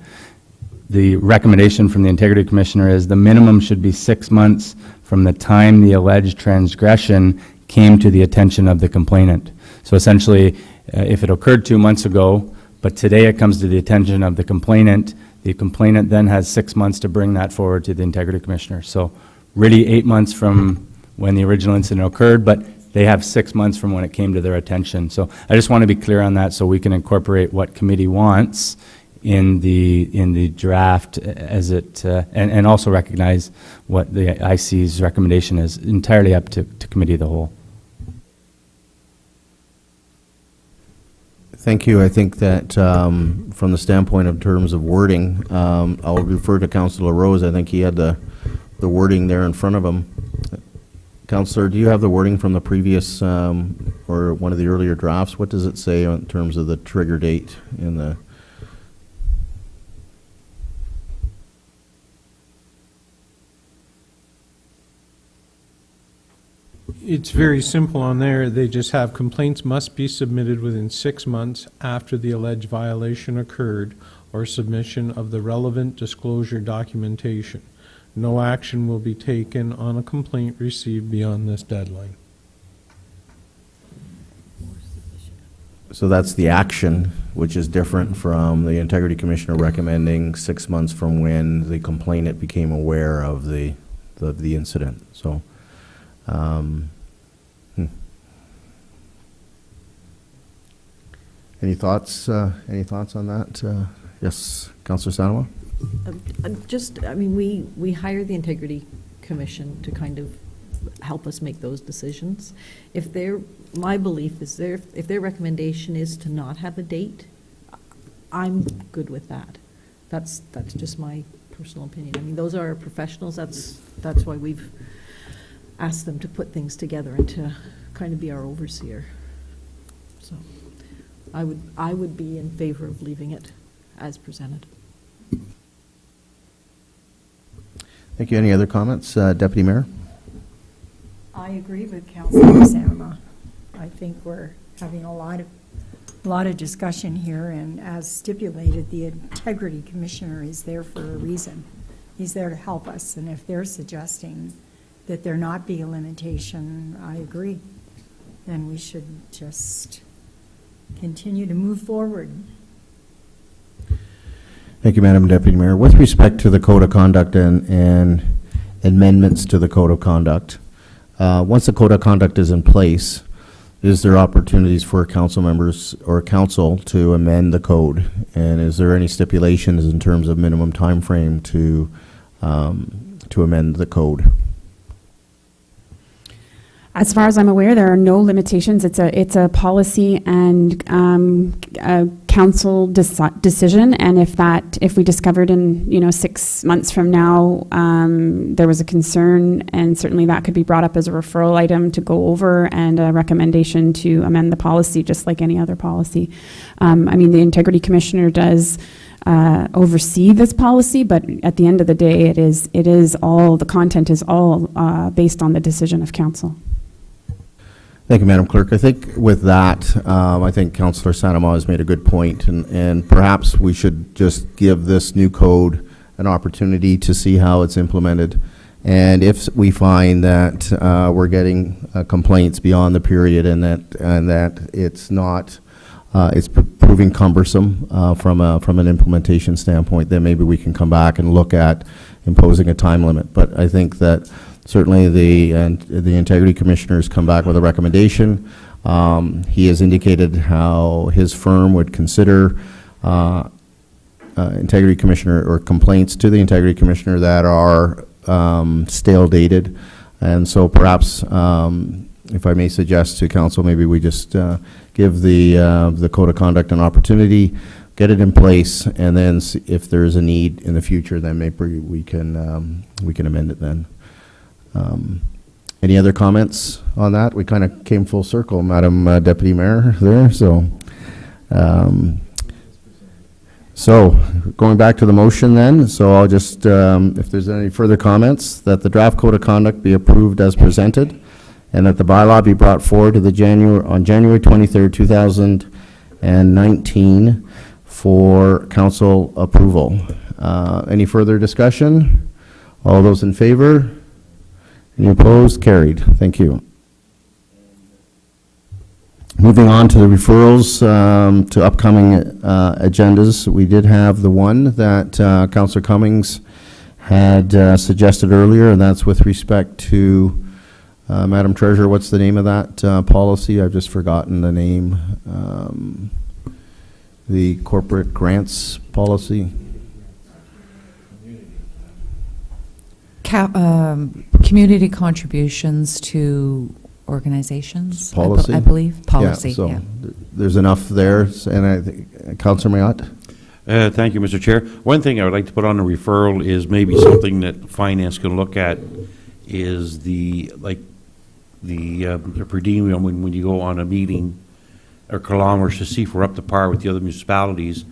The recommendation from the Integrity Commissioner is the minimum should be 6 months from the time the alleged transgression came to the attention of the complainant. So essentially, if it occurred 2 months ago, but today it comes to the attention of the complainant then has 6 months to bring that forward to the Integrity Commissioner. So really 8 months from when the original incident occurred, but they have 6 months from when it came to their attention. So I just want to be clear on that so we can incorporate what committee wants in the draft as it, and also recognize what the IC's recommendation is entirely up to committee of the whole. Thank you. I think that from the standpoint of terms of wording, I'll refer to Councillor Rose. I think he had the wording there in front of him. Councillor, do you have the wording from the previous or one of the earlier drafts? What does it say in terms of the trigger date in the... It's very simple on there. They just have complaints must be submitted within 6 months after the alleged violation occurred or submission of the relevant disclosure documentation. No action will be taken on a complaint received beyond this deadline. So that's the action, which is different from the Integrity Commissioner recommending 6 months from when the complainant became aware of the incident. So, any thoughts? Any thoughts on that? Yes, Councillor Sandoval. We hire the Integrity Commission to kind of help us make those decisions. My belief is if their recommendation is to not have a date, I'm good with that. That's just my personal opinion. I mean, those are our professionals. That's why we've asked them to put things together and to kind of be our overseer. So I would be in favor of leaving it as presented. Thank you. Any other comments? Deputy Mayor? I agree with Councillor Sama. I think we're having a lot of discussion here, and as stipulated, the Integrity Commissioner is there for a reason. He's there to help us, and if they're suggesting that there not be a limitation, I agree. Then we should just continue to move forward. Thank you, Madam Deputy Mayor. With respect to the Code of Conduct and amendments to the Code of Conduct, once the Code of Conduct is in place, is there opportunities for council members or council to amend the code? And is there any stipulations in terms of minimum time frame to amend the code? As far as I'm aware, there are no limitations. It's a policy and council decision. And if we discovered in 6 months from now there was a concern, and certainly that could be brought up as a referral item to go over and a recommendation to amend the policy, just like any other policy. The Integrity Commissioner does oversee this policy, but at the end of the day, it is all the content is all based on the decision of council. Thank you, Madam Clerk. I think with that, I think Councillor Sanama has made a good point, and perhaps we should just give this new code an opportunity to see how it's implemented. And if we find that we're getting complaints beyond the period and that it's not, it's proving cumbersome from an implementation standpoint, then maybe we can come back and look at imposing a time limit. But I think that certainly the Integrity Commissioners come back with a recommendation. He has indicated how his firm would consider Integrity Commissioner or complaints to the Integrity Commissioner that are stale dated. And so perhaps, if I may suggest to council, maybe we just give the Code of Conduct an opportunity, get it in place, and then if there is a need in the future, then maybe we can amend it then. Any other comments on that? We kind of came full circle, Madam Deputy Mayor there, so. So, going back to the motion then, so I'll just, if there's any further comments, that the draft Code of Conduct be approved as presented, and that the bylaw be brought forward to the on January 23rd, 2019 for council approval. Any further discussion? All those in favor? Any opposed? Carried. Thank you. Moving on to the referrals to upcoming agendas, we did have the one that Councillor Cummings had suggested earlier, and that's with respect to, Madam Treasurer, what's the name of that policy? I've just forgotten the name. The corporate grants policy. Community contributions to organizations, Policy? I believe. Policy, Yeah, so yeah. there's enough there, and I think, Councillor Mayotte? Thank you, Mr. Chair. One thing I would like to put on a referral is maybe something that finance can look at is the per diem when you go on a meeting or kilometers to see if we're up to par with the other municipalities.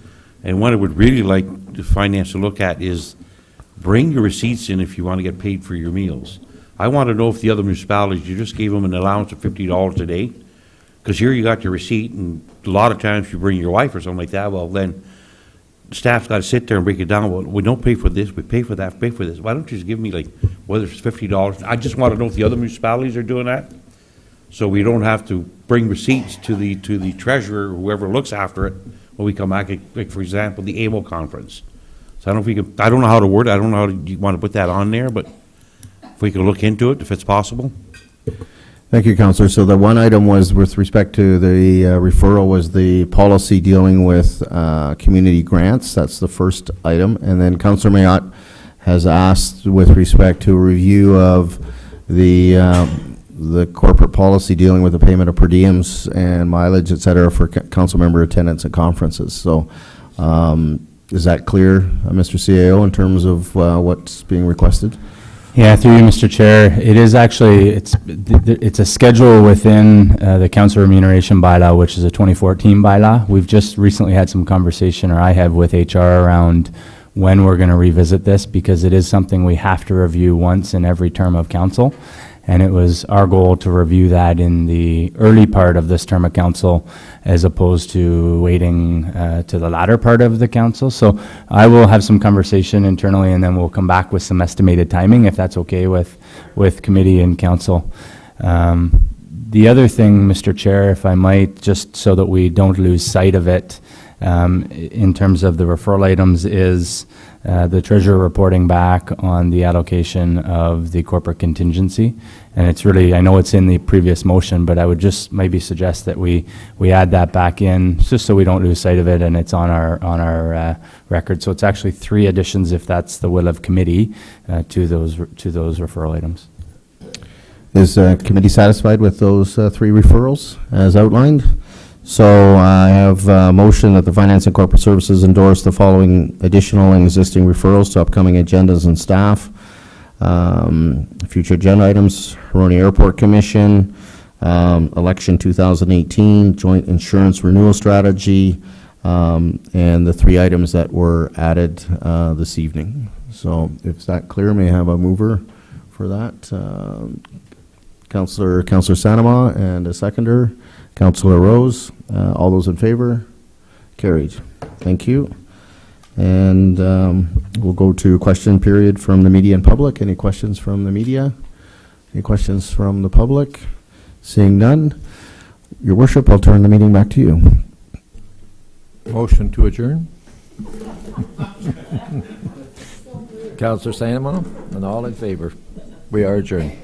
And what I would really like the finance to look at is bring your receipts in if you want to get paid for your meals. I want to know if the other municipalities, you just gave them an allowance of $50 a day, because here you got your receipt, and a lot of times you bring your wife or something like that, well, then the staff's got to sit there and break it down. Well, we don't pay for this, we pay for that, pay for this. Why don't you just give me, like, whether it's $50? I just want to know if the other municipalities are doing that, so we don't have to bring receipts to the treasurer, whoever looks after it, when we come back, like, for example, the AMO conference. So I don't know if we can, I don't know how to word it, I don't know how you want to put that on there, but if we can look into it, if it's possible. Thank you, Councillor. So the one item was with respect to the referral was the policy dealing with community grants. That's the first item. And then Councillor Mayotte has asked with respect to a review of the corporate policy dealing with the payment of per diems and mileage, et cetera, for council member attendance at conferences. So is that clear, Mr. CAO, in terms of what's being requested? Yeah, through you, Mr. Chair. It is actually, it's a schedule within the council remuneration bylaw, which is a 2014 bylaw. We've just recently had some conversation, or I have, with HR around when we're going to revisit this, because it is something we have to review once in every term of council. And it was our goal to review that in the early part of this term of council, as opposed to waiting to the latter part of the council. So I will have some conversation internally, and then we'll come back with some estimated timing, if that's okay with committee and council. The other thing, Mr. Chair, if I might, just so that we don't lose sight of it, in terms of the referral items, is the treasurer reporting back on the allocation of the corporate contingency. And it's really, I know it's in the previous motion, but I would just maybe suggest that we add that back in, just so we don't lose sight of it, and it's on our record. So it's actually 3 additions, if that's the will of committee, to those referral items. Is committee satisfied with those 3 referrals as outlined? So I have a motion that the Finance and Corporate Services endorse the following additional and existing referrals to upcoming agendas and staff. Future agenda items: Huronia Airport Commission, Election 2018, Joint Insurance Renewal Strategy, and the 3 items that were added this evening. So if that clear, may I have a mover for that? Councillor Sanama, and a seconder, Councillor Rose. All those in favor? Carried. Thank you. And we'll go to question period from the media and public. Any questions from the media? Any questions from the public? Seeing none, Your Worship, I'll turn the meeting back to you. Motion to adjourn. Councillor Sanama, and all in favor. We are adjourned.